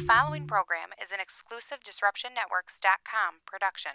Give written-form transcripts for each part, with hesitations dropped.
following program is an exclusive DisruptionNetworks.com production.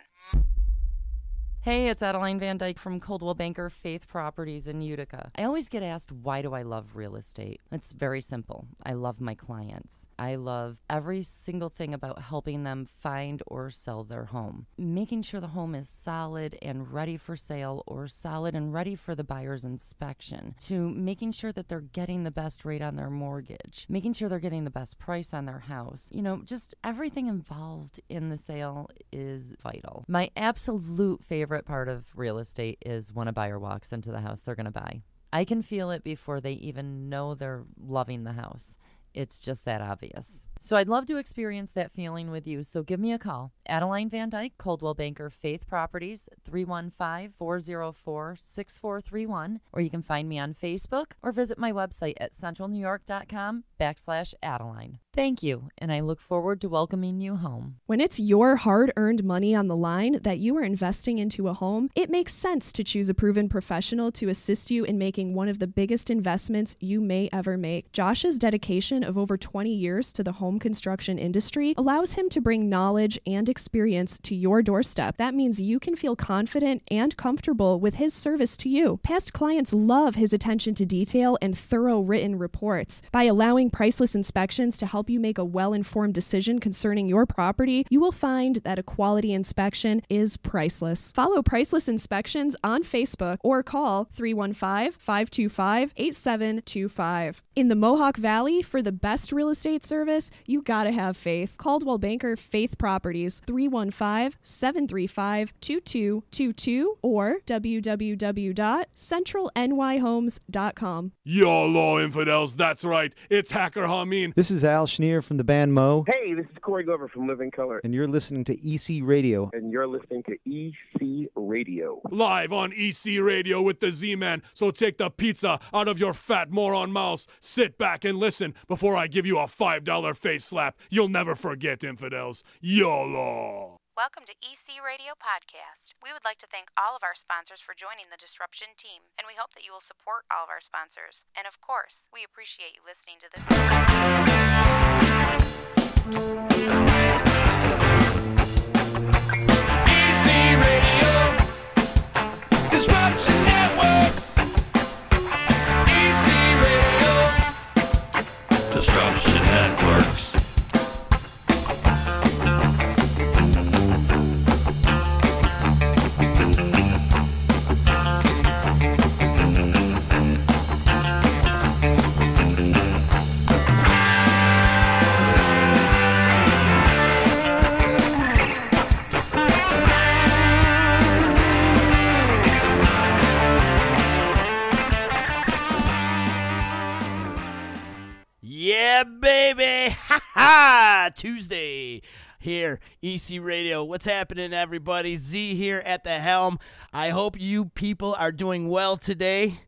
Hey, it's Adeline Van Dyke from Coldwell Banker Faith Properties in Utica. I always get asked, why do I love real estate? It's very simple. I love my clients. I love every single thing about helping them find or sell their home. Making sure the home is solid and ready for sale, or solid and ready for the buyer's inspection, to making sure that they're getting the best rate on their mortgage, making sure they're getting the best price on their house. You know, just everything involved in the sale is vital. My absolute favorite part of real estate is when a buyer walks into the house they're going to buy. I can feel it before they even know they're loving the house. It's just that obvious. So I'd love to experience that feeling with you. So give me a call. Adeline Van Dyke, Coldwell Banker Faith Properties, 315-404-6431. Or you can find me on Facebook or visit my website at centralnewyork.com/Adeline. Thank you, and I look forward to welcoming you home. When it's your hard-earned money on the line that you are investing into a home, it makes sense to choose a proven professional to assist you in making one of the biggest investments you may ever make. Josh's dedication of over 20 years to the home construction industry allows him to bring knowledge and experience to your doorstep. That means you can feel confident and comfortable with his service to you. Past clients love his attention to detail and thorough written reports. By allowing Priceless Inspections to help you make a well-informed decision concerning your property, you will find that a quality inspection is priceless. Follow Priceless Inspections on Facebook or call 315-525-8725. In the Mohawk Valley, for the best real estate service, you gotta have faith. Caldwell Banker Faith Properties, 315-735-2222 or www.centralnyhomes.com. YOLO, infidels, that's right. It's Hacker Hameen. This is Al Schneer from the band Mo. Hey, this is Corey Glover from Living Color. And you're listening to EC Radio. And you're listening to EC Radio. Live on EC Radio with the Z-Man. So take the pizza out of your fat moron mouse. Sit back and listen before I give you a $5 face slap. You'll never forget, infidels. YOLO. Welcome to EC Radio Podcast. We would like to thank all of our sponsors for joining the Disruption team, and we hope that you will support all of our sponsors. And of course, we appreciate you listening to this EC Radio, Disruption Networks. EC Radio, Disruption Networks. Yeah, baby! Ha ha! Tuesday here, EC Radio. What's happening, everybody? Z here at the helm. I hope you people are doing well today.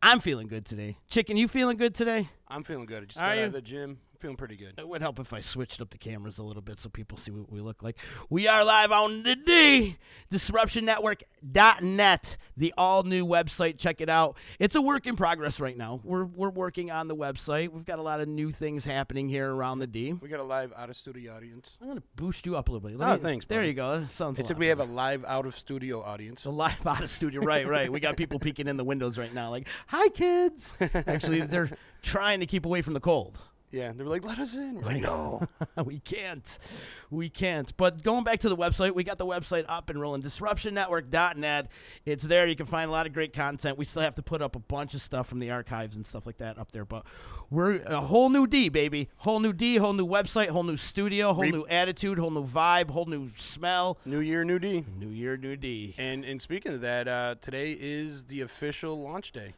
I'm feeling good today. Chicken, you feeling good today? I'm feeling good. I just got out of the gym. Feeling pretty good. It would help if I switched up the cameras a little bit so people see what we look like. We are live on the D, DisruptionNetwork.net, the all-new website. Check it out. It's a work in progress right now. We're working on the website. We've got a lot of new things happening here around the D. We got a live out-of-studio audience. I'm going to boost you up a little bit. Thanks, There buddy. you go. That sounds It said we have a live out-of-studio audience. The live out-of-studio, right. We got people peeking in the windows right now like, hi, kids. Actually, they're trying to keep away from the cold. Yeah, they were like, let us in. We're like, no. We can't. But going back to the website, we got the website up and rolling, DisruptionNetwork.net. It's there. You can find a lot of great content. We still have to put up a bunch of stuff from the archives and stuff like that up there. But we're a whole new D, baby. Whole new D, whole new website, whole new studio, whole new attitude, whole new vibe, whole new smell. New year, new D. New year, new D. And speaking of that, today is the official launch day.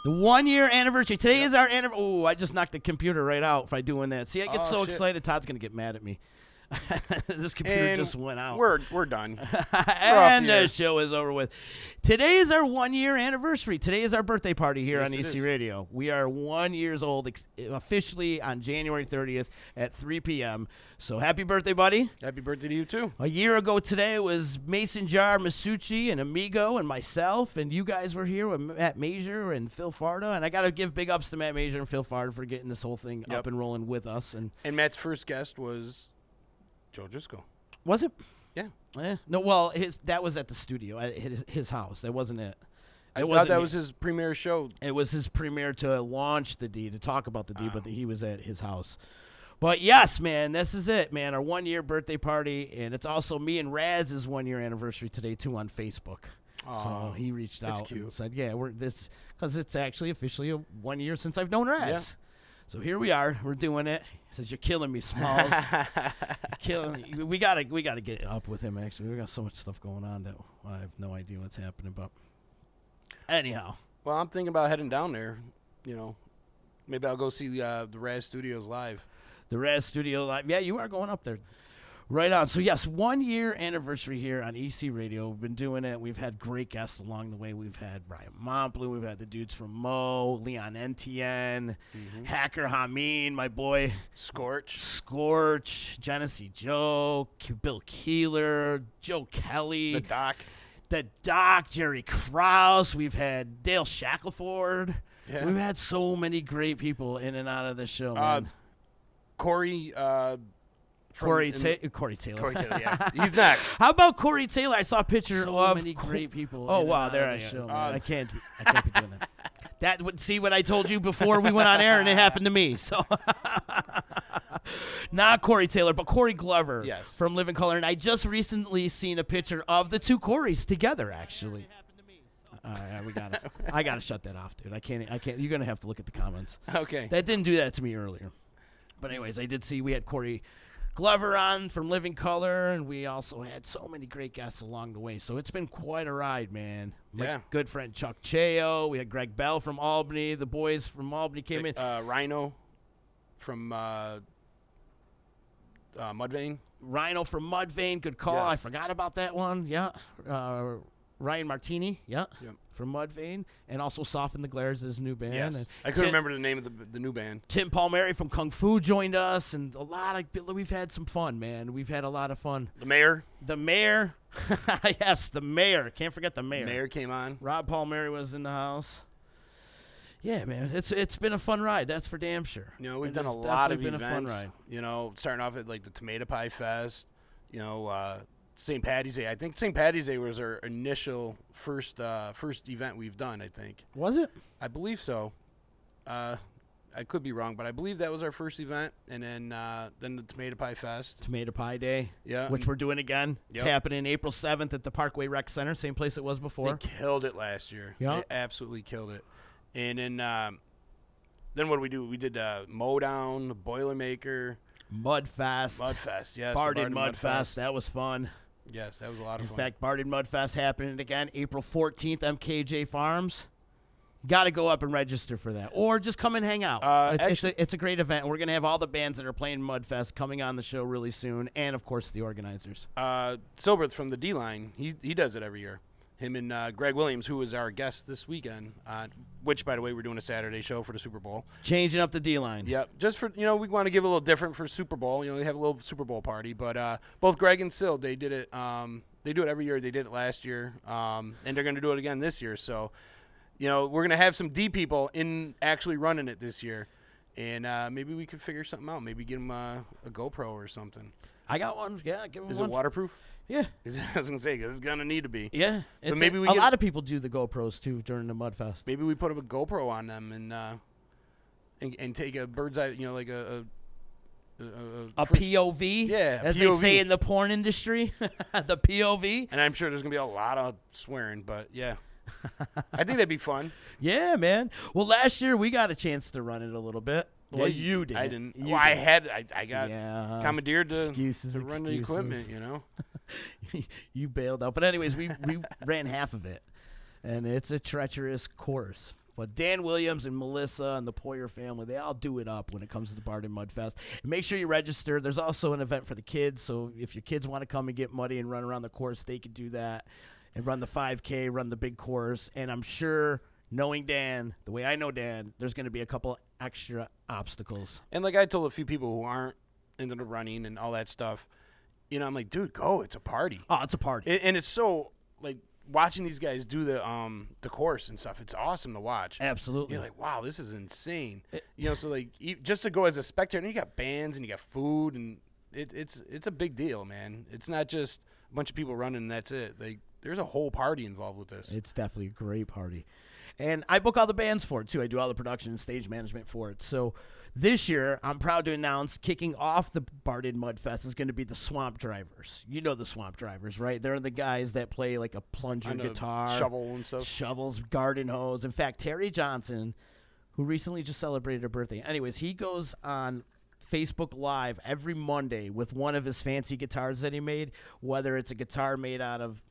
The 1 year anniversary. Today is our anniversary. Oh, I just knocked the computer right out by doing that. See, I get so excited. Todd's going to get mad at me. This computer And just went out. We're done. And the air. the show is over with. Today is our 1 year anniversary. Today is our birthday party here Yes, on it EC is. Radio. We are 1 year old officially on January 30th at 3 p.m. So happy birthday, buddy. Happy birthday to you too. A year ago today it was Mason Jar, Masucci, and Amigo, and myself, and you guys were here with Matt Major and Phil Farda. And I got to give big ups to Matt Major and Phil Farda for getting this whole thing Yep. up and rolling with us. And And Matt's first guest was Joe Driscoll. was it? Yeah. No, well, that was at the studio at his house. That wasn't it. I wasn't thought that me. was his premiere show. It was his premiere to launch the D, to talk about the D, but he was at his house. But yes, man, this is it, man. Our 1 year birthday party, and it's also me and Raz's 1 year anniversary today too on Facebook. So he reached that's out and cute. said, "Yeah, we're this because it's actually officially a 1 year since I've known Raz." Yeah. So here we are. We're doing it. He says, "You're killing me, Smalls. Killing me." We gotta get up with him. Actually, we got so much stuff going on that I have no idea what's happening. But anyhow. Well, I'm thinking about heading down there. You know, maybe I'll go see the Raz Studios live. The Raz Studio Live. Yeah, you are going up there. Right on. So, yes, 1 year anniversary here on EC Radio. We've been doing it. We've had great guests along the way. We've had Brian Montbleu. We've had the dudes from Mo, Leon Ntien, Hacker Hameen, my boy. Scorch, Genesee Joe, Bill Keeler, Joe Kelly. The Doc, Jerry Krause. We've had Dale Shackleford. Yeah. We've had so many great people in and out of the show, man. Corey. Corey Taylor. Corey Taylor, yeah. He's next. How about Corey Taylor? I saw a picture So of many great people. Oh, in and wow, out there of I the am. show, man. I can't be doing that. That would see what I told you before we went on air, and it happened to me. So, not Corey Taylor, but Corey Glover from Living Color. And I just recently seen a picture of the two Coreys together, actually. I gotta shut that off, dude. I can't. You're gonna have to look at the comments. Okay. That didn't do that to me earlier. But anyways, I did see we had Corey Glover on from Living Color, and we also had so many great guests along the way. So it's been quite a ride, man. My good friend Chuck Cheo. We had Greg Bell from Albany. The boys from Albany came in. Rhino from Mudvayne. Rhino from Mudvayne. Good call. I forgot about that one. Yeah. Ryan Martini. Yeah. Yep. From Mudvayne. And also Soften the Glares, his new band. Yes. And I couldn't remember the name of the new band. Tim Palmieri from Kung Fu joined us, and we've had some fun, man. We've had a lot of fun. The mayor. Yes, the mayor. Can't forget the mayor. The mayor came on. Rob Palmieri was in the house. Yeah, man, it's been a fun ride. That's for damn sure. You know, we've And done a it's lot of definitely been a fun events. ride. You know, starting off at like the Tomato Pie Fest. You know, St. Patty's Day. I think St. Patty's Day was our initial first event we've done. I think. Was it? I believe so. I could be wrong, but I believe that was our first event, and then the Tomato Pie Fest. Tomato Pie Day. Yeah. Which we're doing again. It's happening April 7th at the Parkway Rec Center, same place it was before. They killed it last year. Yeah. They absolutely killed it. And then what did we do? We did Mowdown, Boilermaker. Mudfest. Yes. Bardin Mudfest. That was fun. Yes, that was a lot of fun. In fact, Bardin Mudfest happening again April 14th, MKJ Farms. Got to go up and register for that. Or just come and hang out. It's a great event. We're going to have all the bands that are playing Mudfest coming on the show really soon, and, of course, the organizers. Silbert from the D-Line, he does it every year. Him and Greg Williams, who was our guest this weekend, which, by the way, we're doing a Saturday show for the Super Bowl. Changing up the D-Line. Yep. Just for, we want to give a little different for Super Bowl. They have a little Super Bowl party. But both Greg and Sil, they did it. They do it every year. They did it last year. And they're going to do it again this year. So, we're going to have some D people in actually running it this year. And maybe we could figure something out. Maybe get them a GoPro or something. I got one. Yeah, give them Is one. it waterproof? Yeah. I was going to say, because it's going to need to be. Yeah. But maybe a lot of people do the GoPros, too, during the Mudfest. Maybe we put up a GoPro on them and take a bird's eye, like a POV? Yeah, as POV. they say in the porn industry, the POV. And I'm sure there's going to be a lot of swearing, but yeah. I think that'd be fun. Yeah, man. Well, last year we got a chance to run it a little bit. Well, Yeah, you did. I didn't. You Well, did. I got commandeered to Excuses, run the equipment, You bailed out. But anyways, we ran half of it. And it's a treacherous course. But Dan Williams and Melissa and the Poyer family, they all do it up when it comes to the Bard and Mud Fest. And make sure you register. There's also an event for the kids, so if your kids want to come and get muddy and run around the course, they can do that and run the 5K, run the big course. And I'm sure, knowing Dan, the way I know Dan, there's going to be a couple extra obstacles. And like I told a few people who aren't into the running and all that stuff, you know, I'm like, dude, go. It's a party. Oh, it's a party. And it's so, like, watching these guys do the course and stuff, it's awesome to watch. Absolutely. You're like, wow, this is insane. You know, so like just to go as a spectator, and you got bands and you got food, and it's a big deal, man. It's not just a bunch of people running and that's it. Like, there's a whole party involved with this. It's definitely a great party. And I book all the bands for it, too. I do all the production and stage management for it. So this year, I'm proud to announce, kicking off the Bard and Mud Fest is going to be the Swamp Drivers. You know the Swamp Drivers, right? They're the guys that play like a plunger guitar. Shovel and stuff. Shovels, garden hose. In fact, Terry Johnson, who recently just celebrated her birthday. Anyways, he goes on Facebook Live every Monday with one of his fancy guitars that he made, whether it's a guitar made out of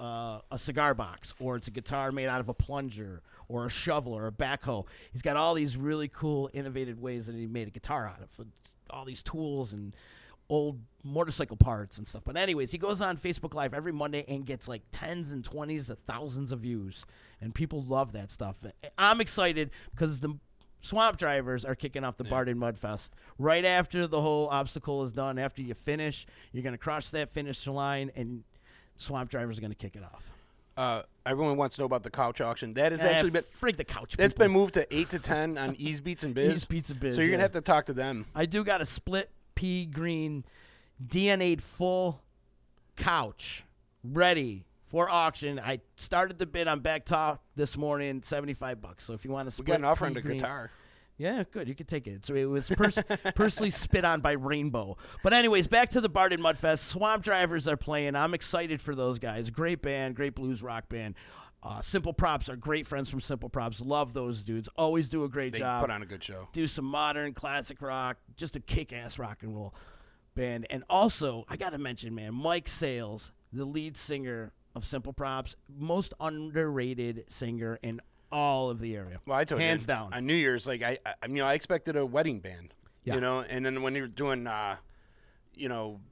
a cigar box, or it's a guitar made out of a plunger, or a shovel, or a backhoe. He's got all these really cool, innovative ways that he made a guitar out of, all these tools and old motorcycle parts and stuff. But anyways, he goes on Facebook Live every Monday and gets like tens and 20s of thousands of views, and people love that stuff. I'm excited because the Swamp Drivers are kicking off the Bard and Mud Fest right after the whole obstacle is done. After you finish, you're going to cross that finish line, and Swamp Drivers are going to kick it off. Everyone wants to know about the couch auction. That has actually been freak the couch. It's people. been moved to 8 to 10 on Ease Beats and Biz. Ease Beats and Biz. So you're gonna have to talk to them. I do got a split pea green DNA'd full couch ready for auction. I started the bid on Back Talk this morning, $75. So if you want to split, we got an offer on the green, guitar. Yeah, good. You can take it. So it was personally spit on by Rainbow. But anyways, back to the Bard and Mud Fest. Swamp Drivers are playing. I'm excited for those guys. Great band, great blues rock band. Simple Props are great friends from Simple Props. Love those dudes. Always do a great job. Put on a good show. Do some modern, classic rock. Just a kick-ass rock and roll band. And also, I got to mention, man, Mike Sales, the lead singer of Simple Props, most underrated singer in all of the area. Well, I told hands you, down. On New Year's, like I expected a wedding band, yeah. You know, and then when they were doing,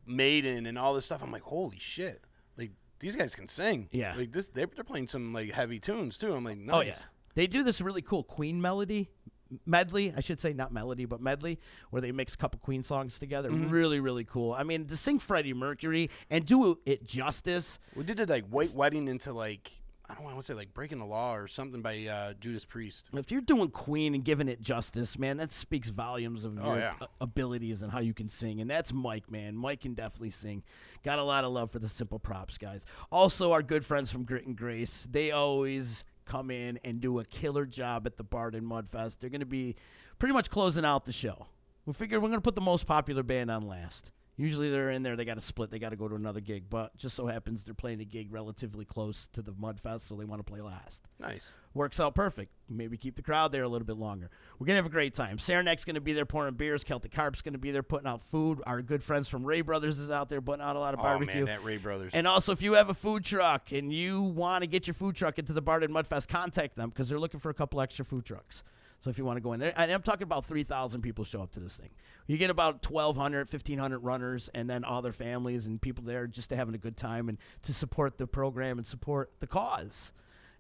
Maiden and all this stuff, I'm like, holy shit, like these guys can sing. Yeah, like this, they're playing some like heavy tunes too. I'm like, nice. Oh yeah, they do this really cool Queen medley, I should say, not melody, but medley, where they mix a couple Queen songs together. Mm-hmm. Really, really cool. I mean, to sing Freddie Mercury and do it justice. We did it like White Wedding into like, I don't want to say like Breaking the Law or something by Judas Priest. If you're doing Queen and giving it justice, man, that speaks volumes of your abilities and how you can sing. And that's Mike, man. Mike can definitely sing. Got a lot of love for the Simple Props guys. Also, our good friends from Grit and Grace, they always come in and do a killer job at the Bard and Mud Fest. They're going to be pretty much closing out the show. We figured we're going to put the most popular band on last. Usually they're in there, they got to split, they got to go to another gig. But just so happens they're playing a gig relatively close to the Mud Fest, so they want to play last. Nice. Works out perfect. Maybe keep the crowd there a little bit longer. We're going to have a great time. Saranac's going to be there pouring beers. Celtic Harp's going to be there putting out food. Our good friends from Ray Brothers is out there putting out a lot of barbecue. Oh, man, that Ray Brothers. And also, if you have a food truck and you want to get your food truck into the Bard and Mud Fest, contact them because they're looking for a couple extra food trucks. So if you want to go in there, and I'm talking about 3,000 people show up to this thing. You get about 1,200, 1,500 runners, and then all their families and people there just to having a good time and to support the program and support the cause.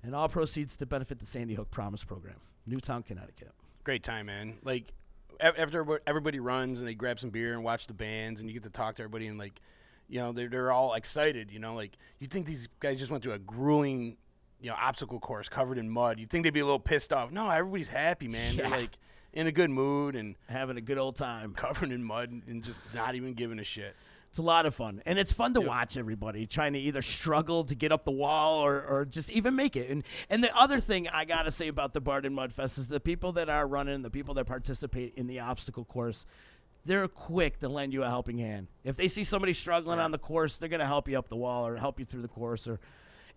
And all proceeds to benefit the Sandy Hook Promise Program, Newtown, Connecticut. Great time, man. Like, after everybody runs and they grab some beer and watch the bands and you get to talk to everybody and, like, you know, they're all excited, you know. Like, you think these guys just went through a grueling, you know, obstacle course covered in mud. You'd think they'd be a little pissed off. No, everybody's happy, man. Yeah. They're, like, in a good mood and having a good old time. Covered in mud and just not even giving a shit. It's a lot of fun. And it's fun to watch everybody trying to either struggle to get up the wall or just even make it. And the other thing I got to say about the Bard and Mud Fest is the people that are running, the people that participate in the obstacle course, they're quick to lend you a helping hand. If they see somebody struggling on the course, they're going to help you up the wall or help you through the course. Or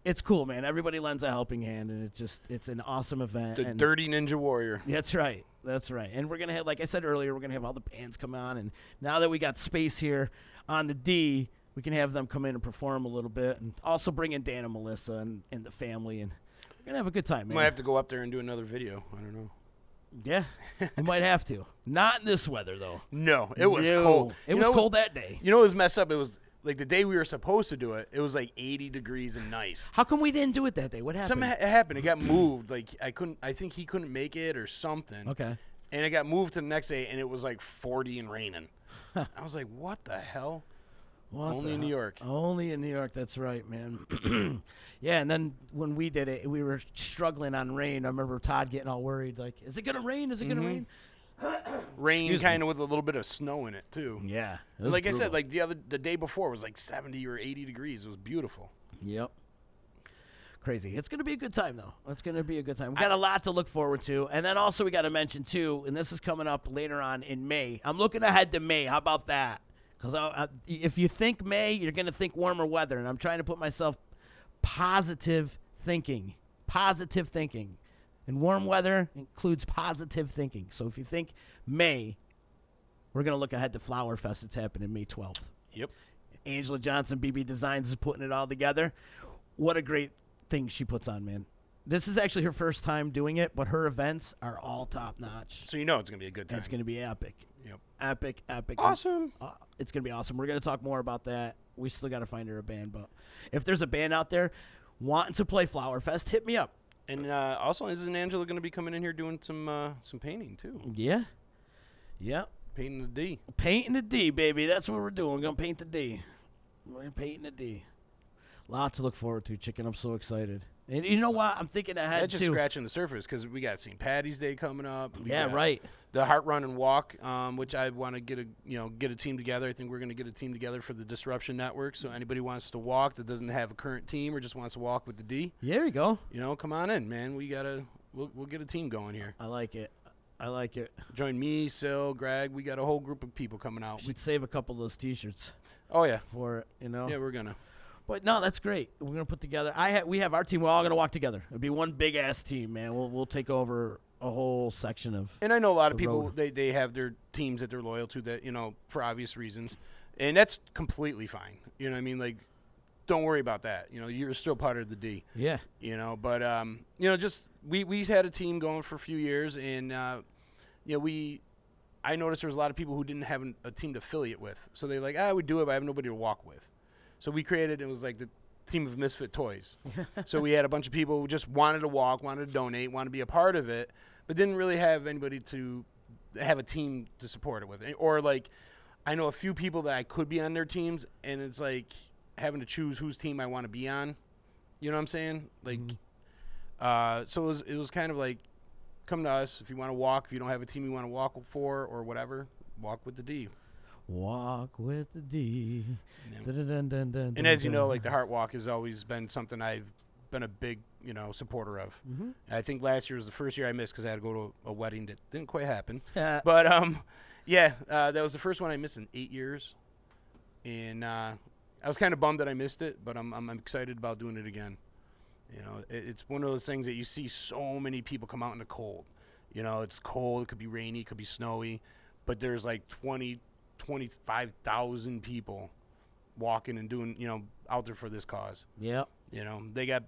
it's cool, man. Everybody lends a helping hand, and it's an awesome event. The Dirty Ninja Warrior. That's right. That's right. And we're going to have, like I said earlier, we're going to have all the bands come on. And now that we got space here on the D, we can have them come in and perform a little bit. And also bring in Dan and Melissa and the family. And we're gonna have a good time, man. Might have to go up there and do another video. I don't know. Yeah, we might have to. Not in this weather, though. No, it was cold. It was cold that day. You know what was messed up? It was like the day we were supposed to do it. It was like 80 degrees and nice. How come we didn't do it that day? What happened? Something happened. It got moved. Like I think he couldn't make it or something. Okay. And it got moved to the next day, and it was like 40 and raining. I was like, what the hell? Only in New York. Only in New York. That's right, man. Yeah, and then when we did it, we were struggling on rain. I remember Todd getting all worried, like, is it going to rain? Is it going to rain? Rain kind of with a little bit of snow in it, too. Yeah. Like I said, like the day before was like 70 or 80 degrees. It was beautiful. Yep. Crazy. It's going to be a good time, though. It's going to be a good time. We got a lot to look forward to. And then also we got to mention, too, and this is coming up later on in May. I'm looking ahead to May. How about that? Because if you think May, you're going to think warmer weather. And I'm trying to put myself positive thinking. Positive thinking. And warm weather includes positive thinking. So if you think May, we're going to look ahead to Flower Fest. It's happening May 12th. Yep. Angela Johnson, BB Designs, is putting it all together. What a great thing she puts on, man. This is actually her first time doing it, but her events are all top-notch. So you know it's going to be a good time. It's going to be epic. Yep. Epic, epic. Awesome. It's going to be awesome. We're going to talk more about that. We still got to find her a band, but if there's a band out there wanting to play Flower Fest, hit me up. And also, isn't Angela going to be coming in here doing some painting, too? Yeah. Yeah. Painting the D. Painting the D, baby. That's what we're doing. We're going to paint the D. We're painting the D. Lot to look forward to, Chicken. I'm so excited. And you know what? I'm thinking ahead, That's just too. scratching the surface because we got St. Patty's Day coming up. Yeah, right. The Heart Run and Walk, which I want to get a team together. I think we're going to get a team together for the Disruption Network. So anybody wants to walk that doesn't have a current team or just wants to walk with the D, There you go. come on in, man. We'll get a team going here. I like it. I like it. Join me, Sil, Greg. We got a whole group of people coming out. We'd save a couple of those T-shirts Oh yeah, for it, yeah, we're gonna. But no, that's great. We're gonna put together. We have our team. We're all gonna walk together. It'll be one big ass team, man. We'll take over a whole section of. And I know a lot of the people. road. They have their teams that they're loyal to. That for obvious reasons, and that's completely fine. You know what I mean? Like, don't worry about that. You're still part of the D. Yeah. But just we had a team going for a few years, and I noticed there was a lot of people who didn't have a team to affiliate with. So they're like, I would do it, but I have nobody to walk with. So we created, it was like the team of Misfit Toys. So we had a bunch of people who just wanted to walk, wanted to donate, wanted to be a part of it, but didn't really have anybody to have a team to support it with. Or like, I know a few people that I could be on their teams, and it's like having to choose whose team I want to be on. You know what I'm saying? Like, so it was kind of like, come to us if you want to walk. If you don't have a team you want to walk for or whatever, walk with the D. Walk with the D. And as you know, like the Heart Walk has always been something I've been a big, supporter of. I think last year was the first year I missed because I had to go to a wedding that didn't quite happen. But that was the first one I missed in 8 years, and I was kind of bummed that I missed it, but I'm excited about doing it again. It's one of those things that you see so many people come out in the cold. It's cold. It could be rainy. It could be snowy, but there's like 25,000 people walking and doing, out there for this cause. Yep. They got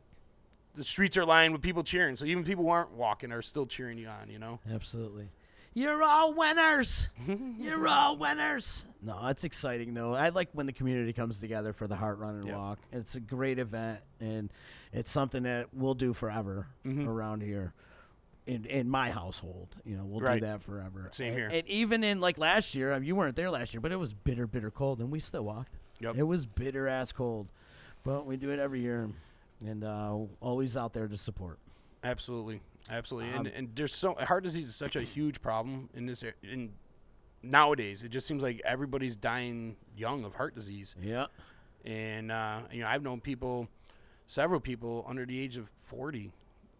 the streets are lined with people cheering. So even people who aren't walking are still cheering you on, Absolutely. You're all winners. You're all winners. No, it's exciting, though. I like when the community comes together for the Heart Run and Walk. It's a great event, and it's something that we'll do forever around here. In my household, we'll do that forever. Same here. And even in like last year, you weren't there last year, but it was bitter, bitter cold, and we still walked. Yep. It was bitter ass cold, but we do it every year, and always out there to support. Absolutely. And there's heart disease is such a huge problem in this in nowadays. It just seems like everybody's dying young of heart disease. Yeah. And I've known several people under the age of 40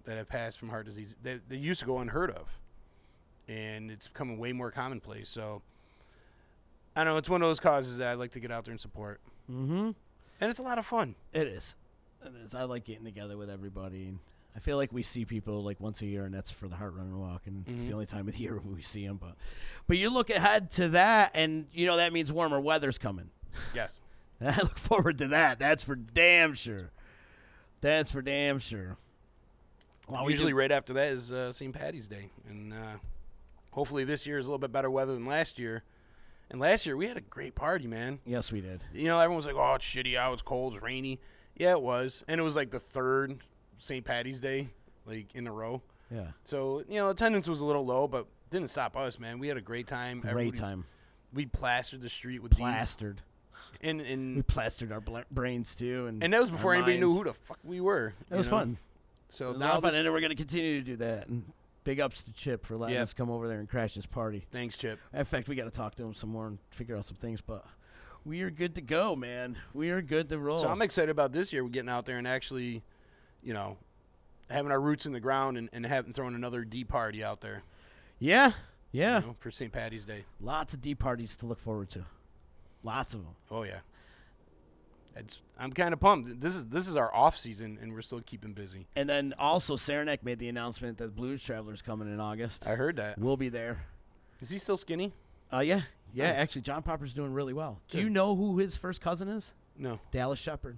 that have passed from heart disease. They used to go unheard of, and it's becoming way more commonplace. So I don't know, it's one of those causes that I like to get out there and support. And it's a lot of fun. It is. I like getting together with everybody, and I feel like we see people like once a year, and that's for the Heart Run and Walk, and it's the only time of the year we see them. But you look ahead to that, and that means warmer weather's coming. Yes. I look forward to that. That's for damn sure. That's for damn sure. Well, we Usually do- right after that is St. Patty's Day. And hopefully this year is a little bit better weather than last year. And last year we had a great party, man. Yes, we did. You know, everyone was like, oh, it's shitty out, it's cold, it's rainy. Yeah, it was. And it was like the third St. Patty's Day, like, in a row. Yeah. So, you know, attendance was a little low, but didn't stop us, man. We had a great time. Great Everybody's- time. We plastered the street with Plastered. these. And We plastered our brains, too. And that was before our anybody knew minds. who the fuck we were. It was you know? fun. So It was a now lot of fun, this- and we're going to continue to do that. And big ups to Chip for letting Yeah. us come over there and crash this party. Thanks, Chip. In fact, we got to talk to him some more and figure out some things, but we are good to go, man. We are good to roll. So I'm excited about this year. We're getting out there and actually, you know, having our roots in the ground and throwing another D party out there. Yeah. Yeah. You know, for St. Patty's Day. Lots of D parties to look forward to. Lots of them. Oh yeah. I'm kind of pumped. This is our off season, and we're still keeping busy. And then also Saranac made the announcement that Blues Traveler's coming in August. I heard that. We'll be there. Is he still skinny? Yeah. Yeah, Nice. actually, John Popper's doing really well. Do Good. you know who his first cousin is? No. Dallas Shepard.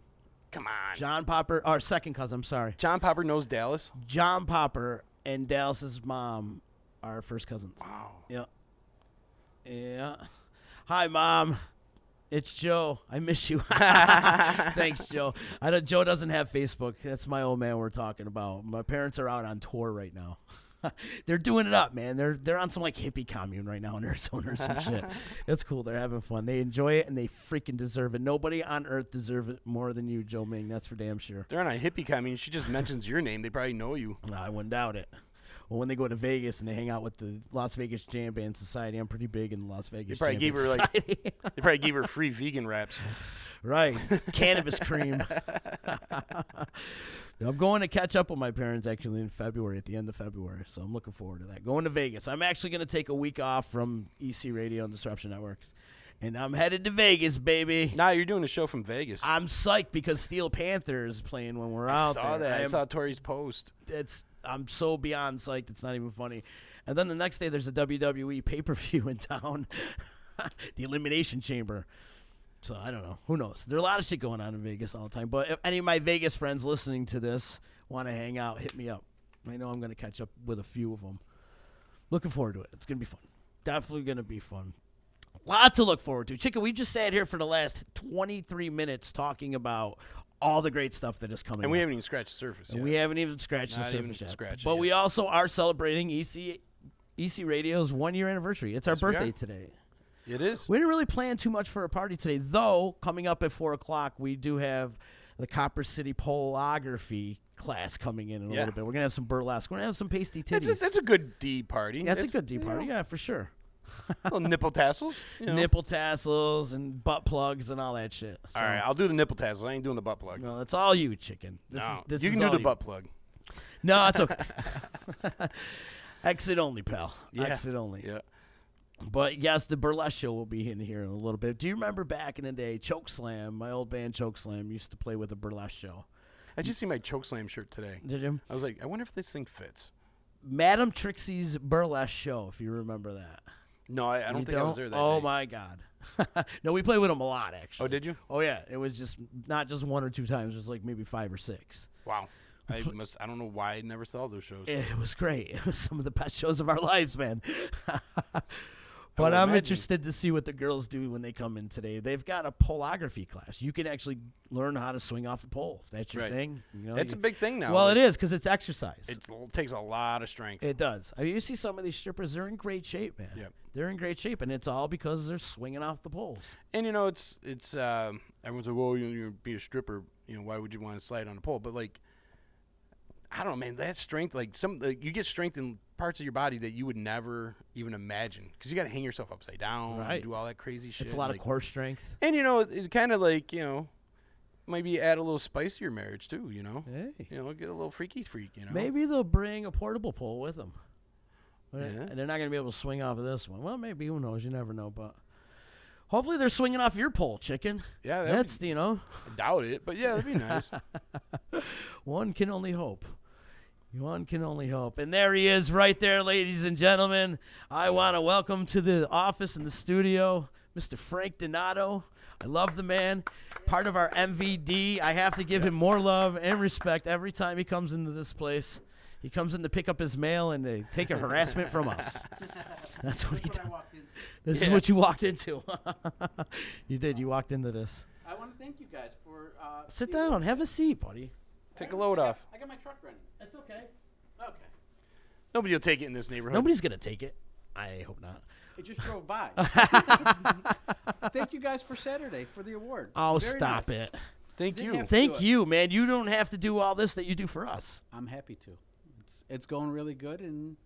Come on. John Popper, or second cousin, I'm sorry. John Popper knows Dallas. John Popper and Dallas's mom are first cousins. Wow. Yeah. Yeah. Hi, Mom. It's Joe. I miss you. Thanks, Joe. I know Joe doesn't have Facebook. That's my old man we're talking about. My parents are out on tour right now. They're doing it up, man. They're on some like hippie commune right now in Arizona or some shit. It's cool. They're having fun. They enjoy it and they freaking deserve it. Nobody on earth deserves it more than you, Joe Ming. That's for damn sure. They're on a hippie commune. She just mentions your name. They probably know you. I wouldn't doubt it. Well, when they go to Vegas and they hang out with the Las Vegas Jam Band Society, I'm pretty big in the Las Vegas. They probably Jam gave Band her like Society. they probably gave her free vegan wraps. Right. Cannabis cream. I'm going to catch up with my parents actually in February, at the end of February. So I'm looking forward to that. Going to Vegas. I'm actually going to take a week off from EC Radio and Disruption Networks. And I'm headed to Vegas, baby. Nah, you're doing a show from Vegas. I'm psyched because Steel Panther is playing when we're I out saw there. that. I saw Tori's post. I'm so beyond psyched. It's not even funny. And then the next day, there's a WWE pay-per-view in town. The Elimination Chamber. So I don't know. Who knows? There's a lot of shit going on in Vegas all the time. But if any of my Vegas friends listening to this want to hang out, hit me up. I know I'm going to catch up with a few of them. Looking forward to it. It's going to be fun. Definitely going to be fun. Lot to look forward to. Chicken, we just sat here for the last 23 minutes talking about all the great stuff that is coming And we up. haven't even scratched the surface And yet. we haven't even scratched the Not even surface yet. scratched it But yet. we also are celebrating EC Radio's 1-year anniversary. It's our Yes, we birthday are. today. It is. We didn't really plan too much for a party today, though. Coming up at 4 o'clock, we do have the Copper City Polography class coming in a Yeah. little bit. We're gonna have some burlesque. We're gonna have some pasty titties. That's a good D party. That's a It's, good D you party, know, yeah, for sure. Little nipple tassels. You know. Nipple tassels and butt plugs and all that shit. So, All right, I'll do the nipple tassels. I ain't doing the butt plug. no, it's all you, chicken. This No, is this you is can do all the you. butt plug. No, it's okay. Exit only, pal. Yeah. Exit only. Yeah. But yes, the burlesque show will be in here in a little bit. Do you remember back in the day, Chokeslam, my old band Chokeslam, used to play with a burlesque show? I just see my Chokeslam shirt today. Did you? I was like, I wonder if this thing fits. Madam Trixie's burlesque show, if you remember that. No, I don't You think I was there that Oh day. my God. No, we played with them a lot, actually. Oh, did you? Oh yeah, it was just not just 1 or 2 times. It was like maybe 5 or 6. Wow. I don't know why I never saw those shows. It was great. It was some of the best shows of our lives, man. But would I'm imagine. interested to see what the girls do when they come in today. They've got a polography class. You can actually learn how to swing off a pole. If that's your Right. thing. You know, That's a big thing now. Well, Like, it is because it's exercise. It takes a lot of strength. It does. I mean, you see some of these strippers; they're in great shape, man. Yep. They're in great shape, and it's all because they're swinging off the poles. And it's everyone's like, well, you be a stripper. Why would you want to slide on a pole? But like, I don't know, man. That strength, like you get strength in parts of your body that you would never even imagine, because you got to hang yourself upside down, Right. and do all that crazy shit. It's a lot like, of core strength. And it kind of like maybe add a little spice to your marriage too. Hey. Get a little freaky freak. Maybe they'll bring a portable pole with them. Yeah. And they're not going to be able to swing off of this one. Well, maybe. Who knows? You never know. But hopefully they're swinging off your pole, chicken. Yeah, That's, I doubt it, but yeah, that'd be nice. One can only hope. One can only hope. And there he is right there, ladies and gentlemen. I want to welcome to the office and the studio Mr. Frank Donato. I love the man. Part of our MVD. I have to give him more love and respect every time he comes into this place. He comes in to pick up his mail and to take a harassment from us. That's what he does. This is what you walked into. You did. You walked into this. I want to thank you guys for... Sit down. Have a seat, buddy. Take a load off. I got my truck running. That's okay. Okay. Nobody will take it in this neighborhood. Nobody's going to take it. I hope not. It just drove by. Thank you guys for Saturday for the award. Oh, Very stop nice. it. Thank Didn't you. have to Thank do it. you, man. You don't have to do all this that you do for us. I'm happy to. It's going really good, and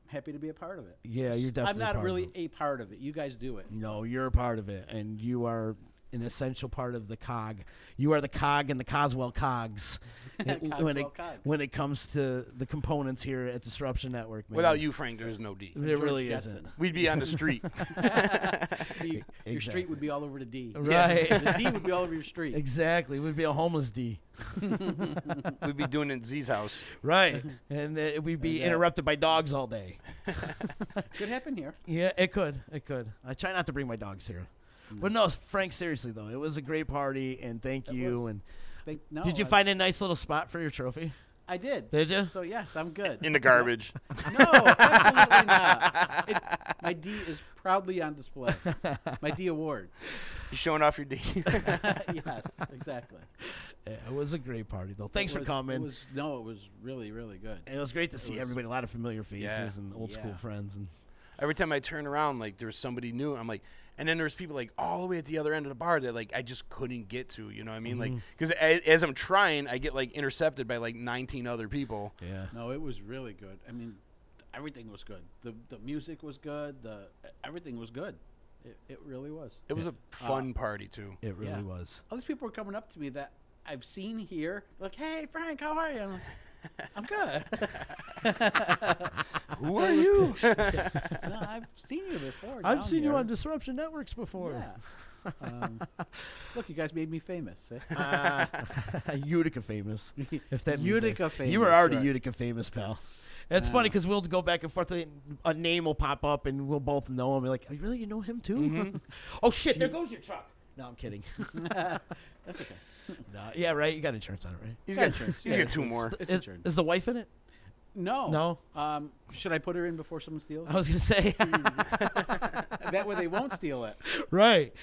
I'm happy to be a part of it. Yeah, you're definitely I'm not part really of it. a part of it. You guys do it. No, you're a part of it, and you are an essential part of the cog. You are the cog in the Coldwell cogs when it comes to the components here at Disruption Network. Man. Without you, Frank, there's no D. There really isn't. We'd be on the street. Your street would be all over the D. Right. The D would be all over your street. Exactly. We'd be a homeless D. We'd be doing it in Z's house. Right. And we'd be interrupted by dogs all day. Could happen here. Yeah, it could. It could. I try not to bring my dogs here. But no, Frank, seriously, though, it was a great party, and thank you. And did you find a nice little spot for your trophy? I did. Did you? So, yes, I'm good. In the garbage. No, absolutely not. My D is proudly on display. My D award. You showing off your D. Yes, exactly. Yeah, it was a great party, though. Thanks for coming. It was really, really good. And it was great to see everybody, a lot of familiar faces and old school friends. And every time I turn around, like, there was somebody new. I'm like, and then there's people like all the way at the other end of the bar that like I just couldn't get to. You know what I mean? Like, because as I'm trying, I get like intercepted by like 19 other people. Yeah. No, it was really good. I mean, everything was good. The music was good. Everything was good. It really was. It was a fun party too. It really was. All these people were coming up to me that I've seen here, like, "Hey, Frank, how are you?" I'm like, I'm good. Who are you? No, I've seen you before. I've seen you on Disruption Networks before. Yeah. Look, you guys made me famous. Eh? Utica famous. If that means Utica it. famous. You were already right. Utica famous, pal. It's funny because we'll go back and forth. A name will pop up, and we'll both know him. We're like, oh, really? You know him too? Oh shit! There goes your truck. No, I'm kidding. That's okay. No, yeah, right. You got insurance on it, right? He's got insurance. He's got two more. It's insurance. Is the wife in it? No. No. Should I put her in before someone steals it? I was gonna say. That way they won't steal it. Right.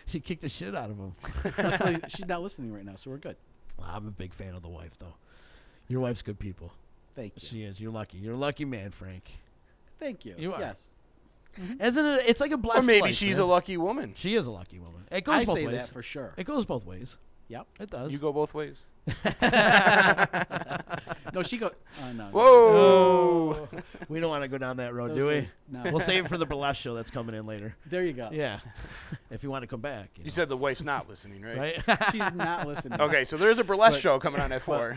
She kicked the shit out of him. Luckily, she's not listening right now, so we're good. I'm a big fan of the wife, though. Your wife's good people. Thank you. She is. You're lucky. You're a lucky man, Frank. Thank you. You are. Yes. Isn't it? It's like a blessed Or maybe life, she's man. a lucky woman. She is a lucky woman. It goes I both say ways. that for sure. It goes both ways. Yep. It does. You go both ways. No, she go. No. Whoa! No. We don't want to go down that road, do we? No. We'll save it for the burlesque show that's coming in later. There you go. Yeah. If you want to come back. You said the wife's not listening, right? Right? She's not listening. Okay, so there's a burlesque show coming on at 4.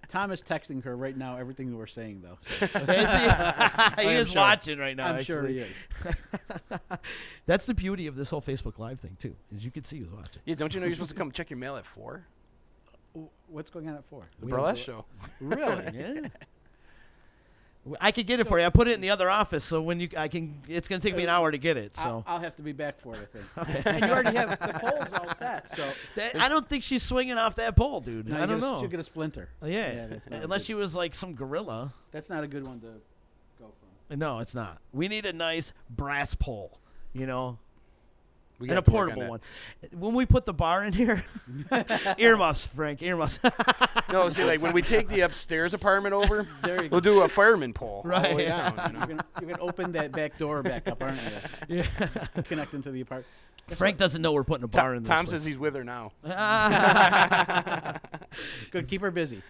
Tom is texting her right now everything that we're saying, though. So. He is sure. watching right now. I'm actually. sure he is. That's the beauty of this whole Facebook Live thing, too, is you can see who's watching. Yeah, don't you know you're supposed to come check your mail at 4? What's going on at 4? The burlesque show. Really? Yeah. I could get it for you. I put it in the other office, so when I can, it's going to take me an hour to get it. So I'll have to be back for it, I think. Okay. And you already have the poles all set, so I don't think she's swinging off that pole, dude. no, I don't know. She'll get a splinter. Yeah, that's not unless good. she was like some gorilla. That's not a good one to go from. No, it's not. We need a nice brass pole, you know, We and a got to work on portable that. one. When we put the bar in here, earmuffs, Frank, earmuffs. No, see, like when we take the upstairs apartment over, There you we'll go. do a fireman pole all the way Right. down. You know? You're gonna open that back door back up, aren't you? Yeah. Connecting to the apartment. Frank doesn't know we're putting a bar in this Tom place. says he's with her now. Good, keep her busy.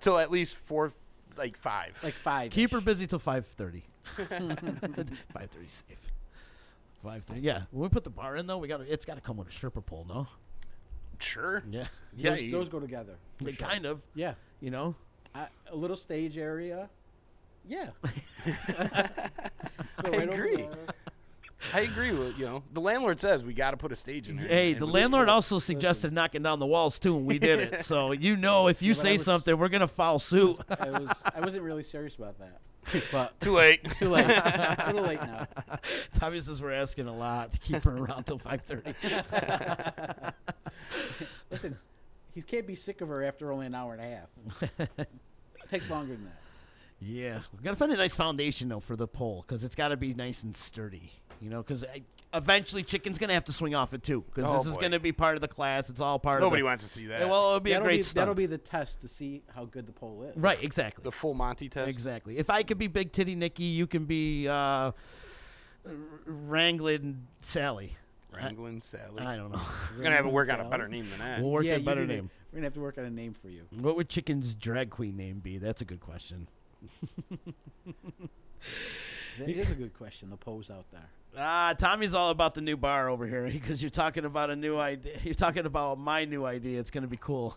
Till at least 4, like 5. Like 5. Keep her busy till 5:30. 5:30 safe. 5:30. Yeah. When we put the bar in though, it's got to come with a stripper pole, no? Sure. Yeah. Yeah. Those go together. They kind of. Yeah. You know. A little stage area. Yeah. I agree. I agree with the landlord says we got to put a stage in there. Hey, And the we- landlord also suggested knocking down the walls too, and we did it. So if you Yeah, but say I was- something, we're gonna follow suit. I wasn't really serious about that. But Too late. too late. A little late now. Tommy says we're asking a lot to keep her around till 5:30. Listen, he can't be sick of her after only an hour and a half. It takes longer than that. Yeah, we gotta find a nice foundation though for the pole because it's got to be nice and sturdy. You know, because eventually Chicken's gonna have to swing off it too because this is gonna be part of the class. It's all part Nobody of. wants to see that. Well, it'll be a great stunt. That'll be the test to see how good the pole is. Right, exactly. The full Monty test. Exactly. If I could be Big Titty Nikki, you can be Wrangling Sally. Wrangling Sally. I don't know. We're gonna have to work on a better name than that. We'll work on a you better need to- name. We're gonna have to work on a name for you. What would Chicken's drag queen name be? That's a good question. That is a good question to pose out there. Tommy's all about the new bar over here because you're talking about a new idea. You're talking about my new idea. It's going to be cool.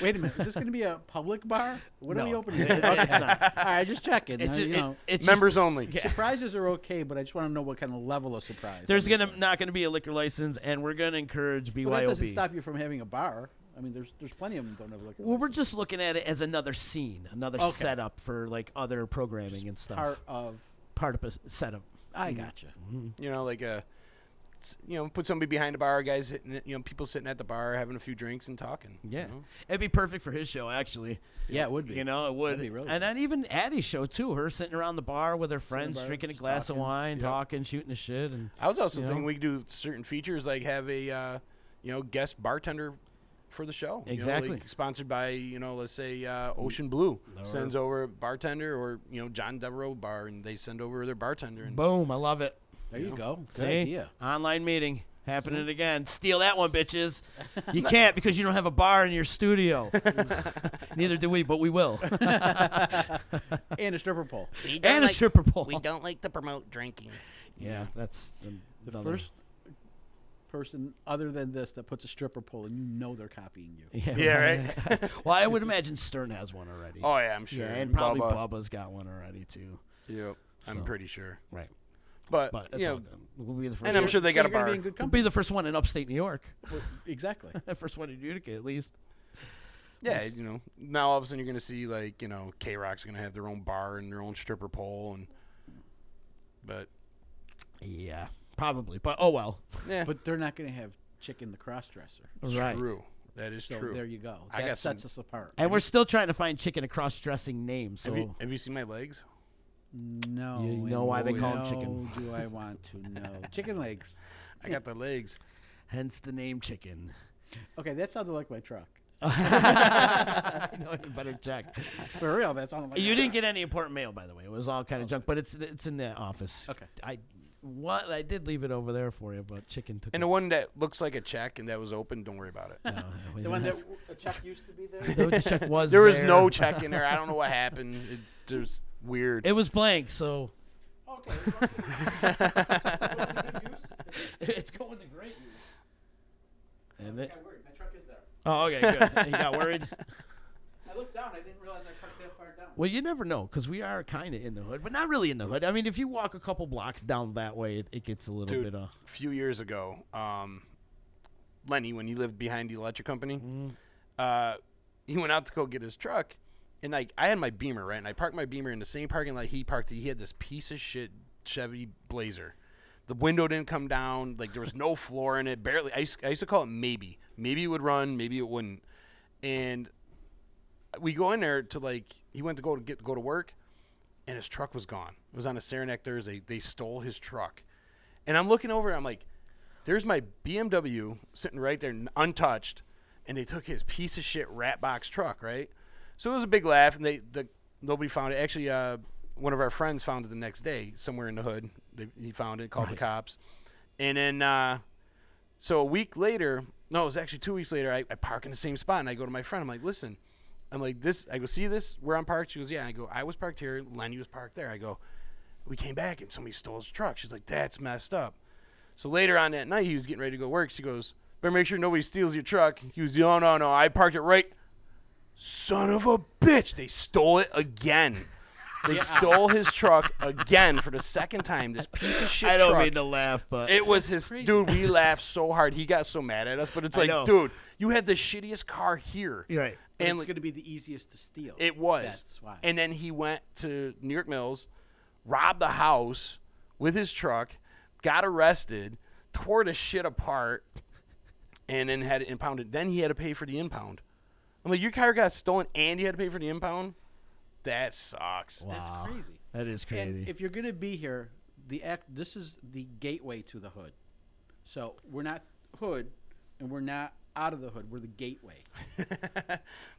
Wait a minute. Is this going to be a public bar? What are we No, opening? it's not. All right, just checking. It's, you know, it's Members only. Yeah. surprises are okay, but I just want to know what kind of level of surprise. There's not gonna be a liquor license, and we're gonna encourage BYOB. Well, that doesn't stop you from having a bar. I mean, there's plenty of them that don't have liquor. Well, we're just looking at it as another scene, another Okay. setup for like other programming and stuff. Part of. A setup. I gotcha. You know, like put somebody behind the bar, guys hitting, people sitting at the bar having a few drinks and talking. Yeah, you know? it'd be perfect for his show actually. Yeah, it would be. You know, it would. That'd be really and then even Addie's show too. Her sitting around the bar with her friends, bar, drinking a just glass talking. of wine, Yep. talking, shooting the shit. And I was also you thinking know? we could do certain features, like have a guest bartender for the show. Exactly. Like sponsored by let's say Ocean Blue sends over a bartender, or John Devereaux Bar, and they send over their bartender. And boom, I love it. There you go. Good See? idea. Online meeting. Happening again. Steal that one, bitches. You can't because you don't have a bar in your studio. Neither do we, but we will. And a stripper pole. And a stripper pole. We don't like to promote drinking. Yeah, that's The first person other than this that puts a stripper pole, and you know they're copying you. Yeah, right. Well, I would imagine Stern has one already. Oh yeah, I'm sure. Yeah, and probably Bubba. Bubba's got one already too. Yep, I'm So. pretty sure. Right. But It's all good. We'll be the first and I'm one. sure they got a you're gonna bar. be in good We'll company. be the first one in upstate New York. Exactly. First one in Utica, at least. Yeah, now all of a sudden you're gonna see K-Rock's gonna have their own bar and their own stripper pole, but Yeah, probably. But oh well. yeah, But they're not going to have Chicken the cross-dresser. Right. true. That is So true. there you go. I That got sets some- us apart. And we're still trying to find Chicken a cross-dressing name. So Have you seen my legs? No. You know and why they call 'em no Chicken. Do I want to know? Chicken legs. I got the legs. hence the name Chicken. Okay, that sounded like my truck. I know, you better check. For real, that sounded like You my didn't truck. get any important mail, by the way. It was all kind of junk, but it's in the office. Okay. I did leave it over there for you, but Chicken took And it. the one that looks like a check and that was open, don't worry about it. No, we The one didn't that a check used to be there? The check was There was there. no check in there. I don't know what happened. It was weird. It was blank, so Okay. it's going to great use. And I it, got worried. My truck is there. oh, okay, good. You got worried? I looked down. I didn't realize I parked that far down. Well, you never know, because we are kind of in the hood, but not really in the hood. I mean, if you walk a couple blocks down that way, it gets a little Dude, bit a few years ago, Lenny, when he lived behind the electric company, he went out to go get his truck, and I had my Beamer, right? And I parked my Beamer in the same parking lot he parked. He had this piece of shit Chevy Blazer. The window didn't come down. Like, there was no floor in it. Barely. I used to call it maybe. Maybe it would run. Maybe it wouldn't. And we go in there to, he went to go to work, and his truck was gone. It was on a Saranac Thursday. They stole his truck. And I'm looking over, and I'm like, there's my BMW sitting right there untouched, and they took his piece of shit rat box truck, right? So it was a big laugh, and nobody found it. Actually, one of our friends found it the next day somewhere in the hood. He found it, called the cops. And then, so a week later, no, it was actually 2 weeks later, I park in the same spot, and I go to my friend. I'm like, listen, I go, see this, where I'm parked? She goes, yeah. I go, I was parked here. Lenny was parked there. I go, we came back, and somebody stole his truck. She's like, that's messed up. So later on that night, he was getting ready to go to work. She goes, better make sure nobody steals your truck. He was, no, I parked it right. Son of a bitch. They stole it again. They stole his truck again for the second time. This piece of shit I don't truck. mean to laugh, but It was his, dude, we laughed so hard. He got so mad at us, but it's I like, know. dude, You had the shittiest car here. Right. But And it's going to be the easiest to steal. it was. That's why. And then he went to New York Mills, robbed the house with his truck, got arrested, tore the shit apart, and then had it impounded. Then he had to pay for the impound. I'm like, your car got stolen and you had to pay for the impound? That sucks. Wow. That's crazy. That is crazy. And if you're going to be here, this is the gateway to the hood. So we're not hood, and we're not out of the hood. We're the gateway.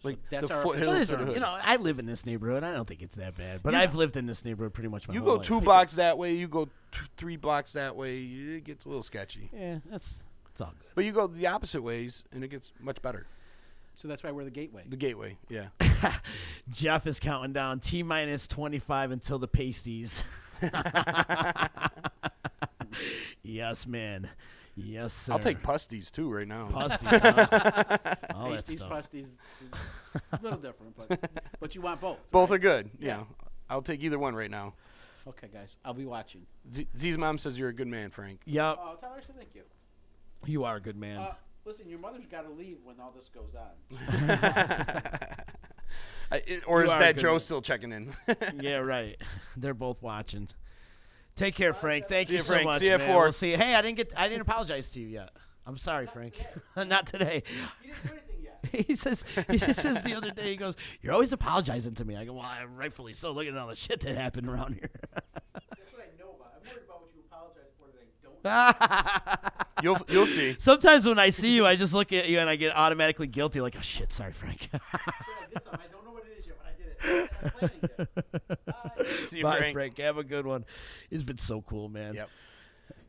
Like that's the our foothills of the hood. You know, I live in this neighborhood. I don't think it's that bad, but I've lived in this neighborhood pretty much my You whole go life. 2 blocks that way, you go 3 blocks that way, it gets a little sketchy. Yeah, it's all good. But you go the opposite ways, and it gets much better. So that's why we're the gateway. The gateway, yeah. Jeff is counting down T-minus 25 until the pasties. Yes, man. Yes, sir. I'll take pusties too right now. Pasties. Huh? All that Pasties, stuff. pasties, a little different, but you want both. Both right? are good. Yeah. Yeah. I'll take either one right now. Okay, guys, I'll be watching. Z's mom says you're a good man, Frank. Yep. Oh, tell her I said thank you. You are a good man. Listen, your mother's got to leave when all this goes on. Or is You are that good Joe man. still checking in? Yeah, right. They're both watching. Take care, Frank. Thank See you you, so Frank. much. See you at man. 4. We'll see you. Hey, I didn't apologize to you yet. I'm sorry, Frank. Not today. You didn't do anything yet. He says the other day, he goes, "You're always apologizing to me." I go, "Well, rightfully so. Look at all the shit that happened around here." That's what I know about. I'm worried about what you apologize for that I don't. You'll see. Sometimes when I see you, I just look at you and I get automatically guilty, like, "Oh shit, sorry, Frank." I did something. I don't know what it is yet, but I did it. I'm planning it. Bye. See you, Bye, Frank. Have a good one. He's been so cool, man. Yep.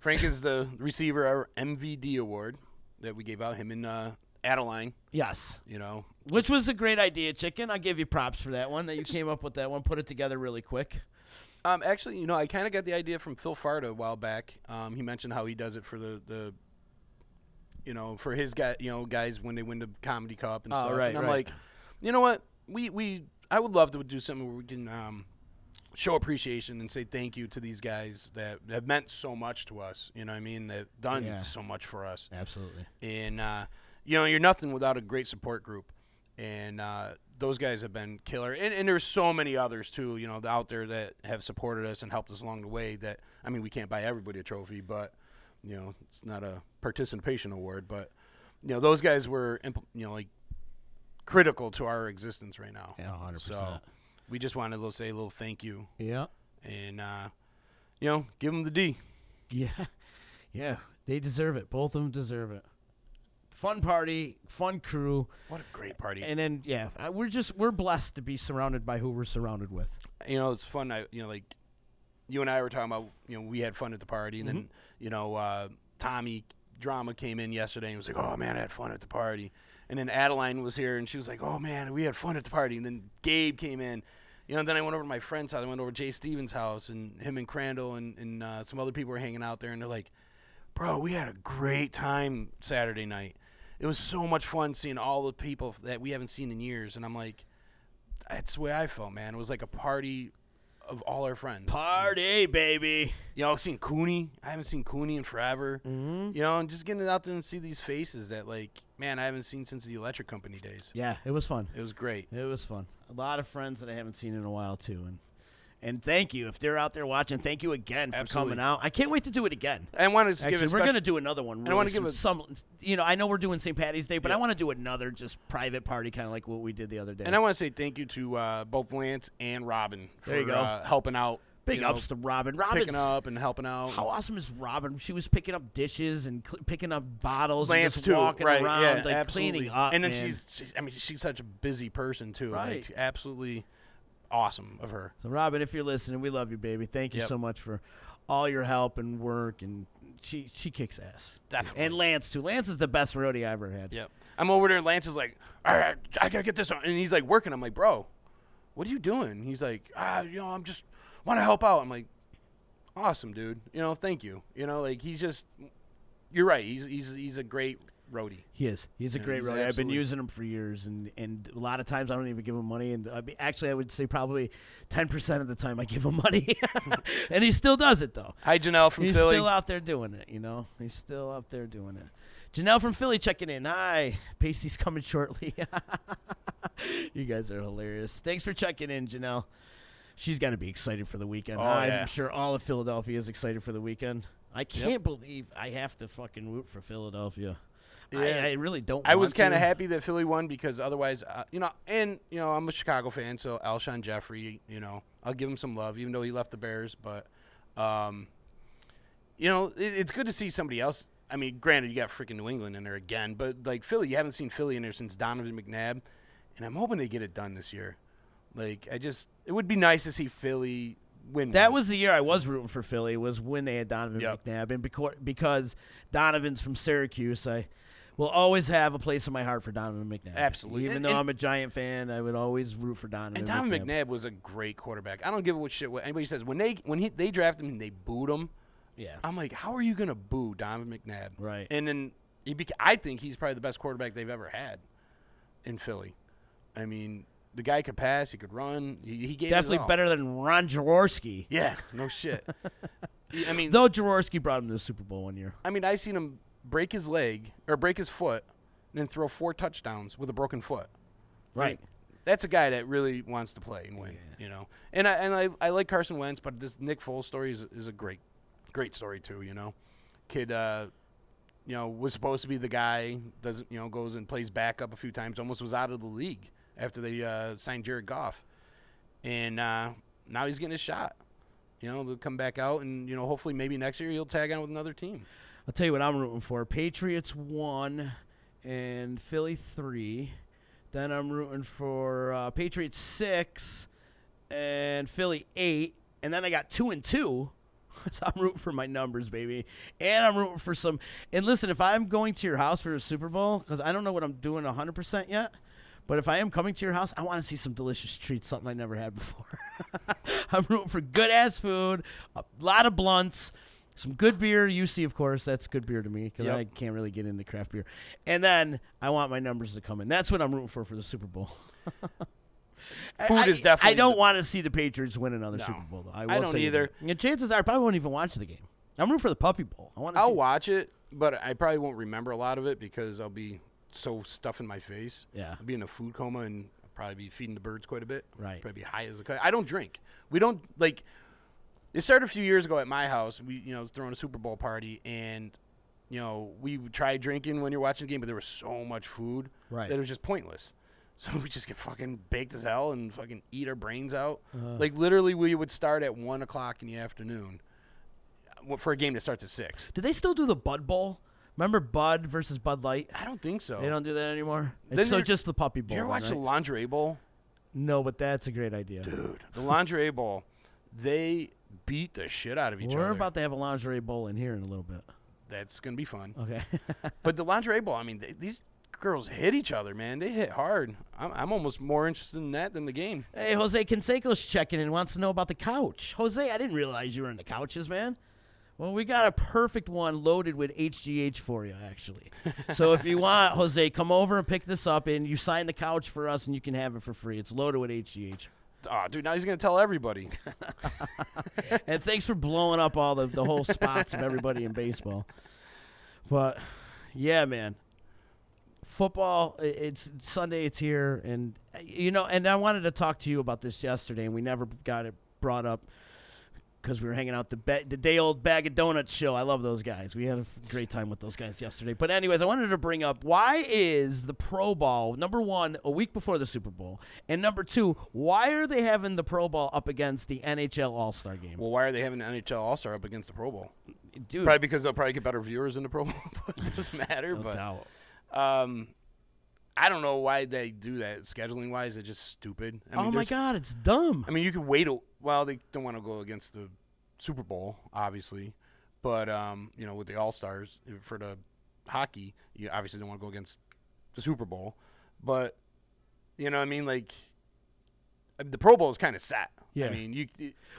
Frank is the receiver of our MVD award that we gave out him in Adeline. Yes. You know, Which was a great idea, Chicken. I give you props for that one, that you came up with that one, put it together really quick. actually, you know, I kind of got the idea from Phil Farda a while back. He mentioned how he does it for the you know, for his guys when they win the Comedy Cup and stuff. Right, and I'm right. like, you know what? I would love to do something where we can show appreciation and say thank you to these guys that have meant so much to us. You know what I mean? They've done so much for us. Absolutely. And, you know, you're nothing without a great support group. And those guys have been killer. And there's so many others, too, you know, out there that have supported us and helped us along the way that, I mean, we can't buy everybody a trophy, but, you know, it's not a participation award. But, you know, those guys were, you know, like, critical to our existence right now. Yeah, 100%. So we just wanted to say a little thank you. Yeah. And, you know, give them the D. Yeah. Yeah. They deserve it. Both of them deserve it. Fun party, fun crew. What a great party. And then, yeah, we're blessed to be surrounded by who we're surrounded with. You know, it's fun. You know, like you and I were talking about, you know, we had fun at the party. And then, you know, Tommy Drama came in yesterday and was like, "Oh, man, I had fun at the party." And then Adeline was here and she was like, "Oh, man, we had fun at the party." And then Gabe came in. You know, and then I went over to my friend's house. I went over to Jay Stevens' house, and him and Crandall and some other people were hanging out there. And they're like, "Bro, we had a great time Saturday night. It was so much fun seeing all the people that we haven't seen in years." And I'm like, that's the way I felt, man. It was like a party of all our friends. Party, baby. You know, seeing Cooney. I haven't seen Cooney in forever. Mm-hmm. You know, and just getting out there and see these faces that, like, man, I haven't seen since the Electric Company days. Yeah, it was fun. It was great. It was fun. A lot of friends that I haven't seen in a while, too. And thank you. If they're out there watching, thank you again for Absolutely. coming out. I can't wait to do it again. I want to give Actually, a we're special, going to do another one. And I wanna really give some, you know, I know we're doing St. Patty's Day, but Yeah. I want to do another just private party, kind of like what we did the other day. and I want to say thank you to both Lance and Robin for There you go. Helping out. Big you know, ups to Robin. Robin's, picking up and helping out. How awesome is Robin? She was picking up dishes and picking up bottles Lance and just too, walking right? around, Yeah, like absolutely. cleaning up. And then man. she's such a busy person too. Right. Like, absolutely awesome of her. So, Robin, if you're listening, we love you, baby. Thank you Yep. so much for all your help and work, and she kicks ass. Definitely. And Lance, too. Lance is the best roadie I ever had. Yep. I'm over there, and Lance is like, "All right, I gotta get this on," and he's like working. I'm like, "Bro, what are you doing?" He's like, you know, I'm just want to help out." I'm like, "Awesome, dude. You know, thank you. You know, like he's just, you're right. He's a great roadie. He is. He's a Yeah, great he's roadie. I've been absolutely- using him for years, and a lot of times I don't even give him money. And actually, I would say probably 10% of the time I give him money, and he still does it though. Hi, Janelle from He's Philly. still out there doing it. You know, he's still out there doing it. Janelle from Philly checking in. Hi. Pasty's coming shortly. You guys are hilarious. Thanks for checking in, Janelle. She's got to be excited for the weekend. Oh, I'm yeah. sure all of Philadelphia is excited for the weekend. I can't believe I have to fucking root for Philadelphia. Yeah. I really don't I want was kind to. of happy that Philly won because otherwise, I'm a Chicago fan, so Alshon Jeffrey, I'll give him some love, even though he left the Bears. But, it's good to see somebody else. I mean, granted, you got freaking New England in there again, but, like, Philly, you haven't seen Philly in there since Donovan McNabb, and I'm hoping they get it done this year. Like, it would be nice to see Philly win. That was the year I was rooting for Philly, was when they had Donovan McNabb. And because Donovan's from Syracuse, I will always have a place in my heart for Donovan McNabb. Absolutely. Even though I'm a Giant fan, I would always root for Donovan. And Donovan McNabb was a great quarterback. I don't give a shit what anybody says. When they drafted him and they booed him, I'm like, how are you going to boo Donovan McNabb? Right. And then I think he's probably the best quarterback they've ever had in Philly. I mean, the guy could pass, he could run. He gave definitely it all. better than Ron Jaworski. Yeah, no shit. I mean, though Jaworski brought him to the Super Bowl one year. I mean, I seen him break his leg or break his foot and then throw 4 touchdowns with a broken foot. Right. That's a guy that really wants to play and win, And I like Carson Wentz, but this Nick Foles story is a great story too, Kid was supposed to be the guy, doesn't goes and plays backup a few times, almost was out of the league after they signed Jared Goff. And now he's getting a shot. They'll come back out and, hopefully maybe next year he'll tag on with another team. I'll tell you what I'm rooting for. Patriots 1 and Philly 3. Then I'm rooting for Patriots 6 and Philly 8. And then I got 2 and 2. So I'm rooting for my numbers, baby. And I'm rooting for some. And listen, if I'm going to your house for the Super Bowl, because I don't know what I'm doing 100% yet, but if I am coming to your house, I want to see some delicious treats, something I never had before. I'm rooting for good-ass food, a lot of blunts, some good beer. UC, of course, that's good beer to me because I can't really get into craft beer. And then I want my numbers to come in. That's what I'm rooting for the Super Bowl. Food is definitely. I don't want to see the Patriots win another Super Bowl, though. I don't either. And chances are I probably won't even watch the game. I'm rooting for the Puppy Bowl. I'll watch it, but I probably won't remember a lot of it because I'll be so stuffed in my face. Yeah. I'll be in a food coma and I'll probably be feeding the birds quite a bit. Right. Probably be high as a kite. I don't drink. We don't, like, it started a few years ago at my house. We, throwing a Super Bowl party and, we tried drinking when you're watching the game, but there was so much food that it was just pointless. So we just get fucking baked as hell and fucking eat our brains out. Like, literally, we would start at 1 o'clock in the afternoon for a game that starts at 6. Do they still do the Bud Bowl? Remember Bud versus Bud Light? I don't think so. They don't do that anymore? It's so just the Puppy Bowl. Did you ever watch the Lingerie Bowl? No, but that's a great idea. Dude, the Lingerie Bowl, they beat the shit out of each other. We're about to have a Lingerie Bowl in here in a little bit. That's going to be fun. Okay. But the Lingerie Bowl, I mean, these girls hit each other, man. They hit hard. I'm almost more interested in that than the game. Hey, Jose Canseco's checking in, wants to know about the couch. Jose, I didn't realize you were into couches, man. Well, we got a perfect one loaded with HGH for you, actually. So if you want, Jose, come over and pick this up, and you sign the couch for us, and you can have it for free. It's loaded with HGH. Oh, dude, now he's going to tell everybody. And thanks for blowing up all the whole spots of everybody in baseball. But, yeah, man. Football, it's Sunday, it's here. And, and I wanted to talk to you about this yesterday, and we never got it brought up because we were hanging out the day-old Bag of Donuts show. I love those guys. We had a great time with those guys yesterday. But anyways, I wanted to bring up, why is the Pro Bowl, number one, a week before the Super Bowl? And number two, why are they having the Pro Bowl up against the NHL All-Star game? Well, why are they having the NHL All-Star up against the Pro Bowl? Dude. Probably because they'll probably get better viewers in the Pro Bowl. It doesn't matter. No but doubt. I don't know why they do that. Scheduling-wise, it's just stupid. I mean, my God, it's dumb. I mean, you could wait well, they don't want to go against the Super Bowl, obviously. But, with the All-Stars, for the hockey, you obviously don't want to go against the Super Bowl. But, you know what I mean? Like, the Pro Bowl is kind of set. Yeah. I mean,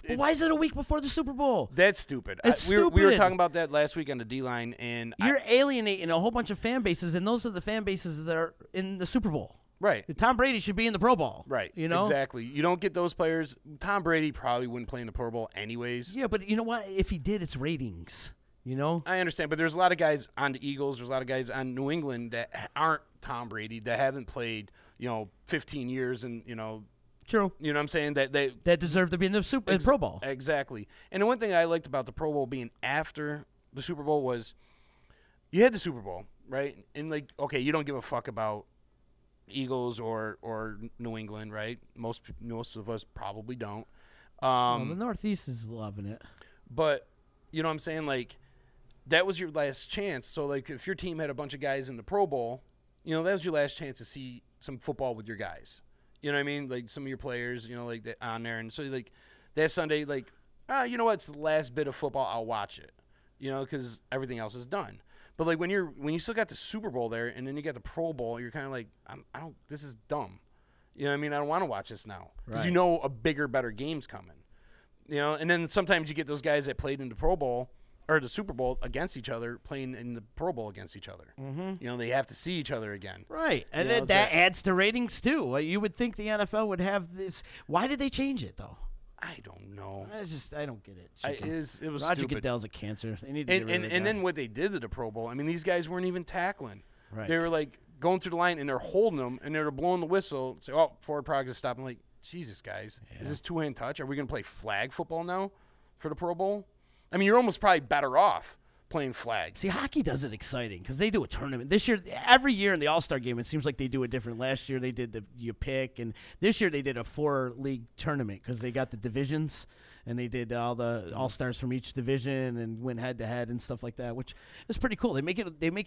but why is it a week before the Super Bowl? That's stupid. It's we were stupid. talking about that last week on the D-line. And You're alienating a whole bunch of fan bases, and those are the fan bases that are in the Super Bowl. Right. Tom Brady should be in the Pro Bowl. Right. You know? Exactly. You don't get those players. Tom Brady probably wouldn't play in the Pro Bowl anyways. Yeah, but you know what? If he did, it's ratings. You know? I understand, but there's a lot of guys on the Eagles. There's a lot of guys on New England that aren't Tom Brady, that haven't played, 15 years, and True. You know what I'm saying? That deserve to be in the Pro Bowl. Exactly. And the one thing I liked about the Pro Bowl being after the Super Bowl was you had the Super Bowl, right? And okay, you don't give a fuck about Eagles or New England, right? Most of us probably don't. The Northeast is loving it. But you know what I'm saying? That was your last chance. So if your team had a bunch of guys in the Pro Bowl, that was your last chance to see some football with your guys. You know what I mean? Some of your players, that on there. And so that Sunday, you know what? It's the last bit of football. I'll watch it. Because everything else is done. But when you still got the Super Bowl there, and then you got the Pro Bowl, you're kind of I don't. This is dumb. You know what I mean? I don't want to watch this now because Right. a bigger, better game's coming. And then sometimes you get those guys that played in the Pro Bowl or the Super Bowl against each other, playing in the Pro Bowl against each other. Mm-hmm. They have to see each other again. Right, and that adds to ratings too. You would think the NFL would have this. Why did they change it though? I don't know. I don't get it. It was Roger stupid. Goodell's a cancer. They need to get rid of the and guy. then what they did to the Pro Bowl. I mean, these guys weren't even tackling. Right. They were going through the line and they're holding them and they're blowing the whistle. Say, forward progress stop. I'm like, Jesus, guys, is this two-hand touch? Are we going to play flag football now for the Pro Bowl? I mean, you're almost probably better off playing flag. See, hockey does it exciting because they do a tournament this year. Every year in the All-Star game, it seems like they do it different. Last year they did you pick, and this year they did a 4-league tournament because they got the divisions and they did all the All-Stars from each division and went head-to-head and stuff like that, which is pretty cool. They make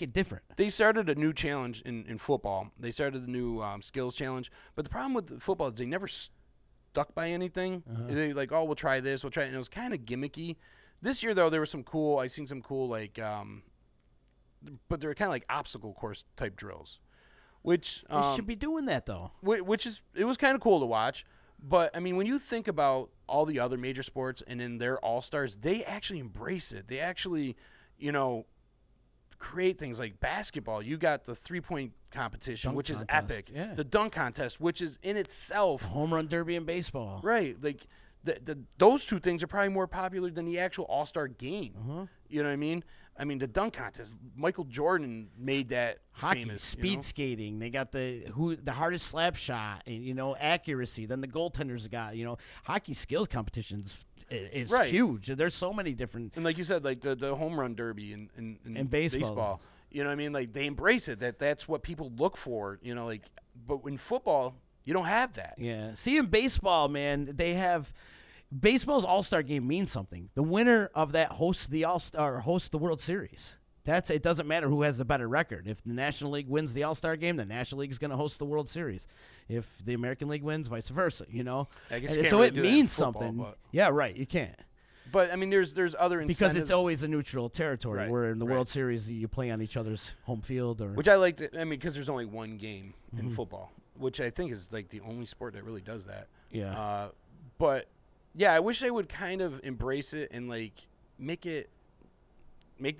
it different. They started a new challenge in football. They started the new skills challenge, but the problem with football is they never stuck by anything. They we'll try this, we'll try it, and it was kind of gimmicky. This year, though, there was some cool. I seen some cool but they're kind of obstacle course type drills, which They should be doing that though. It was kind of cool to watch. But I mean, when you think about all the other major sports and in their all stars, they actually embrace it. They actually, create things like basketball. You got the 3-point competition, Dunk which is contest, epic. yeah. The dunk contest, which is in itself Home run derby in baseball. right. Those two things are probably more popular than the actual All-Star game. You know what I mean? I mean, the dunk contest, Michael Jordan made that Hockey, famous. speed skating. They got the hardest slap shot, and accuracy. Then the goaltenders got hockey skills competitions is Right. huge. There's so many different. And like you said, the home run derby in baseball. You know what I mean? They embrace it. That's what people look for. But in football, you don't have that. Yeah. See, in baseball, man, they have. Baseball's All-Star game means something. The winner of that hosts the All-Star, hosts the World Series. It doesn't matter who has the better record. If the National League wins the All-Star game, the National League is going to host the World Series. If the American League wins, vice versa. I guess And you can't so really it do that in means football, something. but- Yeah, right. You can't But I mean, there's other incentives. because it's always a neutral territory. Right, Where in the right. World Series you play on each other's home field, or Which I like. Because there's only one game in football, which I think is the only sport that really does that. yeah. But yeah, I wish they would kind of embrace it and make the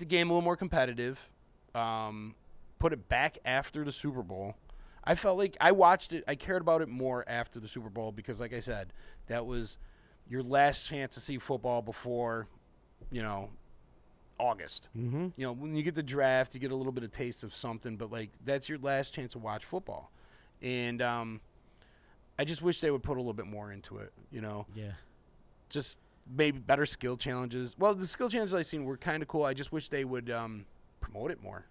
game a little more competitive. Put it back after the Super Bowl. I felt like I watched it. I cared about it more after the Super Bowl because, like I said, that was your last chance to see football before, August. Mm-hmm. When you get the draft, you get a little bit of taste of something, but that's your last chance to watch football. And I just wish they would put a little bit more into it. Yeah. Just maybe better skill challenges. Well, the skill challenges I've seen were kind of cool. I just wish they would promote it more.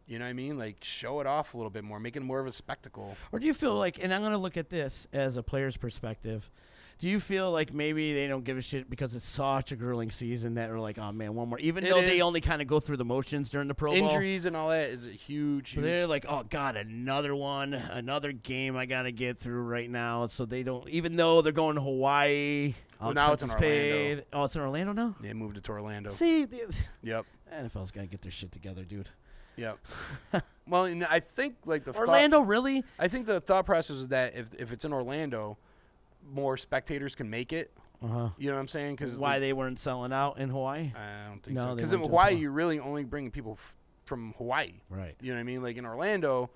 You know what I mean? Show it off a little bit more, make it more of a spectacle. Or do you feel like, and I'm going to look at this as a player's perspective, do you feel like maybe they don't give a shit because it's such a grueling season that they're like, oh, man, one more. Even It though is. they only kind of go through the motions during the Pro Bowl. Injuries and all that is a huge. So they're like, oh, God, another one, another game I got to get through right now. So they don't, even though they're going to Hawaii. Well, now it's in expenses Orlando. paid. Oh, it's in Orlando now? They moved it to Orlando. See, Yep. NFL's got to get their shit together, dude. Yep. Well, and I think the Orlando, really? I think the thought process is that if it's in Orlando, more spectators can make it. Uh-huh. You know what I'm saying? Because Why they weren't selling out in Hawaii? I don't think No, so. they Because in weren't doing Hawaii, so. you're really only bringing people from Hawaii. Right. You know what I mean? In Orlando,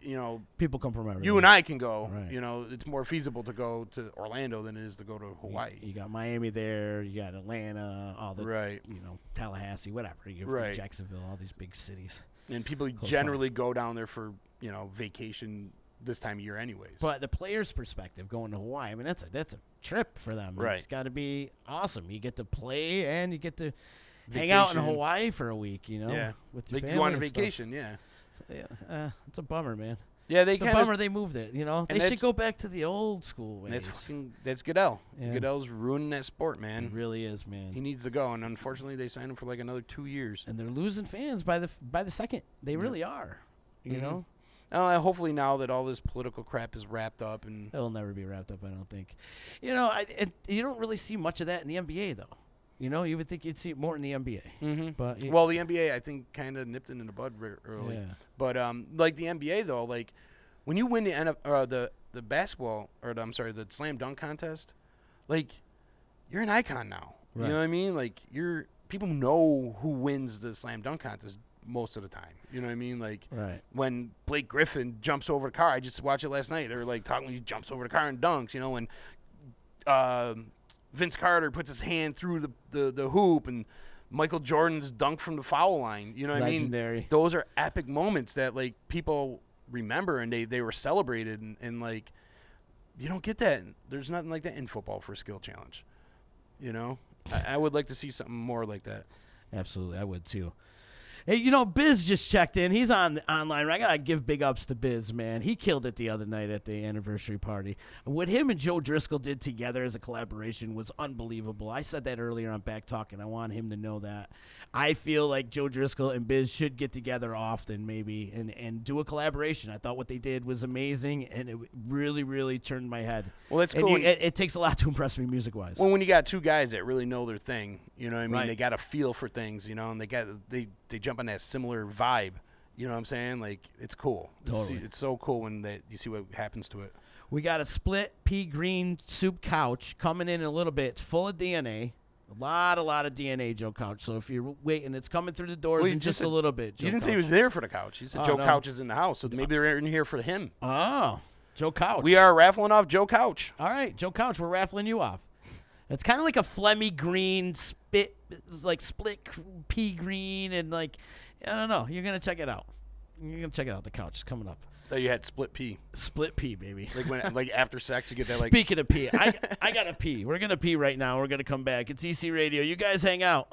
you know, people come from everywhere. you and I can go. Right. You know, it's more feasible to go to Orlando than it is to go to Hawaii. You got Miami there. You got Atlanta. All the Right. You know, Tallahassee, whatever. You Right. Jacksonville, all these big cities. And people Close generally go down there for, you know, vacation this time of year anyways. But the player's perspective, going to Hawaii, I mean, that's a trip for them. Right. It's got to be awesome. You get to play and you get to hang out in Vacation. Hawaii for a week, you know, Yeah. with your They family go on a and stuff. vacation, yeah. So, yeah, it's a bummer, man. Yeah, they It's a kind bummer of. they moved it, you know. They and should that's- go back to the old school ways. That's Goodell. Yeah. Goodell's ruining that sport, man. It really is, man. He needs to go, and unfortunately, they signed him for like another 2 years. And they're losing fans by the second. They really are, you Mhm. know. Hopefully, now that all this political crap is wrapped up, and It'll never be wrapped up, I don't think. You know, you don't really see much of that in the NBA, though. You know, you would think you'd see it more in the NBA. But well, the NBA I think kind of nipped it in the bud early. Yeah. But like the NBA though, like when you win the basketball the slam dunk contest, like you're an icon now. Right. You know what I mean? Like people know who wins the slam dunk contest most of the time. You know what I mean? Like Right. when Blake Griffin jumps over the car, I just watched it last night. They were like talking when he jumps over the car and dunks. You know when Vince Carter puts his hand through the hoop and Michael Jordan's dunk from the foul line. You know what I Legendary. mean? Those are epic moments that like people remember and they were celebrated and like you don't get that. There's nothing like that in football for a skill challenge. You know? I would like to see something more like that. Absolutely, I would too. Hey, you know, Biz just checked in. He's online. I gotta give big ups to Biz, man. He killed it the other night at the anniversary party. What him and Joe Driscoll did together as a collaboration was unbelievable. I said that earlier on Back Talk, and I want him to know that. I feel like Joe Driscoll and Biz should get together often, maybe, and do a collaboration. I thought what they did was amazing, and it really, really turned my head. Well, that's And cool. it takes a lot to impress me music-wise. Well, when you got two guys that really know their thing, you know what I mean? Right. They got a feel for things, you know, and they jump on that similar vibe. You know what I'm saying? Like, it's cool. Totally. It's so cool when you see what happens to it. We got a split pea green soup couch coming in a little bit. It's full of DNA. A lot of DNA, Joe Couch. So if you're waiting, it's coming through the doors Well, you in just a said- little bit. Joe You didn't Couch. say he was there for the couch. You said Oh, Joe no. Couch is in the house, so maybe they're in here for him. Oh, Joe Couch. We are raffling off Joe Couch. All right, Joe Couch, we're raffling you off. It's kind of like a phlegmy green split pea green, and like, I don't know. You're going to check it out. You're going to check it out. The couch is coming up. Thought you had split pea. Split pea, baby. Like when, like after sex, you get that like. Speaking of pee, I got to pee. We're going to pee right now. We're going to come back. It's EC Radio. You guys hang out.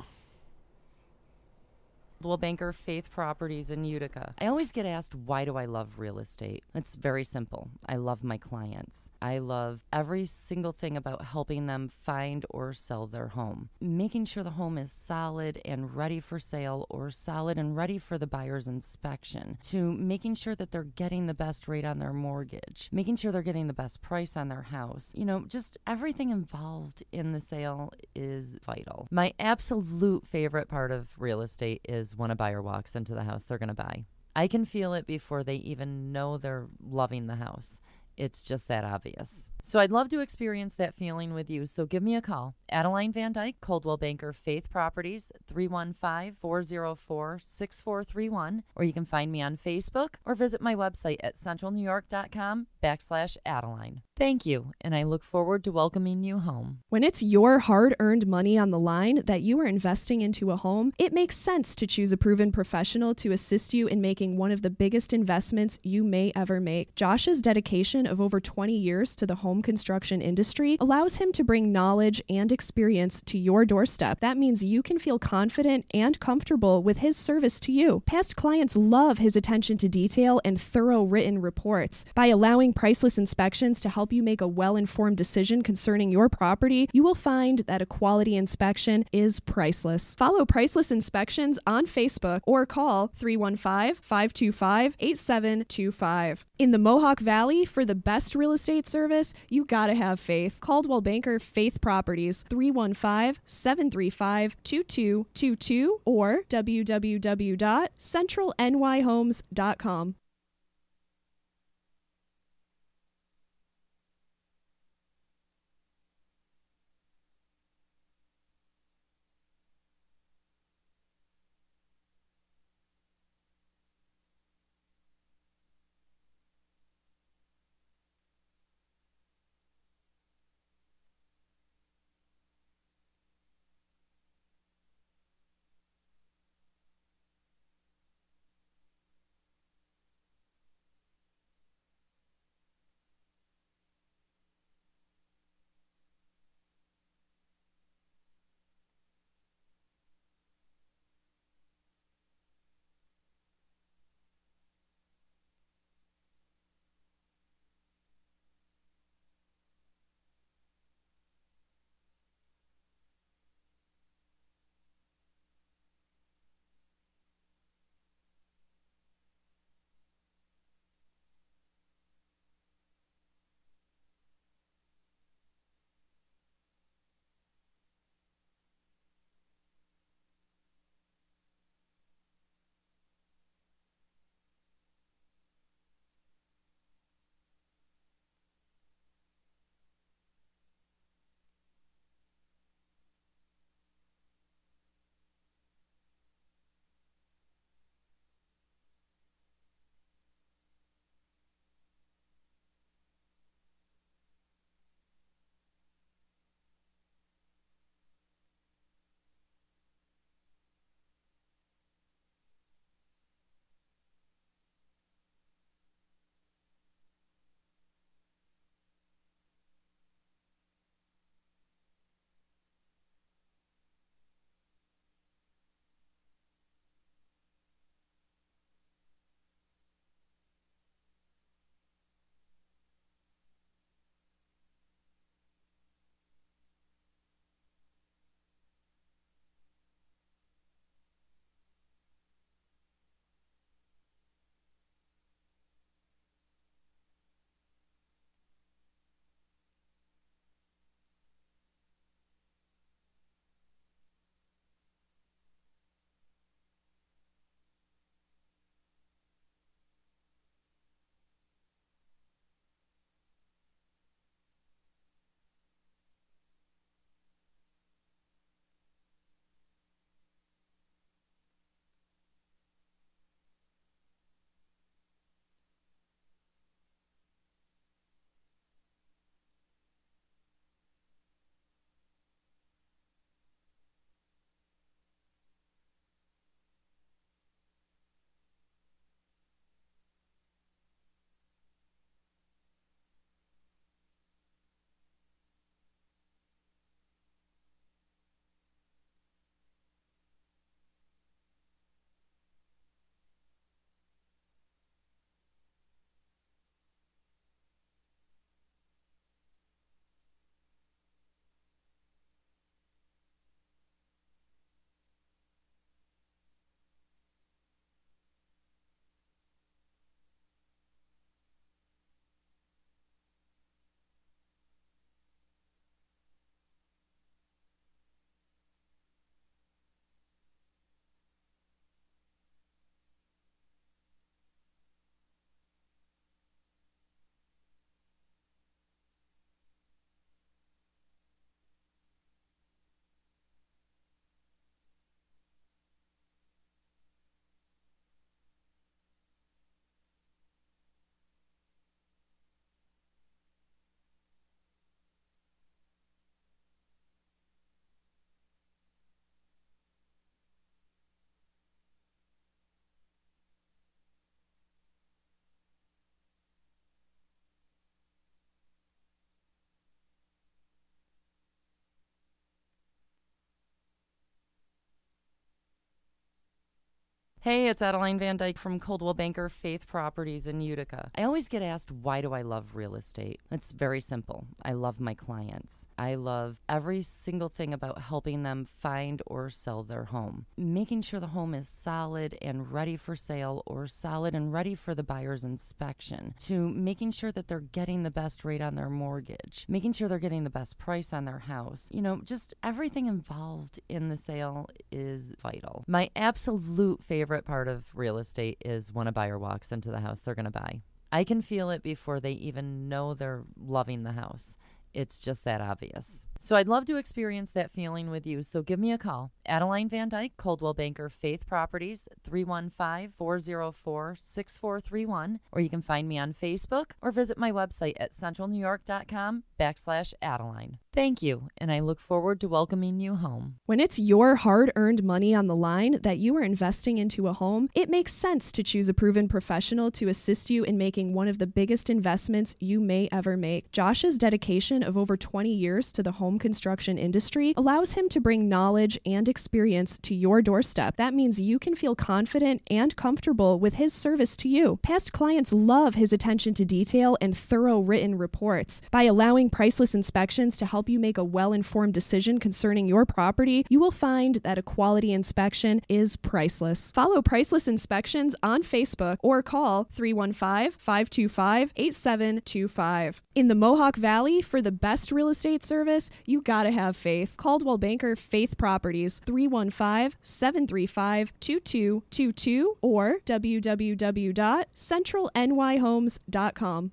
Coldwell Banker Faith Properties in Utica. I always get asked, why do I love real estate? It's very simple. I love my clients. I love every single thing about helping them find or sell their home. Making sure the home is solid and ready for sale, or solid and ready for the buyer's inspection, to making sure that they're getting the best rate on their mortgage, making sure they're getting the best price on their house. You know, just everything involved in the sale is vital. My absolute favorite part of real estate is when a buyer walks into the house they're going to buy. I can feel it before they even know they're loving the house. It's just that obvious. So I'd love to experience that feeling with you. So give me a call. Adeline Van Dyke, Coldwell Banker Faith Properties, 315-404-6431. Or you can find me on Facebook or visit my website at centralnewyork.com/Adeline. Thank you, and I look forward to welcoming you home. When it's your hard-earned money on the line that you are investing into a home, it makes sense to choose a proven professional to assist you in making one of the biggest investments you may ever make. Josh's dedication of over 20 years to the home construction industry allows him to bring knowledge and experience to your doorstep. That means you can feel confident and comfortable with his service to you. Past clients love his attention to detail and thorough written reports. By allowing Priceless Inspections to help you make a well-informed decision concerning your property, you will find that a quality inspection is priceless. Follow Priceless Inspections on Facebook or call 315-525-8725. In the Mohawk Valley, for the best real estate service, you gotta have faith. Coldwell Banker Faith Properties, 315-735-2222 or www.centralnyhomes.com. Hey, it's Adeline Van Dyke from Coldwell Banker Faith Properties in Utica. I always get asked, why do I love real estate? It's very simple. I love my clients. I love every single thing about helping them find or sell their home. Making sure the home is solid and ready for sale or solid and ready for the buyer's inspection. To making sure that they're getting the best rate on their mortgage. Making sure they're getting the best price on their house. You know, just everything involved in the sale is vital. My absolute favorite part of real estate is when a buyer walks into the house they're going to buy. I can feel it before they even know they're loving the house. It's just that obvious. So I'd love to experience that feeling with you. So give me a call. Adeline Van Dyke, Coldwell Banker Faith Properties, 315-404-6431. Or you can find me on Facebook or visit my website at centralnewyork.com/Adeline. Thank you, and I look forward to welcoming you home. When it's your hard-earned money on the line that you are investing into a home, it makes sense to choose a proven professional to assist you in making one of the biggest investments you may ever make. Josh's dedication of over 20 years to the home construction industry allows him to bring knowledge and experience to your doorstep. That means you can feel confident and comfortable with his service to you. Past clients love his attention to detail and thorough written reports. By allowing Priceless Inspections to help you make a well-informed decision concerning your property, you will find that a quality inspection is priceless. Follow Priceless Inspections on Facebook or call 315-525-8725. In the Mohawk Valley, for the best real estate service, you gotta have faith. Coldwell Banker Faith Properties, 315-735-2222 or www.centralnyhomes.com.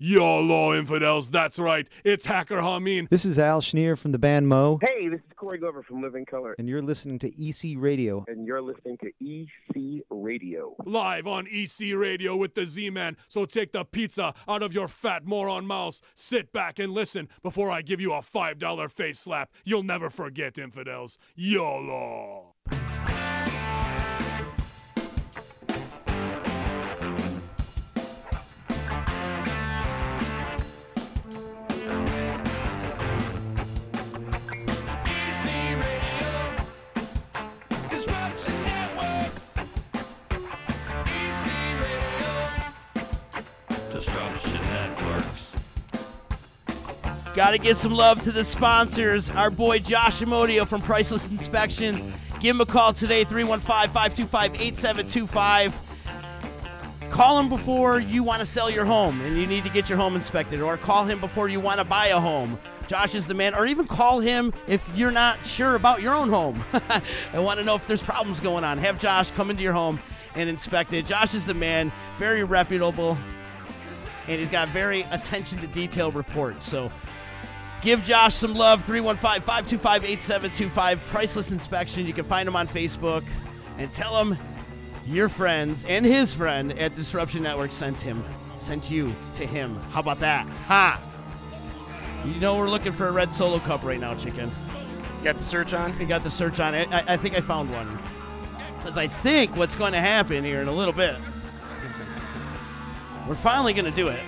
YOLO, infidels, that's right. It's Hacker Hameen. This is Al Schneer from the band Mo. Hey, this is Corey Glover from Living Color. And you're listening to EC Radio. And you're listening to EC Radio. Live on EC Radio with the Z-Man. So take the pizza out of your fat moron mouth. Sit back and listen before I give you a $5 face slap. You'll never forget, infidels. YOLO. Disruption Networks. Gotta give some love to the sponsors. Our boy Josh Amodio from Priceless Inspection. Give him a call today, 315-525-8725. Call him before you want to sell your home and you need to get your home inspected, or call him before you want to buy a home. Josh is the man, or even call him if you're not sure about your own home and want to know if there's problems going on. Have Josh come into your home and inspect it. Josh is the man, very reputable, and he's got very attention to detail reports. So give Josh some love, 315-525-8725, Priceless Inspection. You can find him on Facebook, and tell him your friends and his friend at Disruption Network sent you to him. How about that? Ha! You know we're looking for a red Solo Cup right now, chicken. Got the search on? You got the search on. I think I found one. Because I think what's going to happen here in a little bit, we're finally going to do it.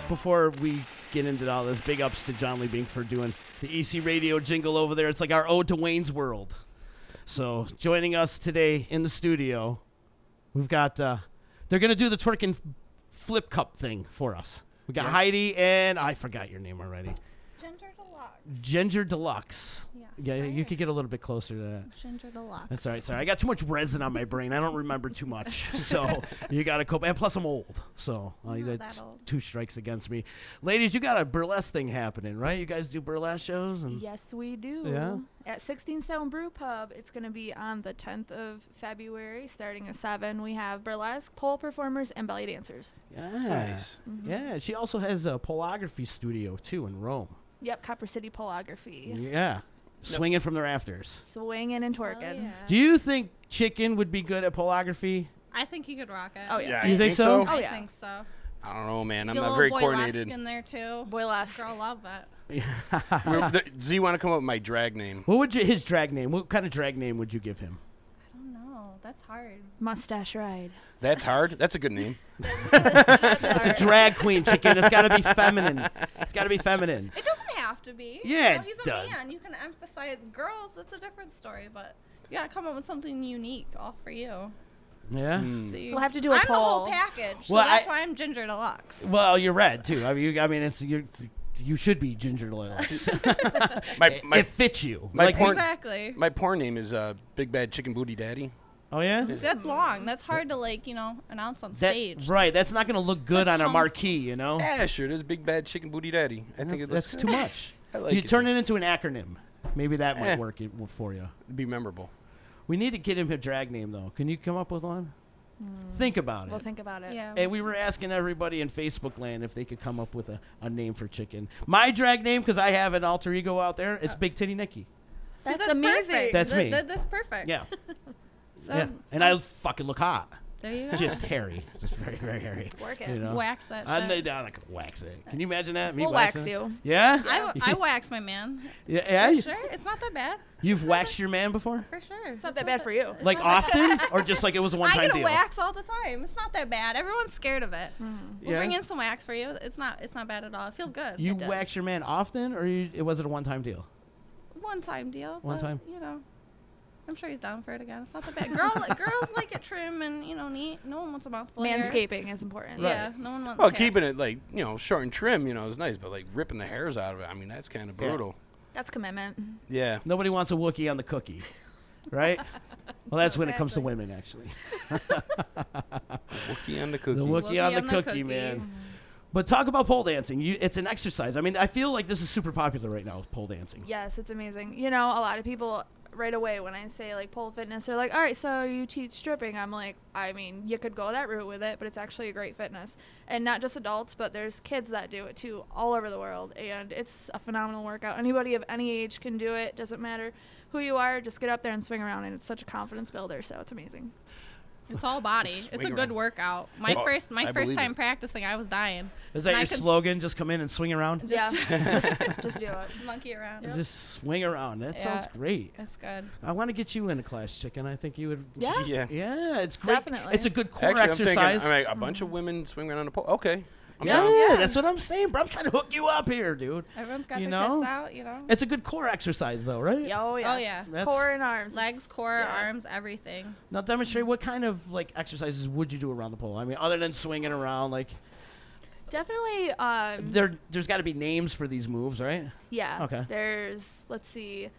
Before we get into all this, big ups to John Lee Bink for doing the EC Radio jingle over there. It's like our ode to Wayne's World. So joining us today in the studio, we've got, they're going to do the twerking flip cup thing for us. We got Heidi and, I forgot your name already. Ginger Deluxe. Ginger Deluxe. Yes, Yeah, you could get a little bit closer to that. Ginger Deluxe. That's all right. Sorry, I got too much resin on my brain. I don't remember too much. So you got to cope. And plus, I'm old. So that's that old. 2 strikes against me. Ladies, you got a burlesque thing happening, right? You guys do burlesque shows? And Yes, we do. Yeah? At 16 Stone Brew Pub, it's going to be on the 10th of February, starting at 7. We have burlesque, pole performers, and belly dancers. Yeah. Nice. Mm-hmm. Yeah. She also has a polography studio, too, in Rome. Yep, Copper City Polography. Yeah. Swinging from the rafters. Swinging and twerking. Do you think Chicken would be good at polography? I think you could rock it. Oh, yeah. Yeah, You think so? Oh, yeah. I think so. I don't know, man. I'm Get a not little very boylesque coordinated. in there too. Boylesque. Girl, love that. Z, want to come up with my drag name? What would his drag name? What kind of drag name would you give him? I don't know. That's hard. Mustache Ride. That's hard. That's a good name. It's a drag queen, Chicken. It's got to be feminine. It's got to be feminine. It doesn't have to be. Yeah, You know, he's it a does. man. You can emphasize girls. It's a different story, but You gotta come up with something unique, all for you. Yeah. See, We'll have to do a I'm poll. the whole package, so Well, that's why I'm Ginger Deluxe. Well, you're red too. I mean, you should be Ginger Deluxe. It fits you. Exactly. My porn name is Big Bad Chicken Booty Daddy. Oh yeah. See, that's long. That's hard to announce on stage. Right. That's not going to look good on a marquee, you know. Yeah, sure. It is Big Bad Chicken Booty Daddy. I think that's too much. I like you it. turn it into an acronym. Maybe that might work for you. It'd be memorable. We need to get him a drag name though. Can you come up with one? Think about it. We'll think about it. Yeah. And we were asking everybody in Facebook land if they could come up with a name for chicken. My drag name, because I have an alter ego out there, it's Big Titty Nikki. That's amazing. Perfect. That's me. That's perfect. Yeah. So Yeah. And I fucking look hot. There you go. Just hairy. Just very, very hairy. Work it. You know? Wax that I'm shit. not gonna wax it. Can you imagine that? Me We'll wax waxing it? you. Yeah? I wax my man. Yeah? For sure. It's not that bad. You've waxed your man before? For sure. It's not that bad for you. Like often? Or just like it was a I one-time get a deal? wax all the time. It's not that bad. Everyone's scared of it. We'll Yeah? bring in some wax for you. It's not bad at all. It feels good. You It does. wax your man often, or was it a one-time deal? One-time deal. One but, time? You know, I'm sure he's down for it again. It's not that bad. Girls like it trim and neat. No one wants a mouthful. Hair. Manscaping is important. Yeah, no one wants. Well, hair. keeping it short and trim, is nice, but like ripping the hairs out of it, I mean, that's kind of brutal. That's commitment. Yeah. Nobody wants a Wookiee on the cookie, right? Well, that's when it comes to women, actually. Wookiee on the cookie. The Wookiee on the cookie, man. But talk about pole dancing. It's an exercise. I mean, I feel like this is super popular right now, pole dancing. Yes, it's amazing. A lot of people right away when I say like pole fitness, they're like, all right, so you teach stripping. I'm like, I mean, you could go that route with it, but it's actually a great fitness. And not just adults, but there's kids that do it too all over the world. And it's a phenomenal workout. Anybody of any age can do it. Doesn't matter who you are, just get up there and swing around. And it's such a confidence builder, so it's amazing. It's all body. It's a good workout. My first time practicing, I was dying. Is that your slogan? Just come in and swing around? Yeah. just do it. Monkey around. Yep. Just swing around. That sounds great. That's good. I want to get you in a class, chicken. I think you would. Yeah. Yeah, it's great. Definitely. It's a good core Actually, exercise. I'm thinking, a bunch of women swing around on the pole. Okay. Yeah, that's what I'm saying, bro. I'm trying to hook you up here, dude. Everyone's got You their know? kids out, It's a good core exercise, though, right? Oh, yes. Oh, yeah. That's- Core and arms. Legs, core, arms, everything. Now, demonstrate what kind of exercises would you do around the pole? I mean, other than swinging around, Definitely. there's got to be names for these moves, right? Yeah. Okay. There's, let's see,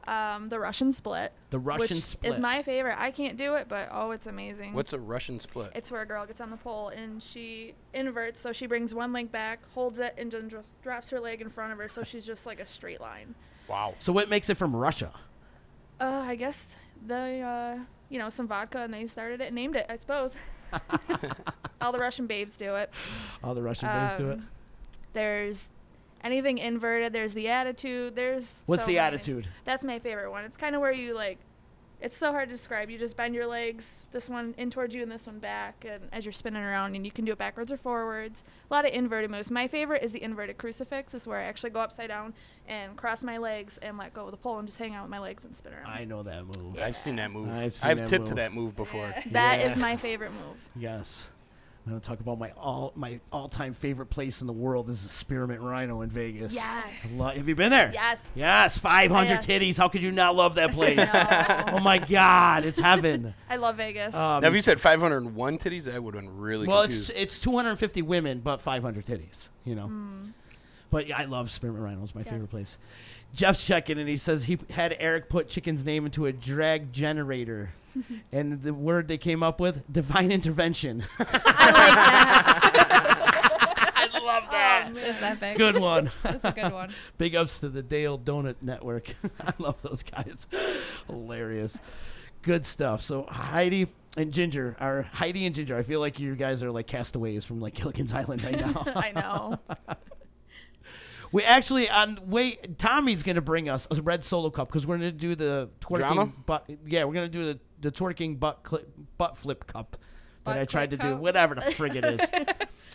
the Russian split. The Russian which split is my favorite. I can't do it, but it's amazing. What's a Russian split? It's where a girl gets on the pole and she inverts, so she brings one leg back, holds it, and then just drops her leg in front of her, so she's just like a straight line. Wow. So what makes it from Russia? I guess they, some vodka, and they started it and named it, I suppose. All the Russian babes do it. All the Russian babes do it? There's anything inverted. There's the attitude. What's so the many. attitude? That's my favorite one. It's kind of where you it's so hard to describe. You just bend your legs, this one in towards you and this one back, and as you're spinning around, and you can do it backwards or forwards. A lot of inverted moves. My favorite is the inverted crucifix. This is where I actually go upside down and cross my legs and let go of the pole and just hang out with my legs and spin around. I know that move. I've seen that move. I've seen I've that tipped move. to that move before. That is my favorite move. Yes. I'm going to talk about my all-time favorite place in the world is the Spearmint Rhino in Vegas. Yes. Have you been there? Yes. Yes, 500 titties. How could you not love that place? Oh, my God. It's heaven. I love Vegas. Now, if you said 501 titties, that would have been really confused. It's 250 women, but 500 titties, But yeah, I love Spearmint Rhino. It's my favorite place. Jeff's checking, and he says he had Eric put Chicken's name into a drag generator. And the word they came up with, divine intervention. I like that. I love that. It's epic. Good one. That's a good one. Big ups to the Dale Donut Network. I love those guys. Hilarious. Good stuff. So Heidi and Ginger, I feel like you guys are like castaways from like Gilligan's Island right now. I know. We actually Tommy's gonna bring us a red Solo cup because we're gonna do the twerking Drama? we're gonna do the twerking butt flip cup that Butt I tried to clip do, cup? whatever the frig it is.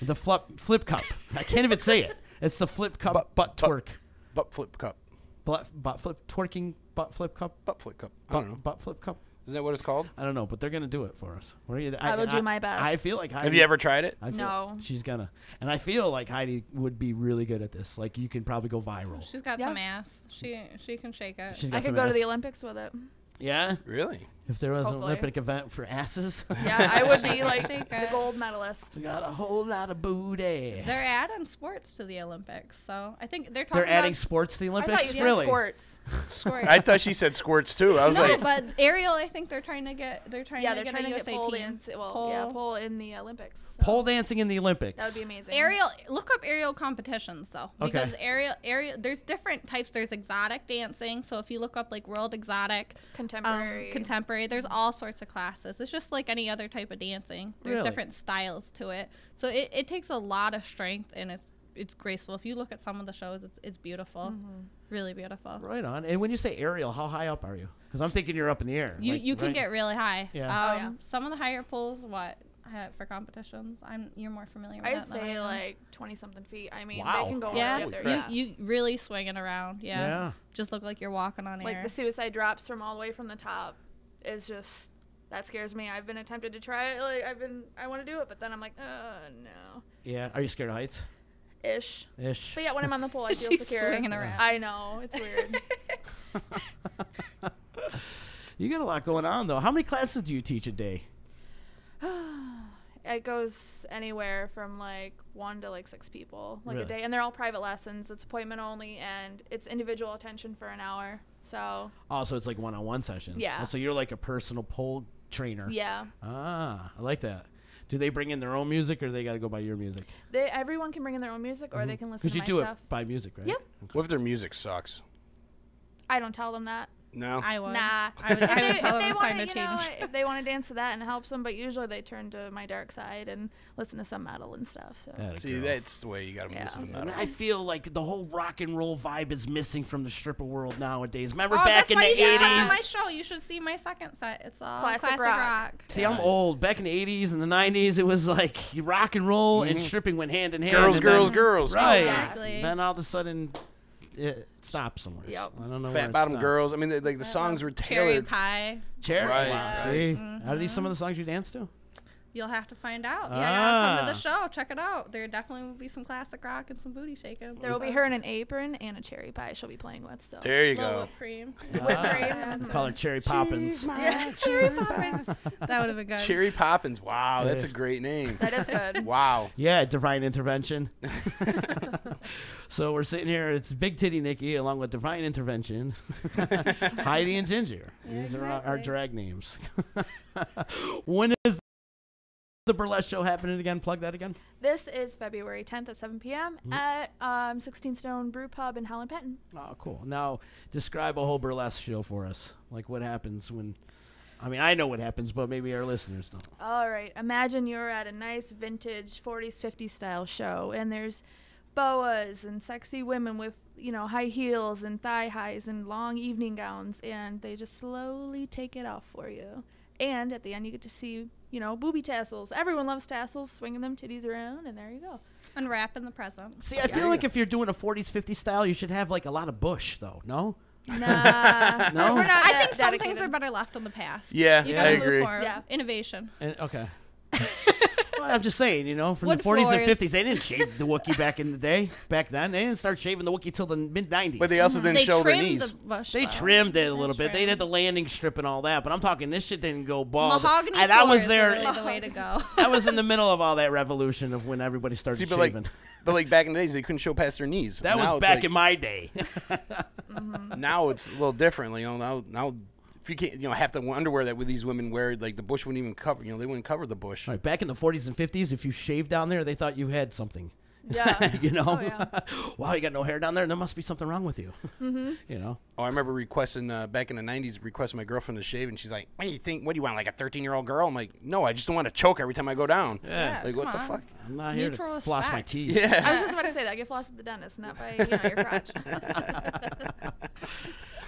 The flip cup. I can't even say it. It's the flip cup butt twerk. Butt flip cup. Butt flip twerking butt flip cup. Butt flip cup. I don't know. Butt flip cup. Isn't that what it's called? I don't know, but they're gonna do it for us. I will do my best. I feel like Heidi. Have you ever tried it? No. She's gonna, and I feel like Heidi would be really good at this. Like you can probably go viral. She's got some ass. She can shake it. She's got I could some go to ass. the Olympics with it. Yeah? Really? If there was an Hopefully. Olympic event for asses. Yeah, I would be like Shake the it. gold medalist. We got a whole lot of booty. They're adding sports to the Olympics, so I think they're talking They're adding about sports to the Olympics? I thought you said Really? squirts. squirts. I thought she said squirts too. I was no, like, but aerial, I think they're trying to get They're trying to get USA pole team. dance. Well, yeah, pole in the Olympics. So Pole dancing in the Olympics. that would be amazing. Aerial, look up aerial competitions though, because Okay. aerial, there's different types. There's exotic dancing, so if you look up like world exotic, contemporary, there's all sorts of classes. It's just like any other type of dancing. There's Really? different styles to it, so it takes a lot of strength and it's graceful. If you look at some of the shows, it's beautiful, really beautiful. Right on. And when you say aerial, how high up are you? Because I'm thinking you're up in the air. You can right? get really high. Yeah. Oh, yeah. Some of the higher pulls, for competitions, you're more familiar with I'd that than I say am. like 20-something feet. I mean, Wow. they can go Yeah, way up there. you really swinging around. Yeah. Yeah. Just look like you're walking on Like air. the suicide drops from all the way from the top is just that scares me. I've been tempted to try it. Like I want to do it, but then I'm like, no, Yeah. Are you scared of heights? ish. Ish. But yeah, when I'm on the pole, I feel She's secure. swinging around. I know it's weird. You got a lot going on, though. How many classes do you teach a day? It goes anywhere from like 1 to like 6 people like Really? a day, and they're all private lessons. It's appointment only, and it's individual attention for an hour. So Also, it's like one-on-one sessions. Yeah. Oh, so you're like a personal pole trainer. yeah, Ah, I like that. Do they bring in their own music, or they got to go by your music? everyone can bring in their own music, or they can listen Because to you my do stuff. it by music, right? Yep. what if their music sucks? I don't tell them that. No. I would. Nah. I would tell them it's time wanna, to you know, change. if they want to dance to that and it helps them, but usually they turn to my dark side and listen to some metal and stuff. So Atta See, girl. that's the way you got to Yeah. listen to And metal. I feel like the whole rock and roll vibe is missing from the stripper world nowadays. Remember Oh, back that's in why the you should come to 80s? my show. You should see my second set. It's all Classic rock. See, I'm old. Back in the 80s and the 90s, it was like rock and roll and stripping went hand in hand. Girls, and girls, then- girls. Right. Exactly. Then all of a sudden, it stops somewhere. Yep. I don't know where Fat it bottom stopped. girls. I mean, like the songs were Cherry tailored. pie. Cherry. Right. Wow. Yeah. See? Are these some of the songs you dance to? You'll have to find out. Yeah, come to the Ah. show. Check it out. There definitely will be some classic rock and some booty shaking. there will be her in an apron and a cherry pie she'll be playing with. So There you Little go. whipped cream. whipped cream. Call her Cherry Poppins. Yeah, cherry poppins. That would have been good. Cherry Poppins. Wow, that's a great name. That is good. Wow. Yeah, Divine Intervention. So we're sitting here. It's Big Titty Nikki along with Divine Intervention, Heidi and Ginger. These are our exactly. drag names. When is the burlesque show happening again? Plug that again. This is February 10th at 7 p.m. at 16 Stone Brew Pub in Holland Penton. Oh, cool. Now, describe a whole burlesque show for us. Like what happens when... I mean, I know what happens, but maybe our listeners don't. All right. Imagine you're at a nice vintage 40s, 50s style show, and there's boas and sexy women with, high heels and thigh highs and long evening gowns, and they just slowly take it off for you. And at the end, you get to see, booby tassels. Everyone loves tassels, swinging them titties around, and there you go. Unwrapping the present. See, I feel like if you're doing a 40s, 50s style, you should have like a lot of bush, though. No? Nah. No? We're not I that think some dedicated. things are better left in the past. Yeah, You I gotta agree. move forward. Yeah. Innovation. And, okay. Well, I'm just saying, from Wood the 40s and floors. 50s, they didn't shave the Wookiee back in the day. Back then, they didn't start shaving the Wookiee till the mid-90s. But they also didn't They show their trimmed knees. the bush, They though. trimmed it a little bit. They trimmed. did the landing strip and all that. But I'm talking, this shit didn't go bald. Mahogany And I was floors are there. really the way to go. I was in the middle of all that revolution of when everybody started See, shaving. but like back in the days, they couldn't show past their knees. That Now was it's back like- in my day. Now it's a little different. Now if you can't, half the underwear that these women wear, like the bush wouldn't even cover. They wouldn't cover the bush. All right, back in the 40s and 50s, if you shaved down there, they thought you had something. Yeah. Oh, yeah. Wow, you got no hair down there? There must be something wrong with you. Mm-hmm. Oh, I remember requesting back in the '90s, requesting my girlfriend to shave, and she's like, "What do you think? What do you want, like a 13-year-old girl?" I'm like, "No, I just don't want to choke every time I go down." Yeah. Like, what come the on. fuck? I'm not here Mutual to floss my respect. teeth. Yeah. I was just about to say that. Get flossed at the dentist, not by your crotch.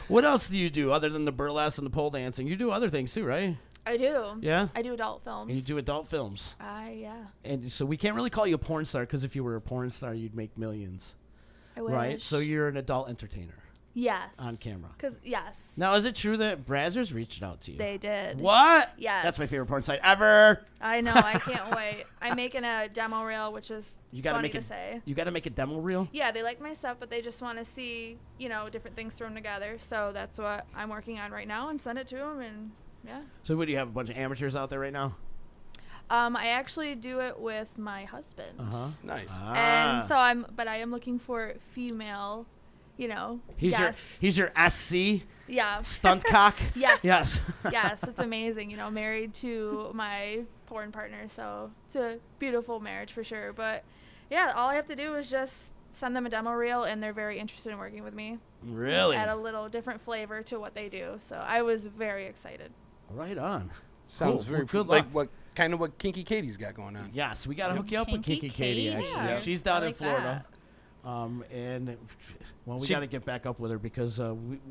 What else do you do other than the burlesque and the pole dancing? You do other things too, right? I do. Yeah? I do adult films. And you do adult films. Yeah. And so we can't really call you a porn star because if you were a porn star, you'd make millions. I wish. Right? So you're an adult entertainer. Yes. On camera. Yes. Now, is it true that Brazzers reached out to you? They did. What? Yes. That's my favorite porn site ever. I know. I can't wait. I'm making a demo reel, which is funny to say. You got to make a demo reel? Yeah, they like my stuff, but they just want to see, different things thrown together. So that's what I'm working on right now and send it to them. And yeah. So what, do you have a bunch of amateurs out there right now? I actually do it with my husband. Nice. And so I am looking for female, guests. He's your SC? Yeah. Stunt cock? Yes. Yes. Yes, it's amazing, married to my porn partner, so it's a beautiful marriage for sure. But yeah, all I have to do is just send them a demo reel, and they're very interested in working with me. Really? Add a little different flavor to what they do. So I was very excited. Right on. Sounds Cool. very Good like luck. what Kinky Katie's got going on. Yes, we got to hook you up with Kinky Kinky Katie, Katie? actually. Yeah. She's down I in like Florida. And we got to get back up with her because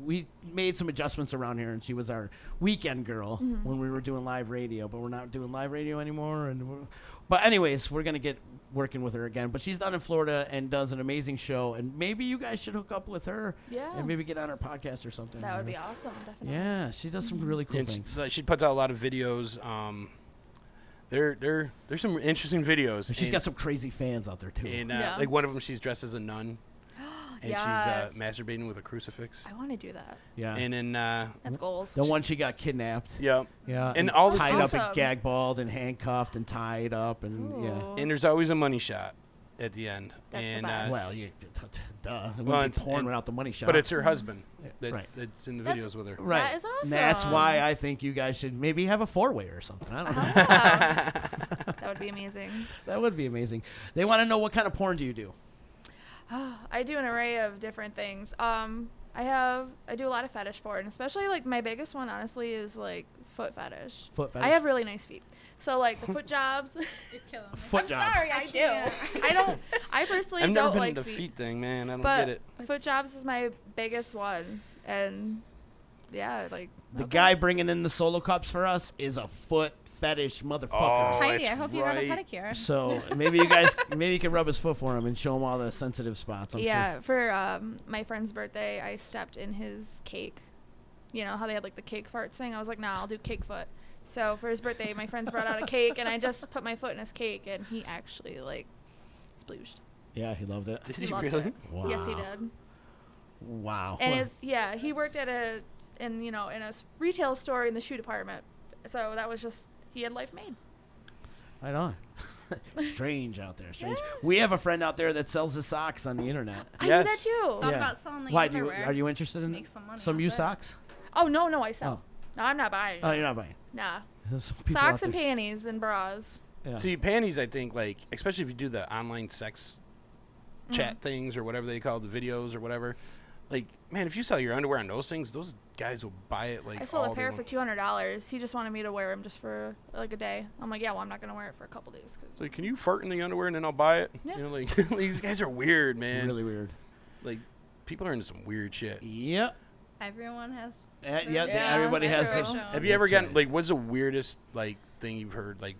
we made some adjustments around here, and she was our weekend girl when we were doing live radio, but we're not doing live radio anymore. But anyways, we're going to get working with her again. But she's down in Florida and does an amazing show, and maybe you guys should hook up with her and maybe get on her podcast or something. That would be awesome, definitely. Yeah, she does some really cool things. She puts out a lot of videos. There's some interesting videos. She's got some crazy fans out there too. And like one of them, she's dressed as a nun, and Yes. she's masturbating with a crucifix. I want to do that. Yeah. And then That's goals. The one she got kidnapped. yeah, Yeah. and all this tied up awesome. and gag balled and handcuffed and tied up and yeah. Ooh. and there's always a money shot at the end. That's the and best. Well, duh. It Well, wouldn't be it's- porn and- without the money shot. but it's her husband Right. that's in the That's- videos with her. right. That is awesome. And that's why I think you guys should maybe have a four-way or something. I don't know. That would be amazing. That would be amazing. They want to know what kind of porn do you do? I do an array of different things. I do a lot of fetish porn, especially like my biggest one honestly is like foot fetish. Foot fetish. I have really nice feet. So like the foot jobs. You're killing me. Foot I'm job. sorry, I do. I personally I've never don't been like into feet. feet thing, man. I don't But get it. foot jobs is my biggest one, and yeah, like The okay. guy bringing in the solo cups for us is a foot fetish motherfucker. Oh, Heidi, I that's hope you have a right. pedicure. So maybe you can rub his foot for him and show him all the sensitive spots. I'm Yeah, for my friend's birthday, I stepped in his cake. You know how they had like the cake farts thing? I was like, nah, I'll do cake foot. So for his birthday, my friends brought out a cake, and I just put my foot in his cake, and he actually like splooged. Yeah, he loved it. Did He he loved really? it. Wow. Yes, he did. Wow. And he worked at in a retail store in the shoe department. So that was just he had life made. Right on. Strange out there. Strange. We have a friend out there that sells his socks on the internet. I do that too. Thought about selling the Why underwear. are you interested in Make some money some off used it. socks? Oh no, I sell. Oh. No, I'm not buying. Oh, you're not buying. Nah. There's some people out Socks and there- panties and bras. Yeah. See, panties, I think, like, especially if you do the online sex chat things or whatever they call the videos or whatever. Like, man, if you sell your underwear on those things, those guys will buy it like I sold all a day pair long. for $200. He just wanted me to wear them just for like a day. I'm like, yeah, well, I'm not gonna wear it for a couple days. So can you fart in the underwear and then I'll buy it? Yeah. You know, like these guys are weird, man. Really weird. Like, people are into some weird shit. Yep. Everyone has. Yeah, everybody has. true. Have you ever That's gotten right. like what's the weirdest like thing you've heard like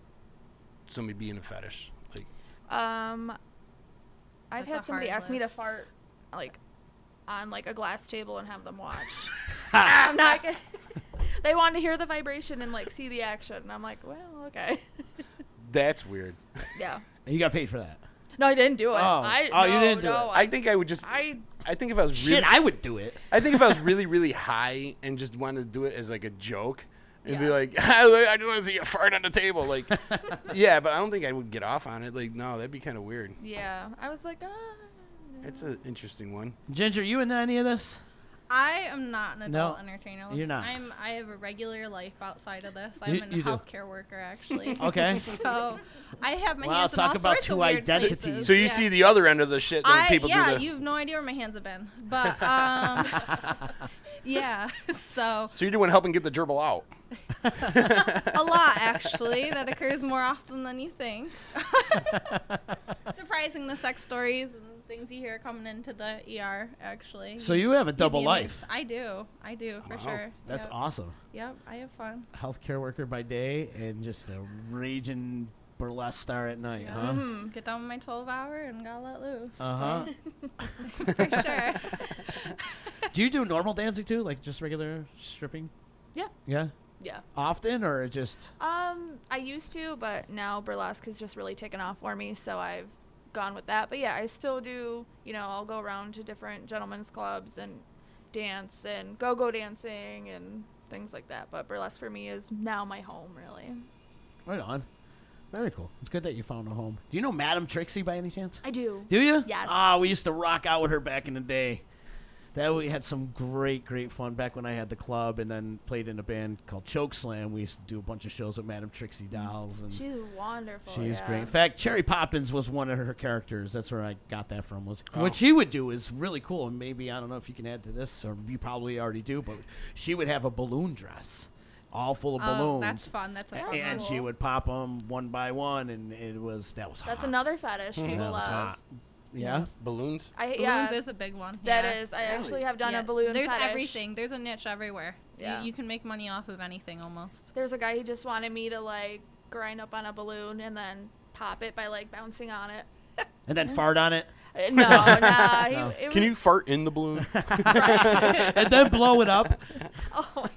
somebody being a fetish? Like I've That's had a somebody hard ask me to list. fart like on like a glass table and have them watch. I'm not gonna. They want to hear the vibration and like see the action. And I'm like, well, okay. that's weird. Yeah. You got paid for that. No, I didn't do it. Oh. Oh, you didn't do it. I think I would just. I think if I was really, Shit, I would do it. I think if I was really, really high and just wanted to do it as like a joke and be Yeah. like, I just want to see you fart on the table. Like, yeah, but I don't think I would get off on it. Like, no, that'd be kind of weird. Yeah. I was like, It's an interesting one. Ginger, you into any of this? I am not an adult No, entertainer. you're not. I have a regular life outside of this. I'm You a do. healthcare worker, actually. Okay. So I have my Wow, hands in talk all about sorts two of weird identities. places. So you Yeah. see the other end of the shit that people yeah, do. The, you have no idea where my hands have been. But yeah, so so you're doing helping get the gerbil out. a lot actually that occurs more often than you think. Surprising the sex stories and things you hear coming into the ER actually. So you have a You'd double be life. amazed. I do for Wow. sure. That's Yep. awesome. Yep, I have fun. Healthcare worker by day and just a raging burlesque star at night, huh? Mm-hmm. Get done with my 12-hour and got let loose. Uh-huh. For sure. Do you do normal dancing too, like just regular stripping? Yeah. Yeah. Yeah. Often or just? I used to, but now burlesque has just really taken off for me, so I've gone with that. But yeah, I still do, I'll go around to different gentlemen's clubs and dance and go-go dancing and things like that. But burlesque for me is now my home, really. Right on. Very cool. It's good that you found a home. Do you know Madam Trixie by any chance? I do. Do you? Yes. Ah, we used to rock out with her back in the day. We had some great fun back when I had the club and then played in a band called Chokeslam. We used to do a bunch of shows with Madam Trixie dolls. And she's wonderful. she's yeah. great. In fact, Cherry Poppins was one of her characters. That's where I got that from. What she would do is really cool. And maybe, I don't know if you can add to this, or you probably already do, but she would have a balloon dress. All full of balloons. That's fun. That's and cool. she would pop them one by one, and that was hot. That's another fetish people that love. was hot. Yeah, balloons. Balloons is a big one. That is. I actually have done a balloon There's fetish. everything. There's a niche everywhere. Yeah. You can make money off of anything almost. There's a guy who just wanted me to grind up on a balloon and then pop it by bouncing on it. And then fart on it. No, nah. No. Can you fart in the balloon? And then blow it up? Oh.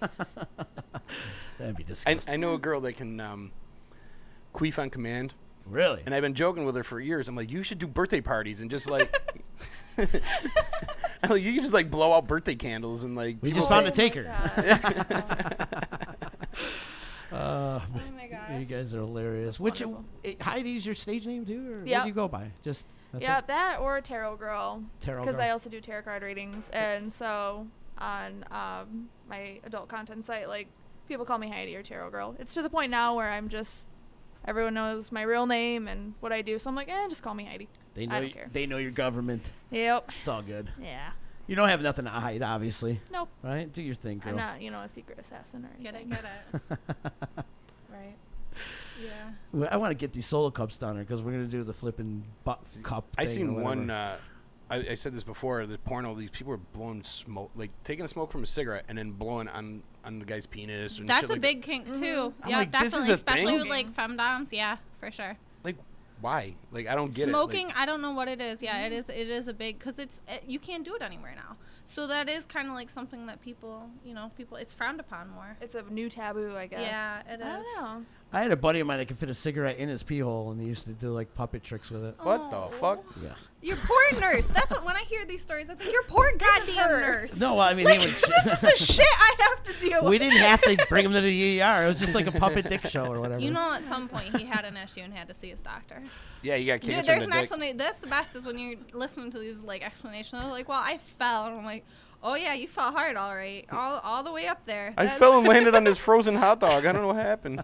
That'd be disgusting. I know a girl that can queef on command. Really? And I've been joking with her for years. I'm like, you should do birthday parties and just I'm like, you can just blow out birthday candles and We just found a taker. Oh my gosh. You guys are hilarious. Heidi's your stage name too, or what Yep. do you go by? Just that or Tarot Girl. Tarot Because Girl. I also do tarot card readings, and so on my adult content site, people call me Heidi or Tarot Girl. It's to the point now where everyone knows my real name and what I do, so I'm like, just call me Heidi. They know I don't care. They know your government. Yep. It's all good. Yeah. You don't have nothing to hide, obviously. Nope. Right? Do your thing, girl. I'm not, a secret assassin or anything. Get it. Right. Yeah. I want to get these solo cups down there because we're gonna do the flipping cup. I thing seen or one. whatever. I said this before. The porno. These people are blowing smoke, taking a smoke from a cigarette and then blowing on the guy's penis. And That's shit a big kink too. I'm Yeah, like, this definitely, is a especially thing? with femdoms. Yeah, for sure. Why? I don't get Smoking, I don't know what it is. Yeah, it is a big, because you can't do it anywhere now. So that is kind of something that people, it's frowned upon more. It's a new taboo, I guess. Yeah, it is. I don't know. I had a buddy of mine that could fit a cigarette in his pee hole, and he used to do puppet tricks with it. What the fuck? Yeah. Your poor nurse. That's what, when I hear these stories, I think your poor goddamn nurse. No, I mean, he would. This is the shit I have to deal with. We didn't have to bring him to the ER. It was just a puppet dick show or whatever. At some point he had an issue and had to see his doctor. Yeah, you got cancer. There's in an the dick. explanation. That's the best is when you're listening to these explanations. They're like, well, I fell. And I'm like, oh yeah, you fell hard, all right, all the way up there. I fell and landed on this frozen hot dog. I don't know what happened.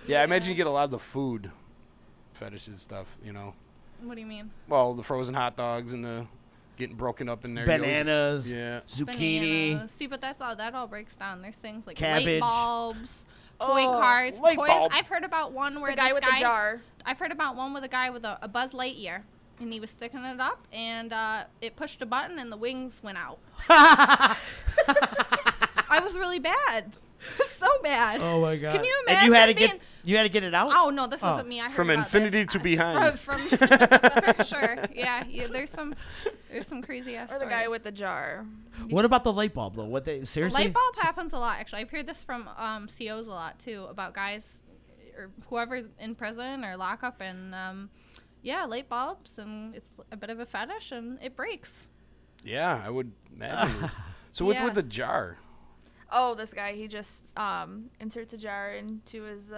Yeah, I imagine you get a lot of the food fetishes stuff, What do you mean? Well, the frozen hot dogs and the getting broken up in there. Bananas, yeah, zucchini. Bananas. See, but that all breaks down. There's things like Cabbage. light bulbs, toy cars, light toys. bulb. I've heard about one where The guy with the jar. I've heard about one with a guy with a Buzz Lightyear. And he was sticking it up, and it pushed a button, and the wings went out. I was really bad. So bad. Oh my god! Can you imagine? And you had to get it out. Oh no, this wasn't me. I heard From about infinity this. to behind. For sure. Yeah. There's some crazy ass. Or the guy with the jar. What about the light bulb though? Seriously? Light bulb happens a lot. Actually, I've heard this from COs a lot too about guys or whoever's in prison or lockup and light bulbs, and it's a bit of a fetish, and it breaks. Yeah, I would imagine. So what's with the jar? Oh, this guy, he just inserts a jar into his,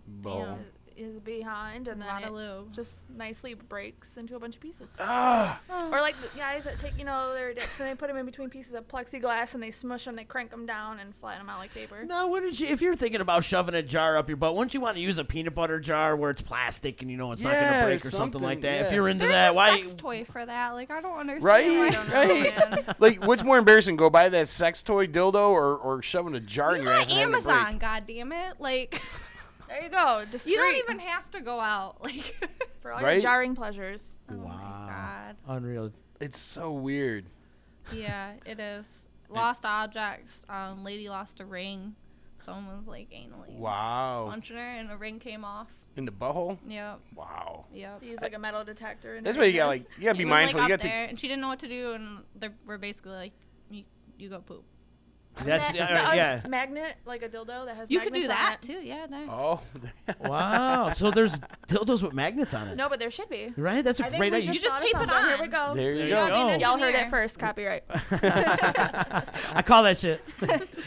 bowl. His behind, and A then lot it of lube. just nicely breaks into a bunch of pieces. Ah! Or the guys that take, their dicks and they put them in between pieces of plexiglass and they smush them, they crank them down and flatten them out like paper. No, if you're thinking about shoving a jar up your butt, wouldn't you want to use a peanut butter jar where it's plastic and it's not going to break or something like that? Yeah. If you're into There's that, a why? sex toy for that. I don't understand. Right? I don't know, man. What's more embarrassing, go buy that sex toy dildo or shoving a jar in your ass and having it break? Amazon, goddammit. There you go. Discreet. You don't even have to go out. For all Right? your jarring pleasures. Oh Wow. my god. Unreal. It's so weird. Yeah, it is. Lost objects. Lady lost a ring. someone was like anally Wow. punching her, and a ring came off. In the butthole? Yep. Wow. Yep. Use like a metal detector. And That's why you got like you gotta be It was, mindful. Like, You up got to. there, and she didn't know what to do, and they were basically like, you go poop. That's yeah. Magnet, like a dildo that has You could magnets do on that it. too. Yeah. There. Oh. Wow. So there's dildos with magnets on it. No, but there should be. Right? That's a I think great we idea. You just thought of tape it something. on. Here we go. There you You go. gotta be an Y'all heard it engineer. first. Copyright. I call that shit.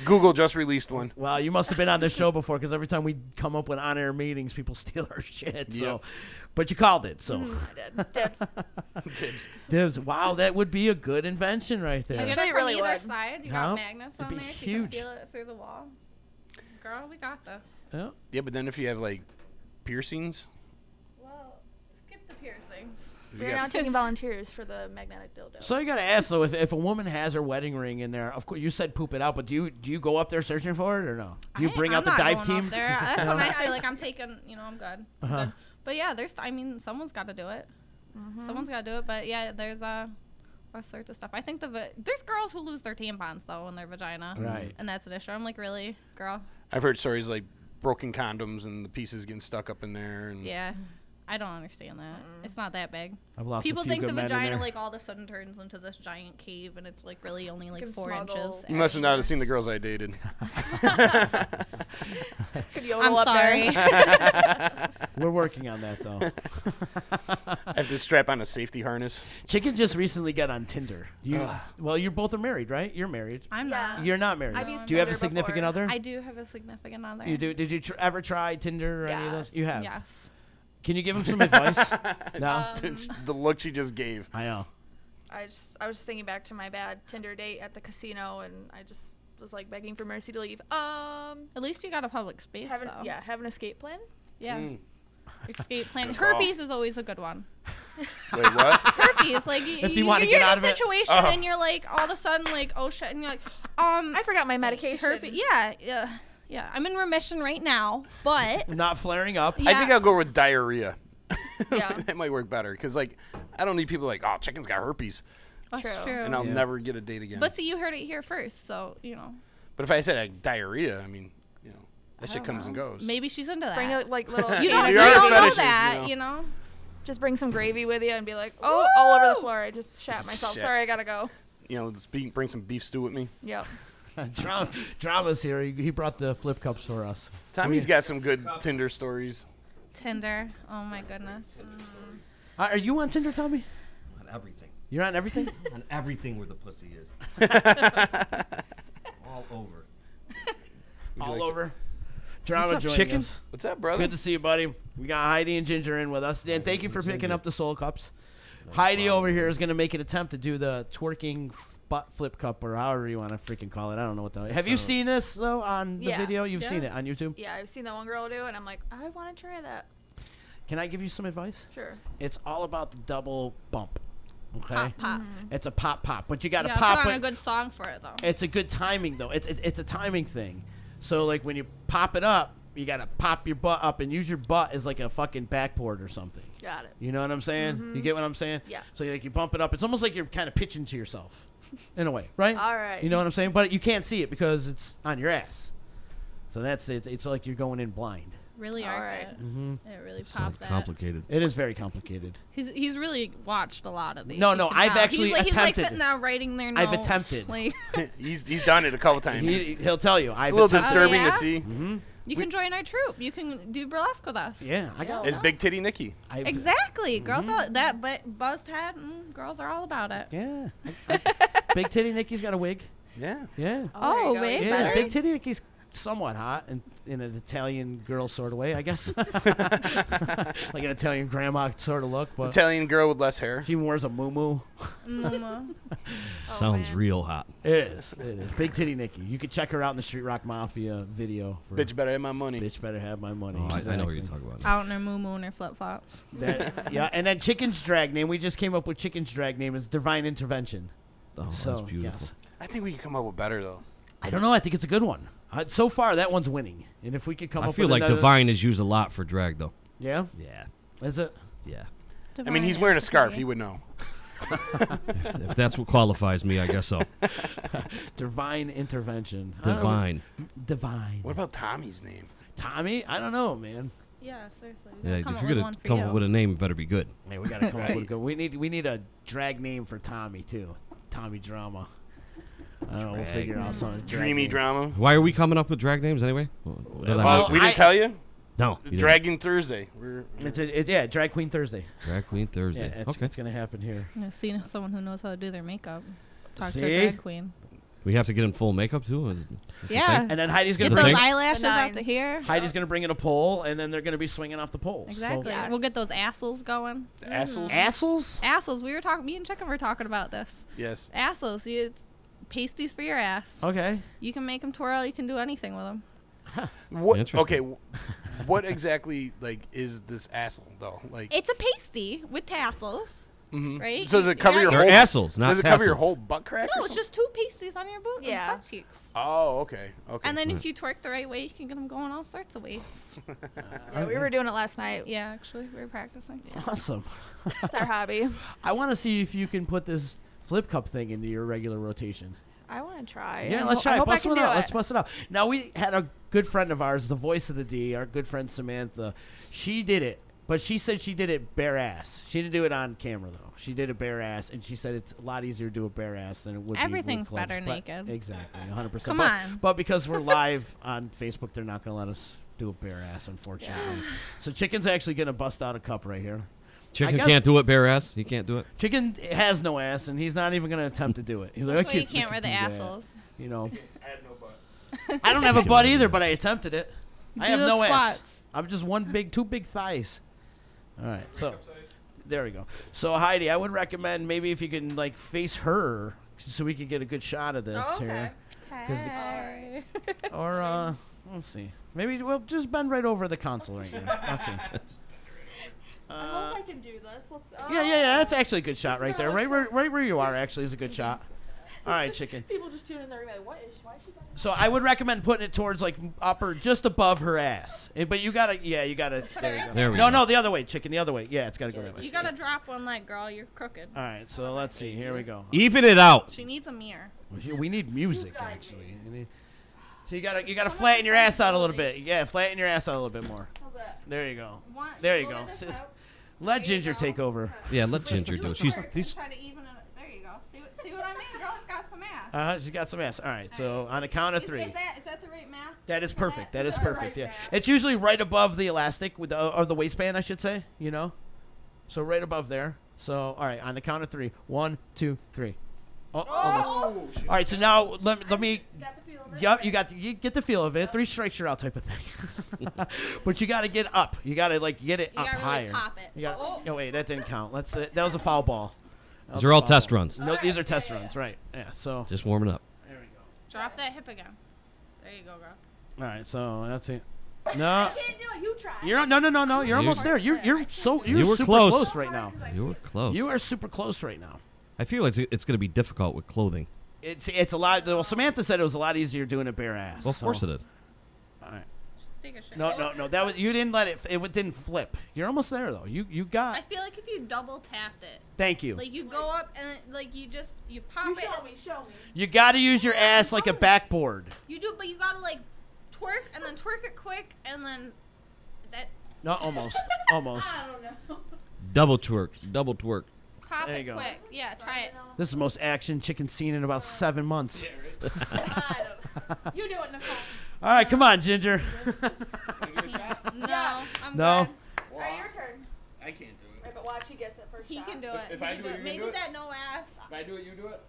Google just released one. Well, you must have been on this show before, because every time we come up with on-air meetings, people steal our shit. So, Yep. but you called it. So I did. Dibs. Tips. Dibs. Wow, that would be a good invention right there. You get Actually, it it from really either would. side. You Huh? got magnets It'd on be there, so huge. you can feel it through the wall. Girl, we got this. Yeah. Yeah, but then if you have like piercings, Well, skip the piercings. you We're got- now taking volunteers for the magnetic dildo. So I gotta ask though, if a woman has her wedding ring in there, of course you said poop it out, but do you go up there searching for it or no? Do you bring out the dive team? There. That's when I say like I'm taking. I'm good. I'm Uh-huh. good. But yeah, someone's got to do it. Someone's got to do it. But yeah, there's all sorts of stuff. I think there's girls who lose their tampons though in their vagina. Right. And that's an issue. I'm like, really, girl? I've heard stories like broken condoms and the pieces getting stuck up in there. And Yeah. I don't understand that. It's not that big. I've lost People a few think good the men in vagina there. like all of a sudden turns into this giant cave, and it's like really only like Can 4 smuggle. inches. You must have not have seen the girls I dated. Could yodel I'm up sorry. there. We're working on that though. I have to strap on a safety harness. Chicken just recently got on Tinder. Well, you both are married, right? You're married. I'm not. You're not married. I've used Do you have a Tinder significant before. other? I do have a significant other. You do? Did you ever try Tinder or any of those? Yes. You have. Yes. Can you give him some advice? No. The look she just gave. I know. I was just thinking back to my bad Tinder date at the casino, and I just was like begging for mercy to leave. At least you got a public space, Have though. an escape plan. Yeah. Escape plan. Good call. Herpes is always a good one. Wait, what? Herpes, like If you wanna you're get out in of a it. situation Oh. and you're like all of a sudden like, oh shit, and you're like, I forgot my medication. herpes. Yeah. I'm in remission right now, but Not flaring up. Yeah. I think I'll go with diarrhea. Yeah. That might work better because like I don't need people like, oh, chicken's got herpes, that's True. true. and I'll Yeah. never get a date again. But see, you heard it here first, so But if I said like, diarrhea, I mean, that I shit don't comes and know. goes. Maybe she's into that. Bring a like little. you don't, There you are don't know fetishes, that, you know. Just bring some gravy with you and be like, oh, all over the floor. I just shat myself. Shit. Sorry, I gotta go. Just bring some beef stew with me. Yep. Drama's here. He brought the flip cups for us. Tommy's got some good Tinder stories. Tinder. Oh my goodness. Are you on Tinder, Tommy? On everything. You're on everything? On everything where the pussy is. All over. All over. Drama What's up, joining chicken? us. What's up, brother? Good to see you, buddy. We got Heidi and Ginger in with us. And thank you for picking up the Soul Cups. Heidi over here is going to make an attempt to do the twerking butt flip cup or however you want to freaking call it. I don't know what the... Have you seen this, though, on the Yeah. video? You've Yeah. seen it on YouTube? Yeah, I've seen that one girl do, and I'm like, I want to try that. Can I give you some advice? Sure. It's all about the double bump. Okay? Pop, pop. It's a pop, but you got to You gotta pop put on it. a good song for it, though. It's a good timing, though. It's a timing thing. So, like, when you pop it up, you got to pop your butt up and use your butt as, like, a fucking backboard or something. Got it. You know what I'm saying? You get what I'm saying? Yeah. So, like, you bump it up. It's almost like you're kind of pitching to yourself in a way, right? All right. You know what I'm saying? But you can't see it because it's on your ass. So that's it. It's like you're going in blind. Really All arc right. it. Mm-hmm. It really Sounds popped that. complicated. It is very complicated. He's really watched a lot of these. No, you no, can I've tell. actually he's like attempted. sitting there writing their notes. I've attempted. Like, he's done it a couple times. He'll tell you. I've It's a little attempted. disturbing yeah? to see. Mm-hmm. you can join our troupe. You can do burlesque with us. Yeah, I got It's Big Titty Nikki. Exactly. Girls are that buzzed head. Girls are all about it. Yeah. Big Titty Nikki's got a wig. Yeah. Yeah. Oh, there you go. wait. You Yeah, better. Big Titty Nikki's somewhat hot in an Italian girl sort of way, I guess. Like an Italian grandma sort of look, but Italian girl with less hair. she even wears a muumuu. Mama. Sounds man. real hot. It is. It is. Big Titty Nikki. You could check her out in the Street Rock Mafia video. For Bitch better have my money. Bitch better have my money. Oh, I know what you're talking about. Out in her moo and her flip flops. Yeah, and then Chicken's drag name. We just came up with Chicken's drag name is Divine Intervention. Oh, So, that's beautiful. yes. I think we can come up with better though. I don't know. I think it's a good one. So far, that one's winning. And if we could come I up feel with like another, divine is used a lot for drag, though. Yeah? Yeah. Is it? Yeah. I mean, he's wearing a scarf. He would know. if that's what qualifies me, I guess so. Divine intervention. I don't know. Divine. What about Tommy's name? Tommy? I don't know, man. Yeah, seriously. Yeah, Come if up you're with gonna one for come you. up with a name, it better be good. Hey, we gotta come up with a good. We need a drag name for Tommy too. Tommy Drama. I don't know. We'll figure out something. Dreamy Drama. Why are we coming up with drag names anyway? What did I miss? We didn't tell you? No. you didn't. Dragging Thursday. It's Drag Queen Thursday. Drag Queen Thursday. Yeah, okay. it's gonna happen here. Yeah, see someone who knows how to do their makeup. Talk to See? a drag queen. We have to get in full makeup too. Is the Yeah. thing? And then Heidi's Get gonna those bring eyelashes out to here. Heidi's gonna bring in a pole, and then they're gonna be swinging off the poles. Exactly. So, We'll get those assholes going. Assholes? Assholes? Assholes. We were talking. Me and Chicken were talking about this. Yes. Assholes. It's pasties for your ass. Okay. You can make them twirl. You can do anything with them. What? Interesting. Okay. What exactly is this asshole though? Like. It's a pasty with tassels. Mhm. Right? So does it cover your They're whole assholes, not Does it cover your tassels. whole butt crack? No, or it's just two pasties on your boot Yeah. and butt cheeks. Oh, okay. Okay. And then if you twerk the right way, you can get them going all sorts of ways. Yeah, we were doing it last night. Yeah, actually, we were practicing. Awesome. It's our hobby. I want to see if you can put this flip cup thing into your regular rotation. I want to try. Yeah, I let's ho- try I it. hope I Bust can it do out. it. Let's bust it out. Now, we had a good friend of ours, the voice of the D, our good friend Samantha. She did it, but she said she did it bare ass. She didn't do it on camera, though. She did it bare ass, and she said it's a lot easier to do it bare ass than it would Everything's be with gloves. better But- naked. Exactly, 100%. Come But- on. But because we're live on Facebook, they're not going to let us do it bare ass, unfortunately. So Chicken's actually going to bust out a cup right here. Chicken I guess can't do it bare ass. He can't do it. Chicken has no ass, and he's not even going to attempt to do it. He's like, That's I why you can't can't wear the freaking do that." assholes. You know. I had no butt. I don't have a butt either, but I attempted it. I Do have those no ass. squats. I'm just two big thighs. All right, so there we go. So Heidi, I would recommend maybe if you can face her, so we could get a good shot of this here. 'Cause the- Hey. Or let's see, maybe we'll just bend right over the console right here. Let's see. I hope I can do this. Let's, Yeah. That's actually a good shot right there. Right where you are actually is a good shot. All right, Chicken. People just tune in there and be like, why is she back? So I would recommend putting it towards upper, just above her ass. But you gotta, there you go. There we go. No, the other way, Chicken, the other way. Yeah, it's gotta go that way. You gotta drop one leg, girl. You're crooked. All right, so let's see. Here we go. Even it out. She needs a mirror. We need music actually. So you gotta flatten your ass out a little bit. Yeah, flatten your ass out a little bit more. There you go. There you go. Let Ginger take over. Yeah, let Ginger do it. She's Try to even it. There you go. See what I mean? Girl's got some ass. She's got some ass. All right, so on the count of three. Is that the right math? That is perfect. That is perfect. Yeah, it's usually right above the elastic with or the waistband, I should say. You know, so right above there. So all right, on the count of three. 1, 2, 3. Oh, almost. All right, so now let me. Yup, you get the feel of it. 3 strikes, you're out, type of thing. But you got to get up. You got to get it You up gotta really higher. pop it. You gotta, oh wait, that didn't count. That was a foul ball. That was These are a all foul test ball. runs. No, these are test runs, right? Yeah. So Just warming up. Drop that hip again. There you go, girl. all right, so that's it. No, I can't do it. You try. you're no. You're almost there. You're You were super close. right now. You were close. You are super close right now. I feel like it's going to be difficult with clothing. It's a lot. Well, Samantha said it was a lot easier doing it bare ass. Well, of course it is. All right. Take a shit. No. That was you didn't let it. It didn't flip. You're almost there though. You got. I feel like if you double tapped it. Thank you. Like you go up and you pop it. Show me. You got to use your ass like a backboard. You do, but you gotta twerk and then twerk it quick and then that. No, almost. Almost. I don't know. Double twerk. Pop There it you go. quick. Yeah, try it. This is the most action Chicken seen in about 7 months. I don't know. You do it, Nicole. All right, come on, Ginger. No, I'm No. good. All right, your turn. I can't do it. Right, but watch, he gets it first. He shot. can do it. If He I can do it, you Maybe do it? that no ass. If I do it, you do it.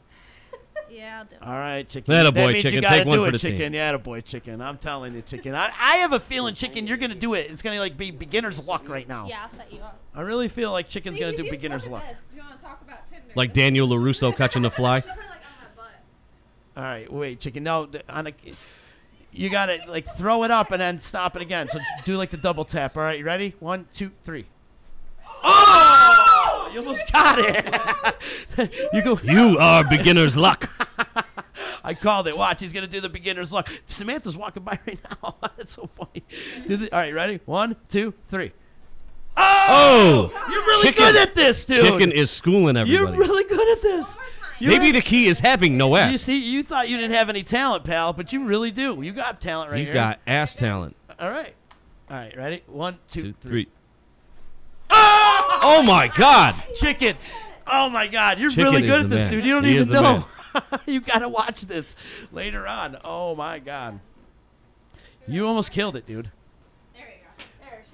Yeah, I'll do it. All right, Chicken. Atta That boy, means Chicken. You gotta Take one do for it, the Chicken. team. Yeah, boy, Chicken. I'm telling you, Chicken. I have a feeling, Chicken, you're gonna do it. It's gonna be beginner's luck right now. Yeah, I'll set you up. I really feel like Chicken's See, gonna do he's beginner's good at luck. this. Do you want to talk about Tinder? Like Daniel LaRusso catching the fly. All right, wait, Chicken. No, you gotta throw it up and then stop it again. So do the double tap. All right, you ready? 1, 2, 3. Oh! You almost got it. You go. You are beginner's luck. I called it. Watch, he's gonna do the beginner's luck. Samantha's walking by right now. That's so funny. All right, ready? 1, 2, 3. Oh! You're really good at this, dude. Chicken is schooling everybody. You're really good at this. Maybe the key is having no ass. You see, you thought you didn't have any talent, pal, but you really do. You got talent right He's here. got ass talent. All right. All right, ready? 1, 2, 3. Oh my God! Chicken. Oh my God, you're Chicken really is good the at this, man. dude. You don't He is even the know. You got to watch this later on. Oh my God. You almost killed it, dude.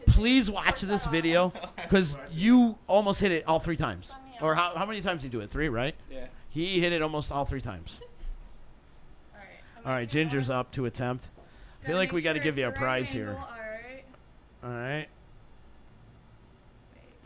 Please watch this video because you almost hit it all 3 times. Or how many times did you do it? 3, right? Yeah. He hit it almost all 3 times. All right, Ginger's up to attempt. I feel like we got to give you a prize here. All right.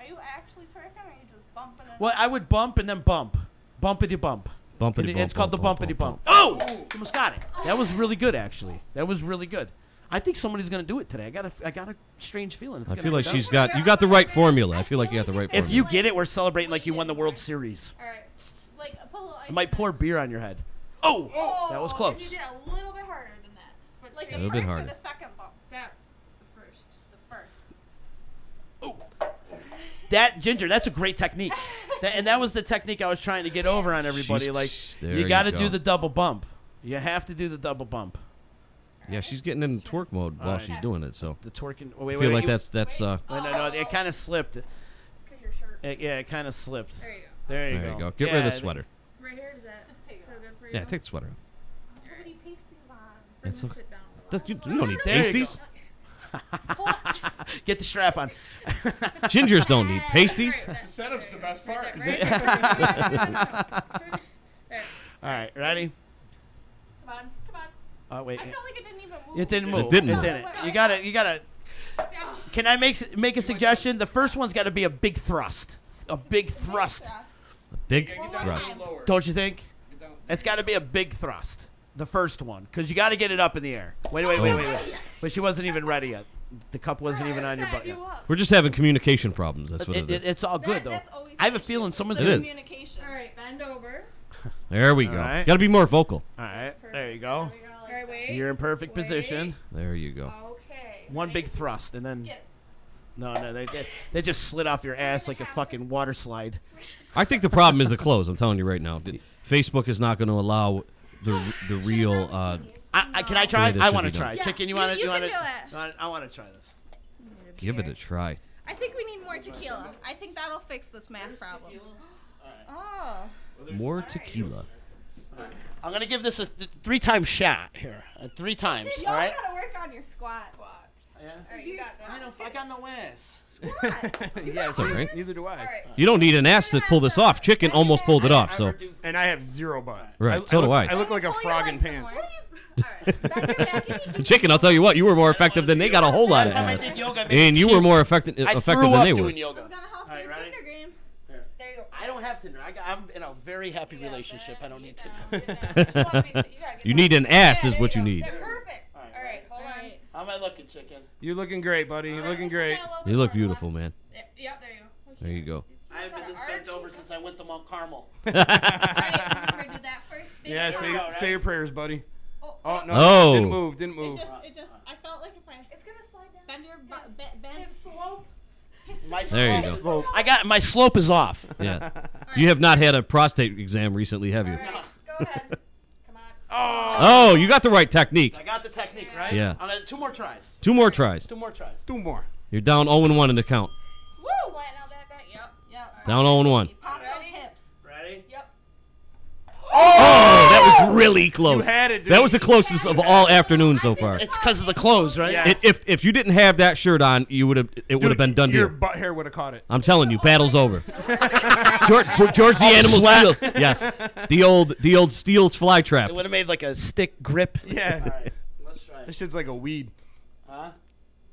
Are you actually twerking or are you just bumping it? Well, I would bump and then bump. Bumpity bump. Bumpity bump. It's called the bump, bumpity bump, bump. Oh! You almost got it. That was really good, actually. That was really good. I think somebody's gonna do it today. I got a strange feeling. It's I gonna feel like be she's done. got. You got the right formula. I feel like you got the right formula. If you get it, we're celebrating like you won the World Series. All right. Like a pull I might pour beer on your head. Oh! That was close. You did a little bit harder than that. But Like A the little first bit or harder. the second bump? Yeah. The first. That Ginger, that's a great technique. And that was the technique I was trying to get over on everybody. She's- Like there you you got to go. do the double bump. You have to do the double bump. Yeah, she's getting in twerk mode while Alright. she's doing it. So The twerking. Oh, I wait, feel wait, like you- that's. No, it kind of slipped. Your shirt. Yeah, it kind of slipped. There you go. There you There go. you go. Get rid of the Yeah, sweater. Right here, does that feel good for you? Yeah, take the sweater. Pretty pasties on. That's okay. Sit down. You don't need There you pasties. Get the strap on. Gingers don't need pasties. The setup's the best part. All right, ready? Come on. Oh wait. I felt like it didn't even move. It didn't move. It didn't move. You gotta. Can I make a suggestion? The first one's got to be a big thrust. A big thrust. Big thrust. Don't you think? It's got to be a big thrust. The first one, because you got to get it up in the air. Wait. But she wasn't even ready yet. The cup wasn't even on your butt yet. We're just having communication problems. That's what it is. It's all good though. That's always I have a the feeling issue. someone's It's the gonna. communication. All right, bend over. There we All go. right. Got to be more vocal. All right, there you go. All right, wait. You're in perfect position. There you go. Okay. One big thrust, and then. No, they just slid off your ass like a fucking water slide. I think the problem is the clothes. I'm telling you right now. Facebook is not going to allow the real. Can I try? way this I should want be to done. try. Yeah, Chicken, you you want to? can do it. I want to try this. Give it a try. I think we need more tequila. I think that'll fix this math problem. Oh. More tequila. I'm gonna give this a 3-time shot here. 3 times. Y'all All right. gotta work on your squats. Yeah. All right, you got this. I got no ass. Yeah, all right. Neither do I. All right. You don't need an ass to pull this off. Chicken almost pulled it off. So And I have 0 butt. Right, so do I. I look like a frog in pants. Chicken, I'll tell you what. You were more effective than they got a whole lot of Last time I ass. did yoga, it made me And you were puke. more effective I than threw they up were. doing yoga. It's gonna help All right, your ready? Tinder game. There you go. I don't have Tinder. I'm in a very happy relationship. I don't need Tinder. You need an ass, is what you need. Perfect. All right, hold on. How am I looking, Chicken? You looking great, buddy. You looking great. You look beautiful, man. Yep, there you go. There you go. I haven't been this bent over since I went to Mount Carmel. Alright, remember to do that first. Big Yeah, roll. say your prayers, buddy. Oh no! Oh. Didn't move. It just, I felt like if I. It's gonna slide down. Bend your butt, bend. His slope. My There you slope- go. I got my slope is off. Yeah. You have not had a prostate exam recently, have you? All right, go ahead. Come on. Oh, you got the right technique. I got the technique, right? Yeah. I'm gonna 2 more tries. 2 more tries. 2 more tries. 2 more. You're down 0-1 in the count. Woo! Flatten out that back. Yep. Down 0-1. Pop those hips. Ready? Yep. Oh, that was really close. You had it, dude. That was the closest of all afternoon so far. It's because of the clothes, right? Yeah. If you didn't have that shirt on, it would have been done Your deal. butt hair would have caught it. I'm telling you, battle's over. George the Animal sweat. Steel. Yes, the old steel fly trap. It would have made like a stick grip. Yeah. All right, let's try This it. shit's like a weed. Huh?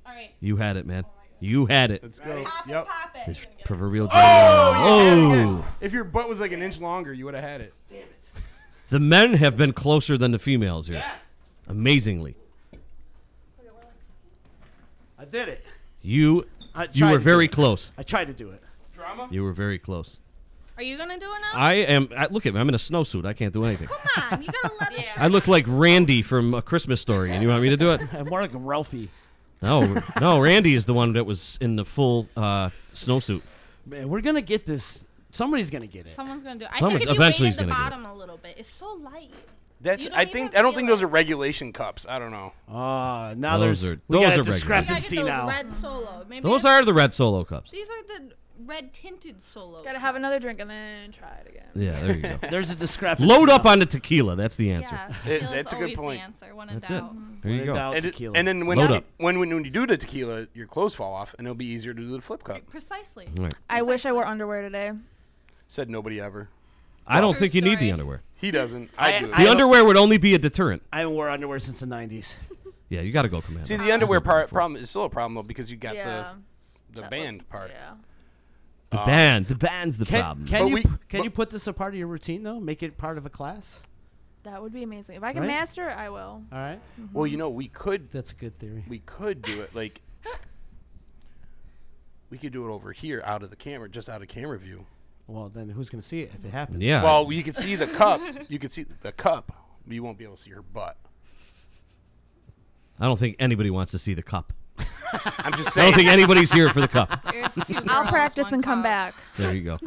Alright. You had it, man. You had it. Let's go. Pop it, Yep. pop it. This proverbial Oh, oh. If your butt was like an inch longer, you would have had it. Damn it. The men have been closer than the females here. Yeah. Amazingly. I did it. You I you tried were to very do it. close. I tried to do it. Drama? You were very close. Are you gonna do it now? Look at me. I'm in a snowsuit. I can't do anything. Come on, you gotta let it. I look like Randy from A Christmas Story, and you want me to do it? I'm more like a Ralphie. No, Randy is the one that was in the full snowsuit. Man, we're gonna get this. Somebody's gonna get it. Someone's gonna do it. I Someone- think if you eventually weighted he's the gonna get bottom a little bit, it's so light. That's. You don't I even think. I don't think feel those are regulation cups. I don't know. Now Those there's are- we those got are a regular. You gotta discrepancy get those now. red Solo. Maybe Those it's- are the red Solo cups. These are the red tinted Solo. Gotta have another drink and then try it again. Yeah, there you go. There's a discrepancy. Load up now. on the tequila. That's the answer. Yeah, tequila's That's a good always point. the answer. When in That's it. doubt. There you When in go. doubt, And, tequila. and then when Load you, up. when you do the tequila, your clothes fall off, and it'll be easier to do the flip cup. Precisely. Right. I wish I wore underwear today. Said nobody ever. I don't True think you need the story. underwear. He doesn't. I do. The underwear would only be a deterrent. I haven't worn underwear since the 90s. Yeah, you got to go commando. See, the underwear problem is still a problem though because you got Yeah. the band part. Yeah. The band's the problem. Can But you put this a part of your routine though? Make it part of a class. That would be amazing. If I can Right? master it, I will. All right. Well, you know, we could. That's a good theory. We could do it like. We could do it over here, out of the camera, just out of camera view. Well, then who's gonna see it if it happens? Yeah. Well, you can see the cup. You can see the cup, but you won't be able to see her butt. I don't think anybody wants to see the cup. I'm just I saying. don't think anybody's here for the cup. There's two I'll girls, practice one and come cup. back. There you go.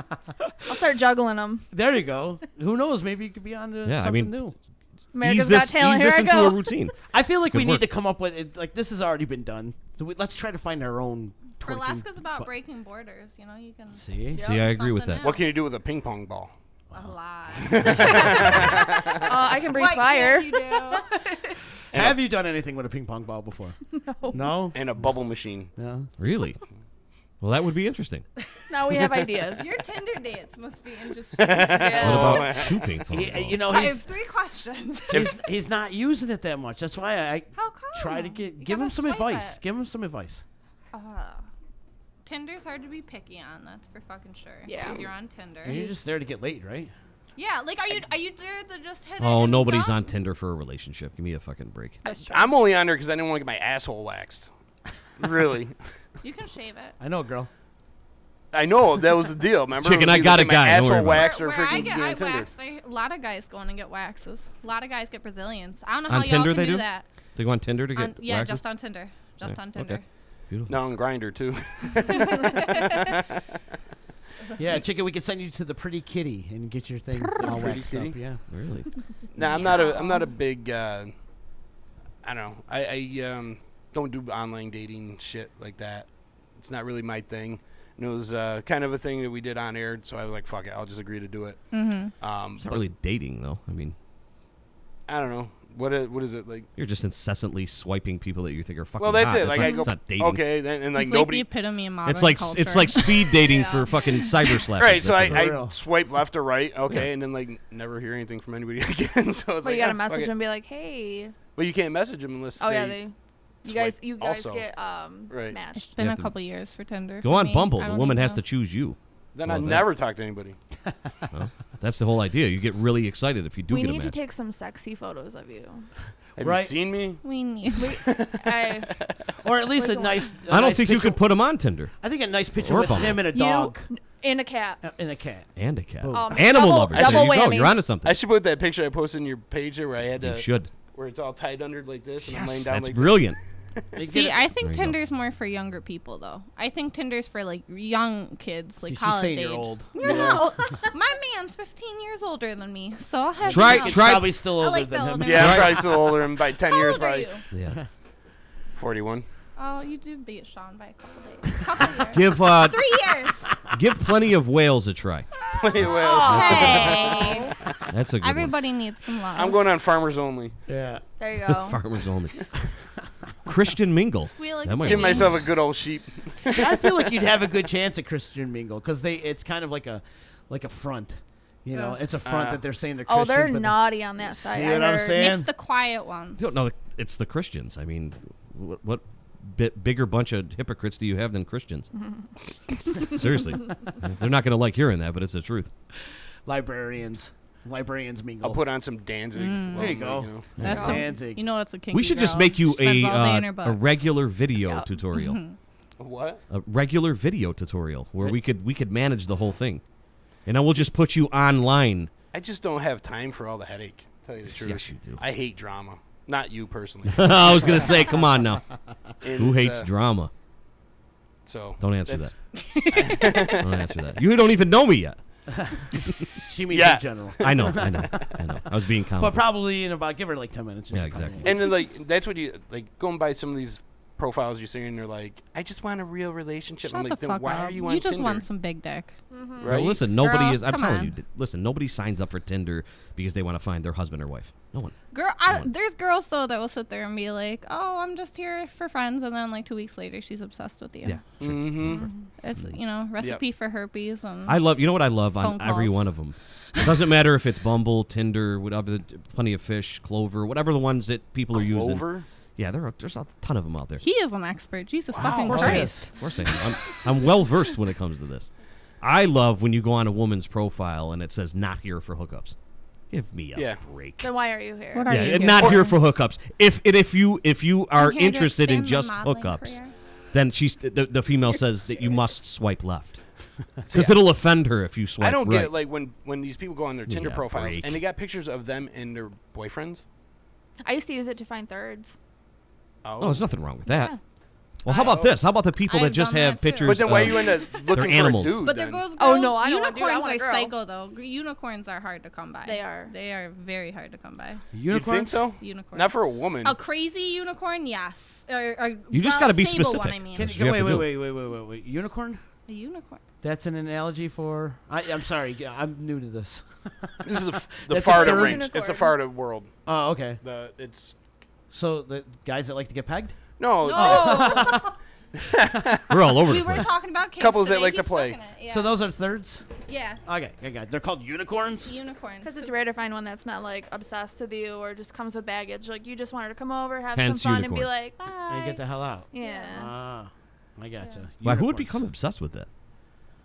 I'll start juggling them. There you go. Who knows? Maybe you could be on to Yeah, I something mean, new. America's Got Talent. ease Here this I into a go. routine. I feel like Good we work. need to come up with it. Like this has already been done. So let's try to find our own. Burlesque is about bu- breaking borders. You know, you can. See? Yep, See, I agree with something that. new. What can you do with a ping pong ball? A lot. I can breathe What fire. can't you do? Have you done anything with a ping pong ball before? No. No. And a bubble machine. No. Really? Well, that would be interesting. Now we have ideas. Your Tinder dates must be interesting. Yeah. What about two ping pong balls? You know, I have 3 questions. he's not using it that much. That's why I How come? try to You give him gotta some swipe advice. it. Give him some advice. Tinder's hard to be picky on. That's for fucking sure. Yeah. 'Cause you're on Tinder. And you're just there to get laid, right? Yeah, like are you there to just hit it? Oh, and nobody's done? on Tinder for a relationship. Give me a fucking break. I'm only on there because I didn't want to get my asshole waxed. Really. You can shave it. I know, girl. I know that was the deal. Remember? Chicken, It was I either got a get my guy, don't worry asshole about it. waxed or Where I freaking get be I on Tinder. waxed, a lot of guys go in and get waxes. A lot of guys get Brazilians. I don't know On how y'all Tinder can they do do? that. They go on Tinder to get Yeah, waxes? just on Tinder. Just Yeah, on Tinder. okay. Beautiful. No, on Grinder too. Yeah, chicken. We can send you to the Pretty Kitty and get your thing all Pretty waxed Kitty? up. Yeah. Really? No, I'm not a big. I don't know. I don't do online dating shit like that. It's not really my thing. And it was kind of a thing that we did on air, so I was like, "Fuck it, I'll just agree to do it." Mm-hmm. It's not really dating, though. I mean, I don't know what is it like. you're just incessantly swiping people that you think are fucking Well, that's hot. it. Like not, I go, it's not dating. okay, then and like It's nobody. like the epitome of modern It's like culture. it's like speed dating Yeah. for fucking cyber slappers. Right, so That's what it is. I swipe left or right, okay, and then like never hear anything from anybody again. So it's But like you gotta fuck message it. them and be like, hey. Well, you can't message them unless. Oh yeah, they you swipe guys also. get Right. matched. It's been You a have to- couple years for Tinder. Go for on me. Bumble. I The don't woman even has know. to choose you. Then Well, I that- never talk to anybody. Well, that's the whole idea. You get really excited if you do We get a need to match. take some sexy photos of you. Have Right. you seen me? We need. I, Or at least Like a a- nice. I don't nice think you picture- could put him on Tinder. I think a nice picture Or with Bumble. him and a you dog in a cat. and a cat. And a cat. Boom. Animal double- lovers. double There you go. whammy. You're onto something. I should put that picture I posted in your page there where I had You to. should. Where it's all tied under like this, and I'm laying Yes, down that's like brilliant. See, I There think you go. Tinder's more for younger people, though. I think Tinder's for like young kids, like See, she's college saying age. you're old. No, my man's 15 years older than me, so I'll have Try- him He's try- probably still I older like than the him. older Yeah, I'm man. probably still older, and by 10 How years, old are probably you? Yeah. 41. Oh, you did beat Sean by a couple days. Couple years. Give 3 years. give Plenty of Whales a try. Plenty of whales. Oh, Hey. That's a good Everybody needs some love. I'm going on farmers only. Yeah. There you one. go. Farmers only. Christian Mingle. Squeal like That might a Give be- baby. myself a good old sheep. I feel like you'd have a good chance at Christian Mingle because it's kind of like a front. You know, it's a front that they're saying they're Oh, Christians. they're but naughty on that side. See I what I'm heard. saying? It's the quiet ones. No, it's the Christians. I mean, what bigger bunch of hypocrites do you have than Christians? Seriously. They're not going to like hearing that, but it's the truth. Librarians mingle. I'll put on some Danzig. There you go. know. That's Danzig. You know it's a kinky We should just girl. make you Spends all day in her a book. regular video Yeah. tutorial. What? A regular video tutorial where we could manage the whole thing. And then we'll just put you online. I just don't have time for all the headache. Tell you the truth. Yes, you do. I hate drama. Not you personally. I was going to say, come on now. And Who it's, hates drama? So Don't answer that's- that. Don't answer that. You don't even know me yet. She means Yeah. in general. I know. I was being comical. But probably in about, give her like 10 minutes. Yeah, exactly. And then, like, that's what you like going by some of these profiles you're seeing. They're like, I just want a real relationship. Shut I'm the like, then fuck why up. are you on You just Tinder? want some big dick. Mm-hmm. Right? Well, listen, nobody Girl, is. I'm come telling on. you. Listen, nobody signs up for Tinder because they want to find their husband or wife. No one. Girl, there's girls though that will sit there and be like, "Oh, I'm just here for friends," and then like 2 weeks later, she's obsessed with you. Yeah. Sure. Mm-hmm. It's recipe for herpes and. I love. You know what I love on phone every calls. one of them. It doesn't matter if it's Bumble, Tinder, whatever. Plenty of Fish, Clover, whatever the ones that people are using. Clover? Yeah, there's a ton of them out there. He is an expert. Jesus fucking Of course Christ. Of course I am. I'm well versed when it comes to this. I love when you go on a woman's profile and it says "not here for hookups." Give me a break. Then why are you here? What are Yeah, you and here not for? here for hookups. If you are I'm here to interested in expand my just modeling hookups, career. then the female says that you must swipe left because it'll offend her if you swipe. I don't right. get it, like when these people go on their Give me Tinder a profiles break. and they got pictures of them and their boyfriends. I used to use it to find thirds. Oh, there's nothing wrong with that. Yeah. Well, how about this? How about the people that I've just done have that, too. pictures? But then why are of you into their looking for a animals? dude? But there then? goes girls. Oh, no, I don't want a dude. I Unicorns want a are girl. psycho though. Unicorns are hard to come by. They are. They are very hard to come by. You think so? Unicorn. Not for a woman. A crazy unicorn, yes. Or You just gotta be stable specific. One, I mean. That's what you have to Wait. Unicorn? A unicorn. That's an analogy for. I'm sorry. I'm new to this. This is the That's a Farda third? range. It's a Farda world. Oh, okay. It's So the guys that like to get pegged? no. No. We're all over We the were place. talking about kids Couples that today. like to He's play. stuck in it. Yeah. So those are thirds? Yeah. Okay, I got it. They're called unicorns? Unicorns. Because it's rare to find one that's not like obsessed with you or just comes with baggage. Like you just want her to come over, have Hence some fun, and be unicorn. like, bye. And get the hell out. Yeah. Ah, I gotcha. Why? Who would Unicorns. become obsessed with that?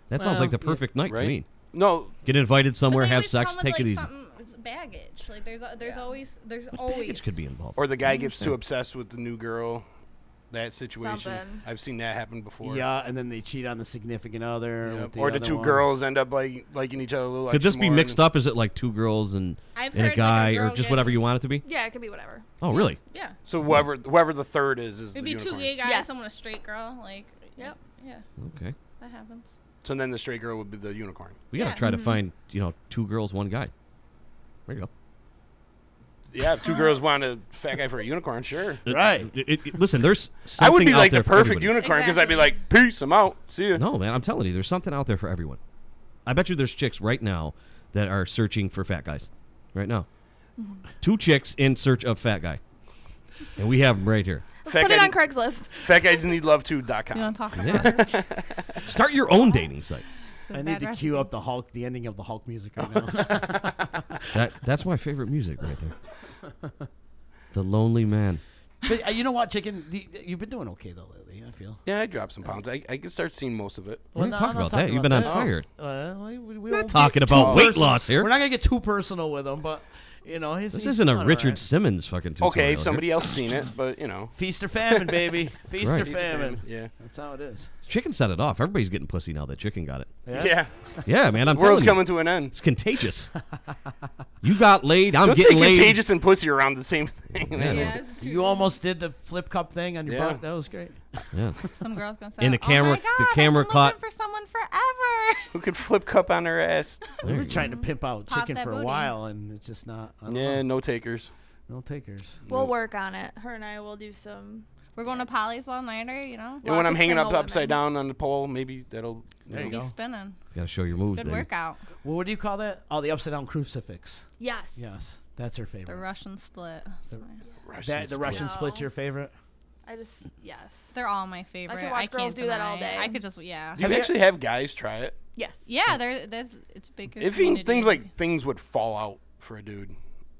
That sounds like the Well, perfect night to right? me. No. Get invited somewhere, But they have always sex, come with, take like, it easy. something- it's baggage. Like there's always Baggage could be involved. Or the guy gets too obsessed with the new girl. That situation. Something. I've seen that happen before. Yeah, and then they cheat on the significant other. Yep. with the Or the other two one. girls end up liking each other a little. Could this extra be more mixed up? Is it like two girls and I've a heard, like, guy, a or girl just whatever getting- you want it to be? Yeah, it could be whatever. Oh, really? Yeah. So whoever the third is It'd the be unicorn. two gay guys, Yes. someone a straight girl. Like. Yep. Yeah. Okay. That happens. So then the straight girl would be the unicorn. We gotta Yeah. try to find two girls, one guy. There you go. Yeah, if two girls want a fat guy for a unicorn, sure. Right. Listen, there's I something would be out like there the for perfect everybody. unicorn because I'd be Exactly. like, peace, I'm out. See ya. No, man, I'm telling you, there's something out there for everyone. I bet you there's chicks right now that are searching for fat guys. Right now. Two chicks in search of fat guy. And we have them right here. Let's put it on Craigslist. FatGuysNeedLove2.com. You want to talk Yeah. about it? Start your own dating site. I need to cue up the ending of the Hulk music right now. That's my favorite music right there. The Lonely Man. But you know what, Chicken? You've been doing okay, though, lately, I feel. Yeah, I dropped some pounds. I can start seeing most of it. We're not no, talking I'm not about that. You've been on fire. We Not won't talking get about too weight personal. loss here. We're not going to get too personal with him, but, he's This he's isn't a doing Richard all right. Simmons fucking tutorial. Okay, here. somebody else seen it, but Feast or famine, baby. Feast Right. or Feast or famine. famine, yeah. That's how it is. Chicken set it off. Everybody's getting pussy now that Chicken got it. Yeah. Yeah, man. I'm The world's telling you. coming to an end. It's contagious. You got laid. I'm Don't say getting laid. contagious and pussy around the same thing. Yeah, man. that's- You almost did the flip cup thing on your Yeah. butt. That was great. Yeah. Some girl's gonna say, And the "Oh camera- my God, the camera I've been caught- looking for someone forever." Who could flip cup on her ass? We were trying to pimp out Pop Chicken that for a booty. while, and it's just not. I don't Yeah, know. no takers. No takers. We'll work on it. Her and I will do some. We're going to Polly's all nighter, you know. And when Lots I'm of hanging up single upside women. down on the pole, maybe that'll. There you Be go. spinning. Got to show your moves, Good baby. workout. Well, what do you call that? Oh, the upside down crucifix. Yes. Yes, that's her The favorite. Russian split. The Russian split's No. your favorite? I just yes. They're all my favorite. I could watch can't girls do that all deny. day. I could just yeah. Do you actually have guys try it? Yes. Yeah, it's big. It seems things would fall out for a dude.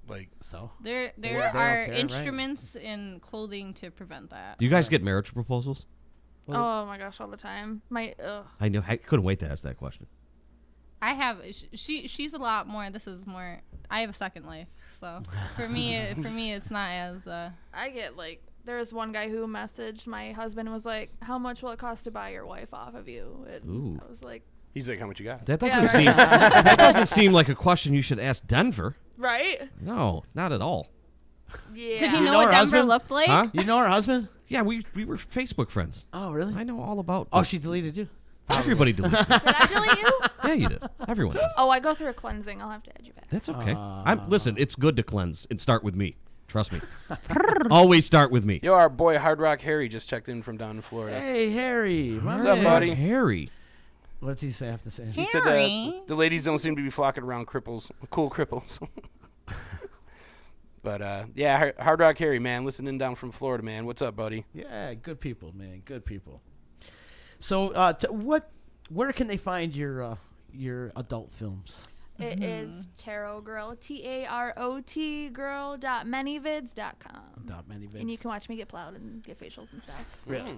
Like so. There They don't are care, right? instruments in clothing to prevent that. Do you guys get marriage proposals? Oh my gosh, all the time. I know. I couldn't wait to ask that question. I have she's a lot more. This is more. I have a second life, so for me it's not as. I get there was one guy who messaged my husband and was like, "How much will it cost to buy your wife off of you?" And Ooh. I was like, he's like, how much you got? That Yeah, doesn't right. seem. That doesn't seem like a question you should ask Denver. right? No, not at all. Yeah. Did he know know what her Denver husband? looked like? Huh? You know her husband? Yeah, we were Facebook friends. Oh, really? I know all about. Oh, this. she deleted you? Everybody deletes me. Did I delete you? Yeah, you did. Everyone does. Oh, I go through a cleansing. I'll have to add you back. That's okay. Listen, it's good to cleanse and start with me. Trust me. Always start with me. Yo, our boy Hard Rock Harry just checked in from down in Florida. Hey, Harry. What's up, buddy? Harry. What's he have to say? He said the ladies don't seem to be flocking around cripples, cool cripples. But yeah, Hard Rock Harry, man, listening down from Florida, man. What's up, buddy? Yeah, good people, man. Good people. So, where can they find your adult films? It is Tarot Girl, TAROT girl.manyvids.com. .manyvids. And you can watch me get plowed and get facials and stuff. Really?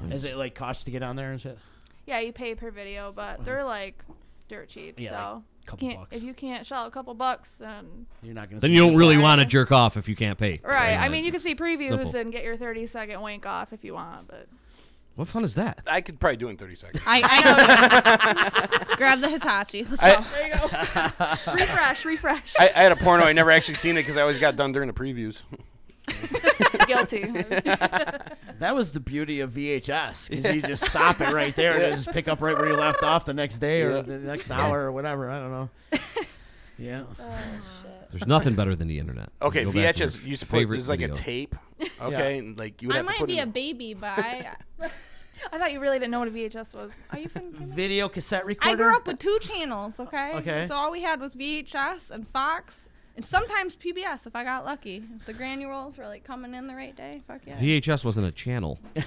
Yeah. Is it like cost to get on there and shit? Yeah, you pay per video, but they're like dirt cheap. Yeah, so like couple bucks. if you can't shell out a couple bucks, then you're not gonna. Then you don't really want to jerk off if you can't pay. right. I mean, you can see previews Simple. and get your 30-second wank off if you want, but. What fun is that? I could probably do it in 30 seconds. I know. Grab the Hitachi. Let's go. There you go. refresh. I had a porno. I never actually seen it because I always got done during the previews. Guilty. That was the beauty of VHS. Because you just stop it right there and just pick up right where you left off the next day or the next hour or whatever. I don't know. Yeah. There's nothing better than the internet. Okay, You go back to VHS your used to put favorite there's like a video. tape. Okay, and like you would I have to might put be it. a baby, but I thought you really didn't know what a VHS was. Are you Video cassette recorder? I grew up with 2 channels, okay? Okay. So all we had was VHS and Fox and sometimes PBS if I got lucky. If the granules were like coming in the right day, fuck yeah. VHS wasn't a channel. No,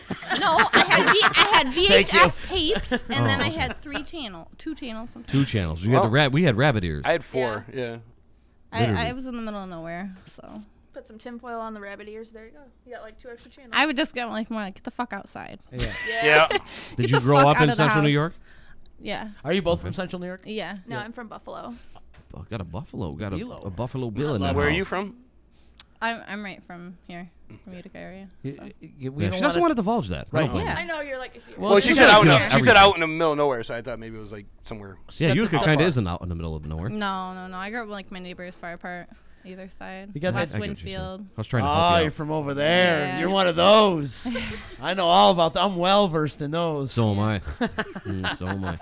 I had Thank you. VHS tapes and then Oh. I had 2 channels sometimes. 2 channels. We had we had rabbit ears. I had 4. Yeah. I was in the middle of nowhere, so. Put some tinfoil on the rabbit ears. There you go. You got like 2 extra channels. I would just get like more like, get the fuck outside. Yeah. Did Get you the grow fuck up out in of the Central New house. York? Yeah. Are you both from Central New York? Yeah. No, I'm from Buffalo. Oh, got a buffalo. Got Bilo. a Buffalo Bill in there. Where are you from? I'm right from here, from Utica area. So. Yeah, she doesn't want to divulge that. Right. No. I know you're like. If you Well, she said out in the middle of nowhere, so I thought maybe it was like somewhere. Yeah, Utica kind of isn't out in the middle of nowhere. No. I grew up like my neighbors far apart, either side. You got West that- I get what you're saying. Winfield. I was trying to help Oh, you out. you're from over there. Yeah. You're one of those. I know all about that. I'm well versed in those. So am I. So am I.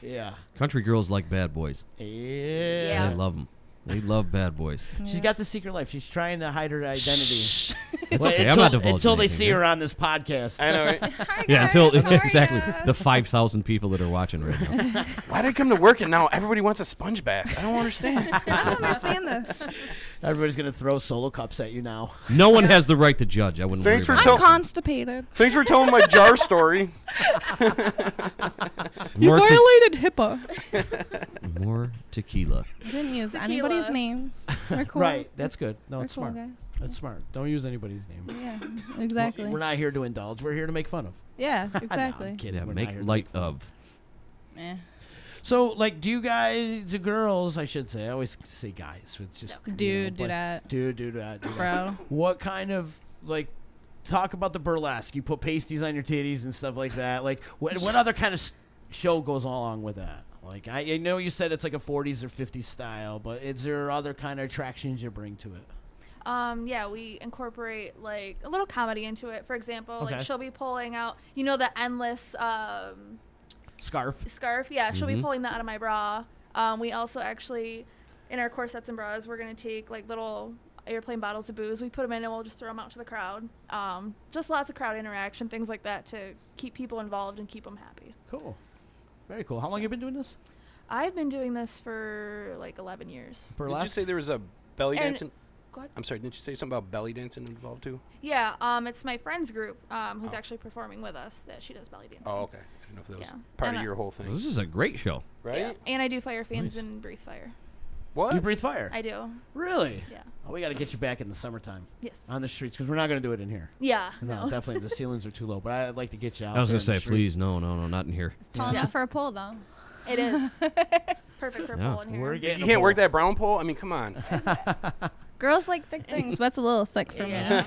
Yeah. Country girls like bad boys. Yeah. They love them. They love bad boys. She's got the secret life. She's trying to hide her identity. It's okay. I'm not divulging until they anything see here. her on this podcast. I know, right? Yeah, until How are exactly ya? the 5,000 people that are watching right now. Why did I come to work and now everybody wants a sponge bath? I don't understand. I don't understand this. Everybody's gonna throw solo cups at you now. No one has the right to judge. I wouldn't Thanks worry for about I'm constipated. Thanks for telling my jar story. it. You More, violated HIPAA. more tequila. I didn't use Tequila. anybody's names. We're cool. Right. That's good. No, We're it's cool, smart. guys. That's smart. Don't use anybody's name. Yeah, exactly. We're not here to indulge. We're here to make fun of. Yeah, No, I'm exactly. kidding. Yeah, We're not make here to light fun of. Eh. So, like, do you guys, the girls, I should say, I always say guys. It's just Dude, do but that. Dude, do that. Do Bro. that. What kind of, like, talk about the burlesque? You put pasties on your titties and stuff like that. Like, what other kind of show goes along with that? Like, I know you said it's like a 40s or 50s style, but is there other kind of attractions you bring to it? Yeah, we incorporate like a little comedy into it. For example, Okay. like she'll be pulling out, you know, the endless Scarf. Yeah, she'll be Mhm. pulling that out of my bra. We also actually, in our corsets and bras, we're gonna take like little airplane bottles of booze. We put them in and we'll just throw them out to the crowd. Just lots of crowd interaction, things like that to keep people involved and keep them happy. Cool. Very cool. How long have you been doing this? I've been doing this for like 11 years. Did you say there was a belly And- dancing? Go ahead. I'm sorry, didn't you say something about belly dancing involved too? Yeah, it's my friend's group who's actually performing with us that she does belly dancing. Oh, okay. I didn't know if that was Yeah. part And of your whole thing. This is a great show. Right? Yeah. And I do fire fans Nice. and breathe fire. What? You breathe fire? I do. Really? Yeah. Oh, we got to get you back in the summertime. Yes. On the streets, because we're not going to do it in here. Yeah. No, definitely. The ceilings are too low, but I'd like to get you out I was there going to in the say, street. please, no, not in here. It's tall enough for a pole, though. It is. Perfect for Yeah. pole in here. We're getting You a can't work pole. that brown pole? I mean, come on. Girls like thick things, but it's a little thick for Yeah.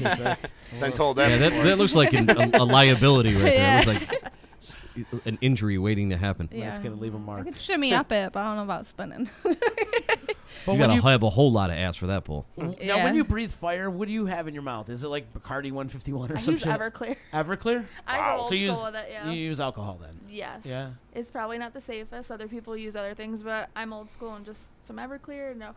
me. Been told that Yeah, before. that looks like a liability right there. Yeah. It looks like an injury waiting to happen. Yeah. That's going to leave a I mark. could shimmy up it, but I don't know about spinning. But You when gotta have a whole lot of ass for that pull. Now, Yeah. when you breathe fire, what do you have in your mouth? Is it like Bacardi 151 or I some use shit? Everclear. Everclear? I go old So you school use, with it, yeah. you use alcohol then? Yes. Yeah. It's probably not the safest. Other people use other things, but I'm old school and just some Everclear. No.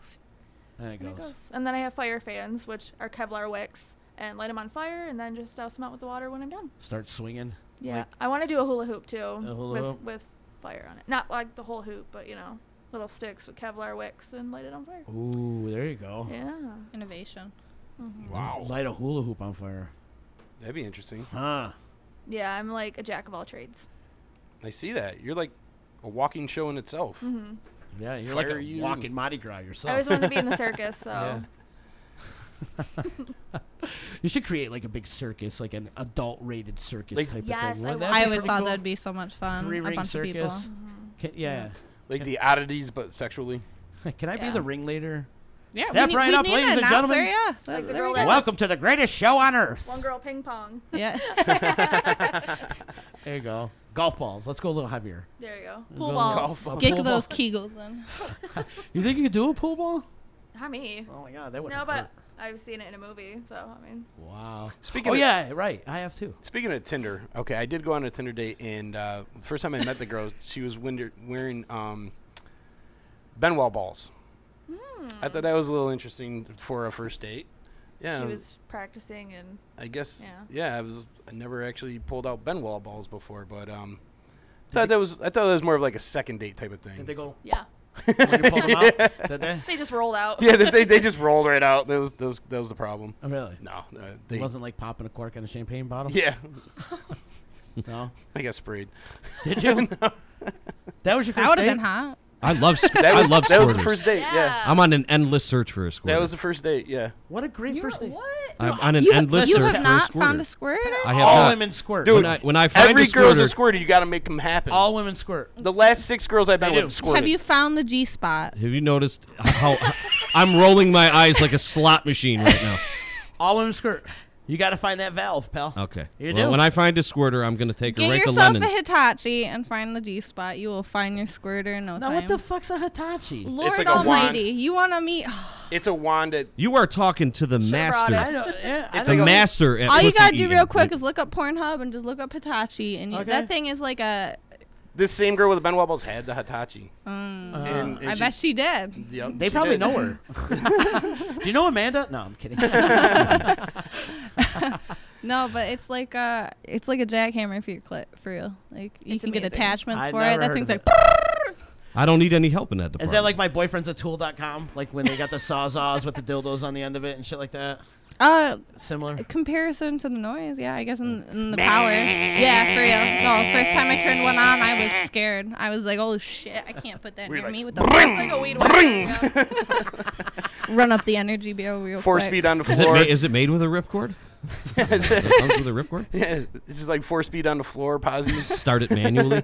There it And goes. And then I have fire fans, which are Kevlar wicks, and light them on fire, and then just douse them out with the water when I'm done. Start swinging. Yeah. Like, I want to do a hula hoop too. hula hoop? With fire on it. Not like the whole hoop, but little sticks with Kevlar wicks and light it on fire. ooh, there you go. Yeah. Innovation. Wow. Light a hula hoop on fire. That'd be interesting. Huh. Yeah, I'm like a jack of all trades. I see that. You're like a walking show in itself. Mm-hmm. Yeah, you're Fire like a you. walking Mardi Gras yourself. I always wanted to be in the circus, so. You should create like a big circus, like an adult-rated circus Like- type Yes, of thing. I Wouldn't that love be I always pretty thought cool? that'd be so much fun. Three-ring a bunch circus. of people. Yeah. Like the oddities, but sexually. Can I be Yeah. the ringleader? Yeah, Step we right need up, an ladies and announcer, gentlemen. Yeah. Like the There girl we that- go. Welcome to the greatest show on earth. One girl ping pong. Yeah. There you go. Golf balls. Let's go a little heavier. There you go. Pool Go balls. golf ball. Get Pool those ball. Kegels in. You think you could do a pool ball? Not me. Oh my god, that would No, hurt. but I've seen it in a movie, so I mean. Wow. Speaking Oh of- yeah, right. I have too. Speaking of Tinder, okay, I did go on a Tinder date, and the first time I met the girl, she was wearing Benoit balls. I thought that was a little interesting for a first date. Yeah, She was practicing and. I guess. Yeah. I never actually pulled out Benoit balls before, but I thought that was more of like a second date type of thing. Did they go? Yeah. When you pulled them out? Did they? They just rolled out. Yeah, they just rolled right out. That was the problem. Oh, really? No, It wasn't like popping a cork in a champagne bottle. Yeah. No. I got sprayed. Did you? That was your first That would date? have been hot. I love That was the squirters. first date. Yeah. I'm on an endless search for a squirter. That was the first date. Yeah. What a great first date. What? I'm on an You, endless you search have for a not squirter. found a squirter? I have All not. women squirt. Dude, When I find every a girl's squirter, a squirter. You got to make them happen. All women squirt. The last 6 girls I've been They do. with squirted. Have you found the G spot? have you noticed how I'm rolling my eyes like a slot machine right now? All women squirt. You got to find that valve, pal. Okay. You Well, do. when I find a squirter, I'm gonna take her Get right to yourself Lennon's. a Hitachi and find the G spot. You will find your squirter in no Now, time. what the fuck's a Hitachi? Lord like a wand. Almighty, you want to meet? It's a wand that You are talking to the brought master. it. I know. Yeah. It's The like a- master at All you pussy gotta do eating. real quick is look up Pornhub and just look up Hitachi, and Okay. that thing is like a. this same girl with the Benoit balls had the Hitachi. Mm, And I bet she did. Yep, They she probably did. know her. Do you know Amanda? No, I'm kidding. No, but it's like a jackhammer for your clit, for real. Like you It's can get amazing. attachments I'd for it. never That heard thing's of like. I don't need any help in that department. Is that like my boyfriend's a tool.com? Like when they got the sawzalls with the dildos on the end of it and shit like that? Similar? Comparison to the noise, yeah, I guess in the power. Yeah, for real. No, first time I turned one on, I was scared. I was like, oh shit, I can't put that near me with the It's like a weed whacker. run up the energy bill real 4 quick. speed on the Is it, floor. is it made with a ripcord? It comes with a ripcord? Yeah, it's just like 4 speed on the floor, positive. Start it manually?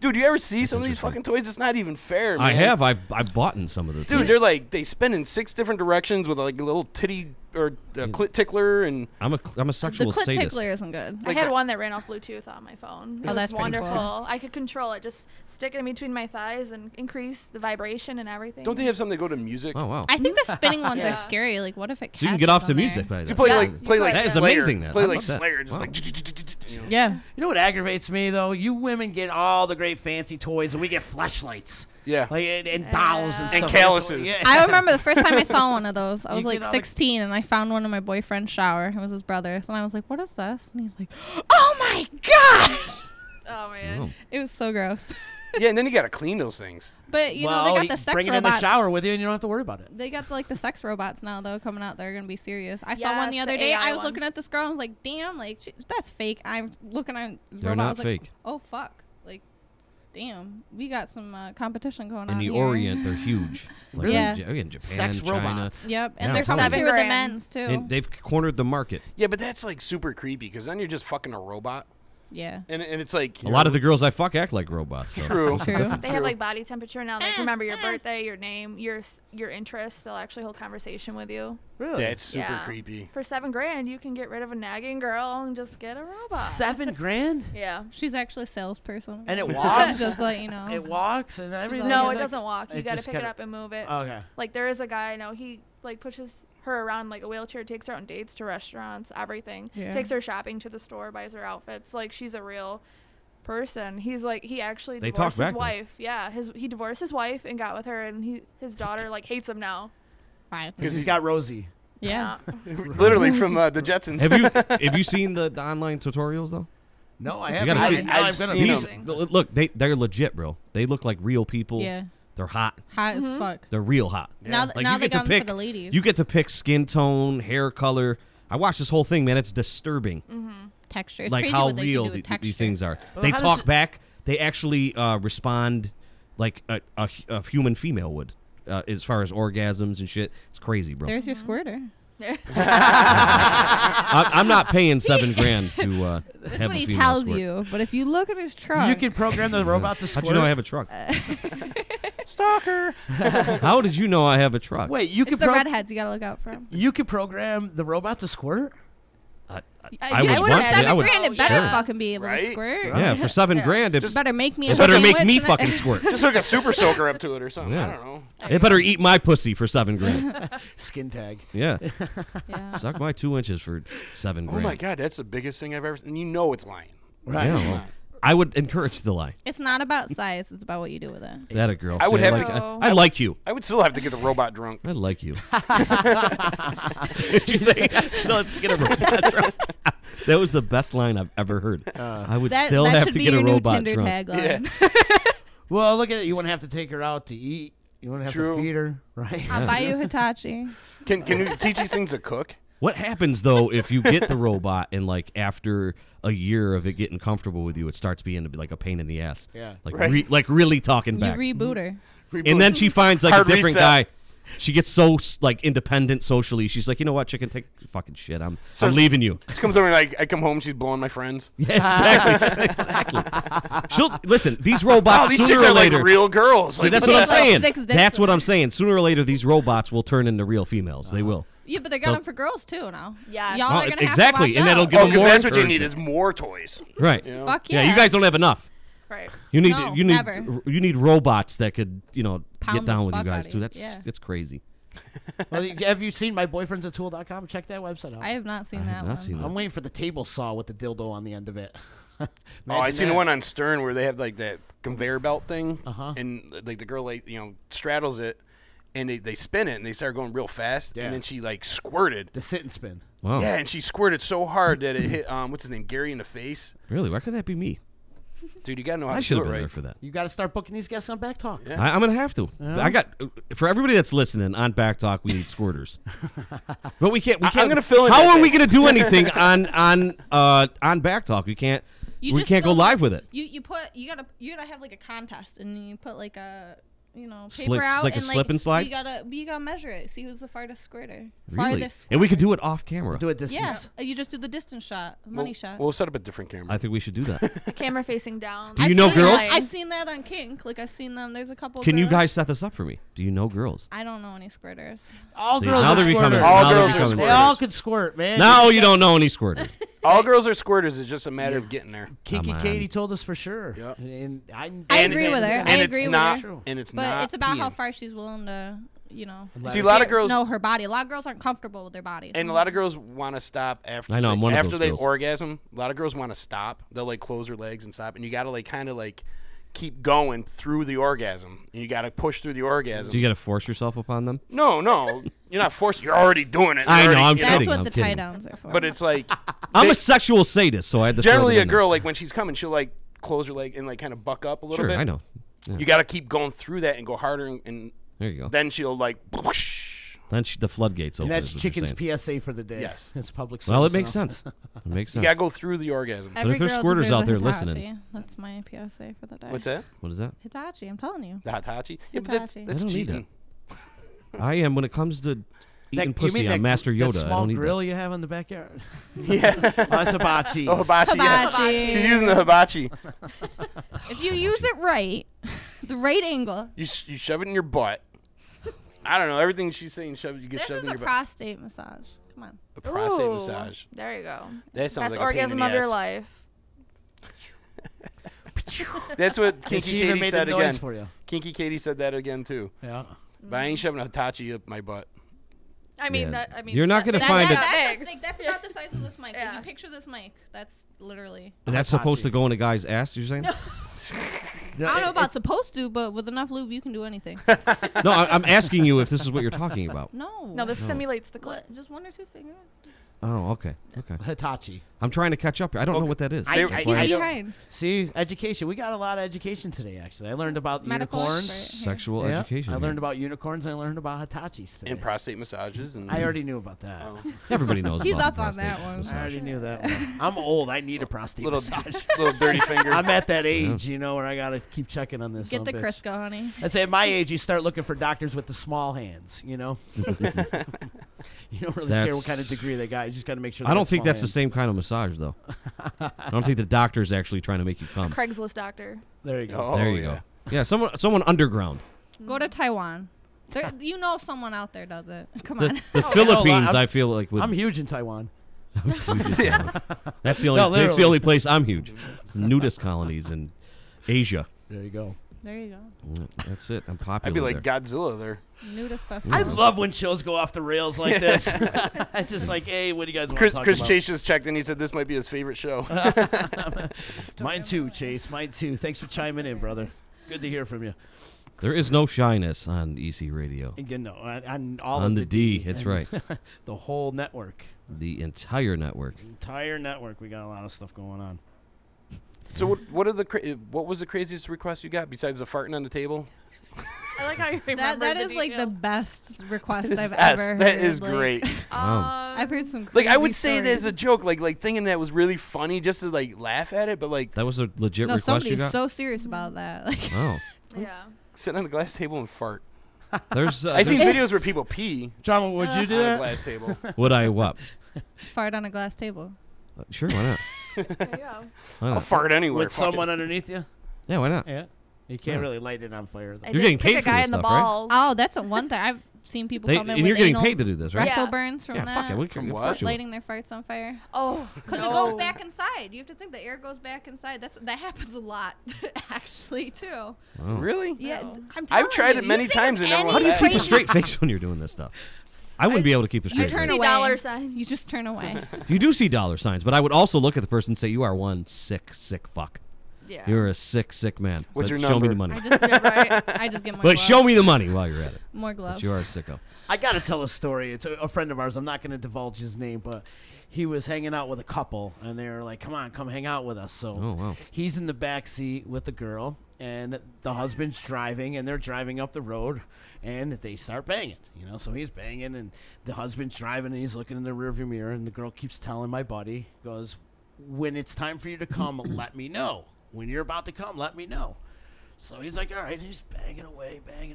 Dude, you ever see some of these fucking toys? It's not even fair, man. I have. I've bought in some of the Dude, toys. they're like, they spin in 6 different directions with like a little titty or clit tickler and... I'm a The sexual clit sadist. tickler isn't good. I had one that ran off Bluetooth on my phone. It Oh, was that's pretty cool. wonderful. I could control it. Just stick it in between my thighs and increase the vibration and everything. Don't they have something that go to music? Oh, wow. I think the spinning ones Yeah. are scary. Like, what if it? So you can get off catches to on there? music by You that. play Yeah. like play like That is Slayer. amazing, that. Play I like love that. Slayer, just Wow. like... You know? Yeah. You know what aggravates me though? You women get all the great fancy toys, and we get fleshlights, Yeah. like and dolls and And stuff. calluses. Yeah. I remember the first time I saw one of those. I was You like get all the- 16, and I found one in my boyfriend's shower. It was his brother's, and I was like, "What is this?" And he's like, "Oh my gosh!" Oh man. Oh. It was so gross. Yeah, and then you got to clean those things. But you well, know, they got the sex bring it in the robots. shower with you, and you don't have to worry about it. They got like the sex robots now though coming out. They're gonna be serious. I saw one the Yes, other the day. AI I was looking ones. at this girl. I was like, "Damn, like that's fake." I'm looking at the They're robot. I not was like, fake. oh fuck! Like, damn, we got some competition going In on the here. Orient, they're huge. Like Really? Yeah. in Japan, Sex China. robots. Yep, and Yeah, they're I'm coming telling through you. with the 7 grand. men's too. And they've cornered the market. Yeah, but that's like super creepy because then you're just fucking a robot. Yeah. And it's like A lot of the girls I fuck act like robots. Though. True. They have like body temperature now. Like remember your birthday, your name, your interests. They'll actually hold conversation with you. Really? That's super creepy. For $7,000, you can get rid of a nagging girl and just get a robot. $7,000? Yeah. She's actually a salesperson. And it walks? Just let you know. It walks and everything? No, it doesn't walk. You got to just pick it up and move it. Okay. Like there is a guy I know. He like pushes her around like a wheelchair, takes her on dates to restaurants, everything. Yeah. Takes her shopping to the store, buys her outfits. Like she's a real person. He's like he actually They divorced talk his back, wife. Yeah, he divorced his wife and got with her, and his daughter like hates him now. Right. Because he's got Rosie. Yeah. Literally from the Jetsons. Have you seen the online tutorials though? No, I You haven't. gotta see- I've seen them. Look, they're legit, bro. They look like real people. Yeah. They're hot. Hot as fuck. They're real hot. Now, Like, now you they get to got 'em pick for the ladies. You get to pick skin tone, hair color. I watched this whole thing, man. It's disturbing. Texture. It's Like crazy how what they can real do with these texture. things are. Well, They how does talk it- back. They actually respond like a human female would, as far as orgasms and shit. It's crazy, bro. There's your squirter. I'm not paying $7,000 to That's have what a he female tells squirt. you. But if you look at his truck, You can program the robot to squirt. How'd you know I have a truck? Stalker. How did you know I have a truck? Wait, you it's can the redheads you gotta look out for. You can program the robot to squirt? I would would want have to. I would. $7,000. It better Sure. fucking be able to Right? squirt. Yeah, for $7,000, it Better make me. it a better make sandwich me and a- fucking squirt. Just hook a super soaker up to it or something. Yeah. I don't know. It better eat my pussy for $7,000. Skin tag. Yeah. Yeah. Suck my 2 inches for $7,000. Oh my God, that's the biggest thing I've ever. And you know it's lying. Right. Yeah, well, I would encourage the lie. It's not about size. It's about what you do with it. That a girl. I would Say, have like, to- I like you. I would still have to get the robot drunk. I like you. Did you say still have to get a robot drunk? That was the best line I've ever heard. I would That, still that have should to be get your a new robot Tinder drunk. tagline. Well, look at it. You wouldn't have to take her out to eat. You wouldn't have True. to feed her, right? I'll buy you Hitachi. Can you teach these things to cook? What happens though if you get the robot and like after a year of it getting comfortable with you, it starts being like a pain in the ass? Yeah. Like Right. like really talking You back. reboot her. And then she finds like Hard a different reset. guy. She gets so like independent socially. She's like, you know what, chicken, take fucking shit. I'm leaving you. She comes over and like I come home, she's blowing my friends. Yeah, exactly. She'll listen. These robots Oh, these sooner chicks or are later. like real girls. See, Like, that's But what I'm they have, like, saying. 6 dicks That's what with I'm it. saying. Sooner or later, these robots will turn into real females. They will. Yeah, but they got They'll- them for girls too now. Yeah. Y'all Oh, are gonna exactly, have to and watch that'll out. give oh, them because more that's what you need encouragement. is more toys. Right. You know? Fuck Yeah, yeah. you guys don't have enough. Right. You need No, you need never. you need robots that could get Pound the down with you fuck guys outta too. you. That's Yeah. it's crazy. Well, have you seen myboyfriendsatool.com? Check that website out. I have not seen I that have one. not seen I'm that. waiting for the table saw with the dildo on the end of it. Oh, I Imagine seen that. one on Stern where they have like that conveyor belt thing, Uh-huh. and like the girl like straddles it, and they spin it and they start going real fast, Yeah. and then she like squirted. The sit and spin. Wow. Yeah, and she squirted so hard that it hit what's his name, Gary, in the face. Really? Why could that be me? Dude, you gotta know how I to should do have it been right. there for that. You got to start booking these guests on Back Talk. Yeah. I'm gonna have to. I got for everybody that's listening on Back Talk. We need squirters, but we can't. I'm gonna fill in How that are we thing. gonna do anything on Back Talk? We can't. You we just can't go fill live with it. You gotta have like a contest and you put like a paper Slip- out like a and slip and slide? You gotta measure it. See who's the farthest squirter. Really? Farthest And we could squirter. do it off camera. Do a distance. Yeah, you just do the distance shot, money shot. We'll set up a different camera. I think we should do that. The camera facing down. Do you know seen girls? that. I've seen that on Kink. Like I've seen them. There's a couple. Can you girls. guys set this up for me? Do you know girls? I don't know any squirters. All See, girls now are they're becoming- squirters. All now they're girls are becoming- They all squirters. can squirt, man. No, you don't know any squirters. All girls are squirters. It's just a matter of getting there. Kinky Come on. Katie told us for sure. Yep. And I And- agree with her. And I it's agree with not, her. and it's But not. it's about how peeing. far she's willing to, See, a lot of girls know her body. A lot of girls aren't comfortable with their bodies. And a lot of girls want to stop after. I know, I'm one of after those they girls. orgasm. A lot of girls want to stop. They'll like close their legs and stop, and you gotta like kind of like keep going through the orgasm, and you gotta push through the orgasm. Do you got to force yourself upon them? No, you're not forced. You're already doing it. I You're know, already- I'm you know. That's kidding, what I'm the kidding. tie downs are for. But it's like I'm they- a sexual sadist, so I had to throw generally them a in there. girl like when she's coming, she'll like close her leg and like kind of buck up a little Sure, bit. I know. Yeah. You gotta keep going through that and go harder, and There you go. then she'll like. Whoosh. Then the floodgates open. And that's is what you're Chicken's saying. PSA for the day. Yes. It's public service. Well, it makes announcement. sense. It makes You sense. gotta go through the orgasm. But if there's girl squirters deserves out a there Hitachi. listening. That's my PSA for the day. What's that? What is that? Hitachi, I'm telling you. The hitachi? Yeah, but that's Hitachi. that's I don't need cheating. I am when it comes to eating you pussy mean on Master Yoda. That I small don't need grill that. you have in the backyard? Yeah. That's hibachi. Oh, hibachi. Yeah. Hibachi. She's using the hibachi. If you use it right, the right angle. You shove it in your butt. I don't know. Everything she's saying, you get This shoved is in a your butt. prostate massage. Come on. A prostate Ooh, massage. There you go. That sounds Best like a pain in orgasm the of your ass. life. That's what Kinky She even Katie made said the noise again. for you. Kinky Katie said that again too. Yeah. But I ain't shoving a hitachi up my butt. I mean, Yeah. you're not gonna that- find that's it- not big. That's about the size of this mic. If Yeah. you picture this mic, that's literally. That's supposed to go in a guy's ass, you're saying? I don't know about supposed to, but with enough lube, you can do anything. No, I'm asking you if this is what you're talking about. No. No, this No. stimulates the clit. What, just one or two fingers? Oh, okay. Okay. Hitachi. I'm trying to catch up. I don't know what that is. I That's why don't- behind. See, education. We got a lot of education today, actually. I learned about Metaphors, unicorns. right here. Sexual education I here. learned about unicorns and I learned about hitachis today. And prostate massages. And I already knew about that. Everybody knows He's about up the on prostate that one. massage. I already knew that one. I'm old. I need a prostate Little- massage. little dirty finger. I'm at that age, you know, where I got to keep checking on this. Get the sumbitch. Crisco, honey. I say at my age, you start looking for doctors with the small hands, you know? You don't really care what kind of degree they got. You just got to make sure I they don't got think small that's the hands. same kind of massage, though. I don't think the doctor's actually trying to make you come. Craigslist doctor. There you go. Oh, There you go. Yeah, someone underground. Go to Taiwan. There, you know someone out there does it. Come The, on. the Philippines, I feel like. I'm huge in Taiwan. That's the only. No, that's the literally. only place I'm huge. Nudist colonies in Asia. There you go. There you go. Yeah, that's it. I'm popular. I'd be like there. Godzilla there. Nudist festival. I love when shows go off the rails like this. It's just like, hey, what do you guys want to talk Chris about? Chase just checked and he said this might be his favorite show. Mine too, Chase. Mine too. Thanks for chiming in, brother. Good to hear from you. There is no shyness on EC Radio. Again, no, on all On of the D, D. that's and right. The whole network. The entire network. Entire network. We got a lot of stuff going on. So what was the craziest request you got besides the farting on the table? I like how you remember That the is like the details. best request I've Yes, ever heard. that is like, great. I've heard some Like crazy I would say that as stories. a joke, like thinking that was really funny just to like laugh at it, but like That was a legit No, request you somebody's got? so serious about that. Like, Oh. Yeah. sit on a glass table and fart. There's. I seen there's- videos where people pee Drama, would you do on a that? glass table. Would I what? fart on a glass table. Sure, why not? There you go. Why I'll not? fart anywhere. With fuck it. someone underneath you? Yeah, why not? Yeah. You can't Yeah. really light it on fire, though. I You're did getting kick paid a for guy this in the stuff, right? balls. Oh, that's a one thing. I've seen people come in And with you're getting anal paid to do this, right? rectal Yeah. burns from Yeah, that. fuck it. We From can, of what? course you will. Lighting their farts on fire. Oh, Because no. it goes back inside. You have to think the air goes back inside. That happens a lot, actually, too. Oh. Really? Yeah, No. I'm I've telling tried you, it many you think times of and never any went How do you back. keep a crazy- straight face when you're doing this stuff? I wouldn't be able to keep a You straight turn face. See away. dollar signs. You just turn away. You do see dollar signs, but I would also look at the person and say, "You are one sick fuck. Yeah. You're a sick man." What's But your show me number? the money. I just get I just get more But gloves. show me the money while you're at it. More But gloves. you are a sicko. I got to tell a story. It's a friend of ours. I'm not going to divulge his name, but he was hanging out with a couple, and they were like, come hang out with us. So Oh, wow. he's in the back seat with the girl, and the husband's driving, and they're driving up the road, and they start banging. You know, so he's banging, and the husband's driving, and he's looking in the rearview mirror, and the girl keeps telling my buddy, goes, when it's time for you to come, let me know. When you're about to come, let me know. So he's like, all right, he's banging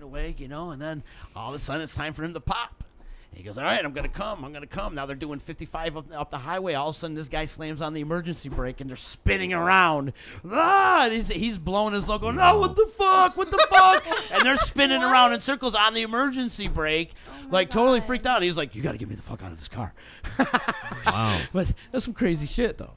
away, you know, and then all of a sudden it's time for him to pop. He goes, all right, I'm going to come. Now they're doing 55 up the highway. All of a sudden this guy slams on the emergency brake, and they're spinning around. Ah! And he's blowing his logo. No, what the fuck? And they're spinning around in circles on the emergency brake, like totally freaked out. He's like, you got to get me the fuck out of this car. Wow. But that's some crazy shit, though.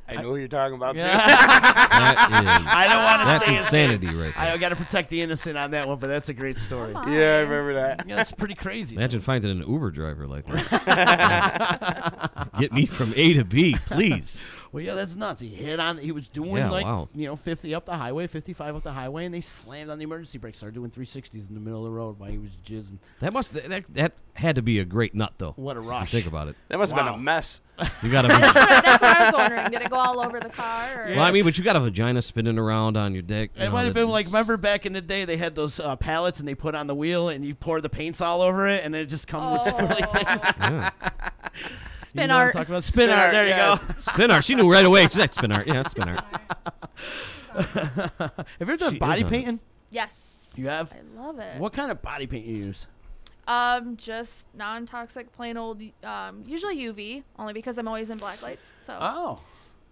I know who you're talking about too. I don't want to That's say his insanity name. right there. I got to protect the innocent on that one, but that's a great story. Yeah, I remember that. Yeah, that's pretty crazy. Imagine finding an Uber driver like that. Get me from A to B, please. Well, yeah, that's nuts. He was doing Yeah, like, wow. 50 up the highway, 55 up the highway, and they slammed on the emergency brake, started doing 360s in the middle of the road while he was jizzing. That had to be a great nut, though. What a if you rush. think about it. That must have been Wow. a mess. You got That's what I was wondering. Did it go all over the car? Or? Well, I mean, but you got a vagina spinning around on your dick. It might have been like, remember back in the day, they had those pallets and they put on the wheel and you pour the paints all over it and it just comes with swirly things. Yeah. Spin You know what I'm art. talking about? Spin art. There you go. Spin art. She knew right away. She's like, spin art. Yeah, it's spin art. Have you ever done She body is on it. painting? Yes. You have? I love it. What kind of body paint you use? Just non-toxic, plain old, usually UV, only because I'm always in black lights. So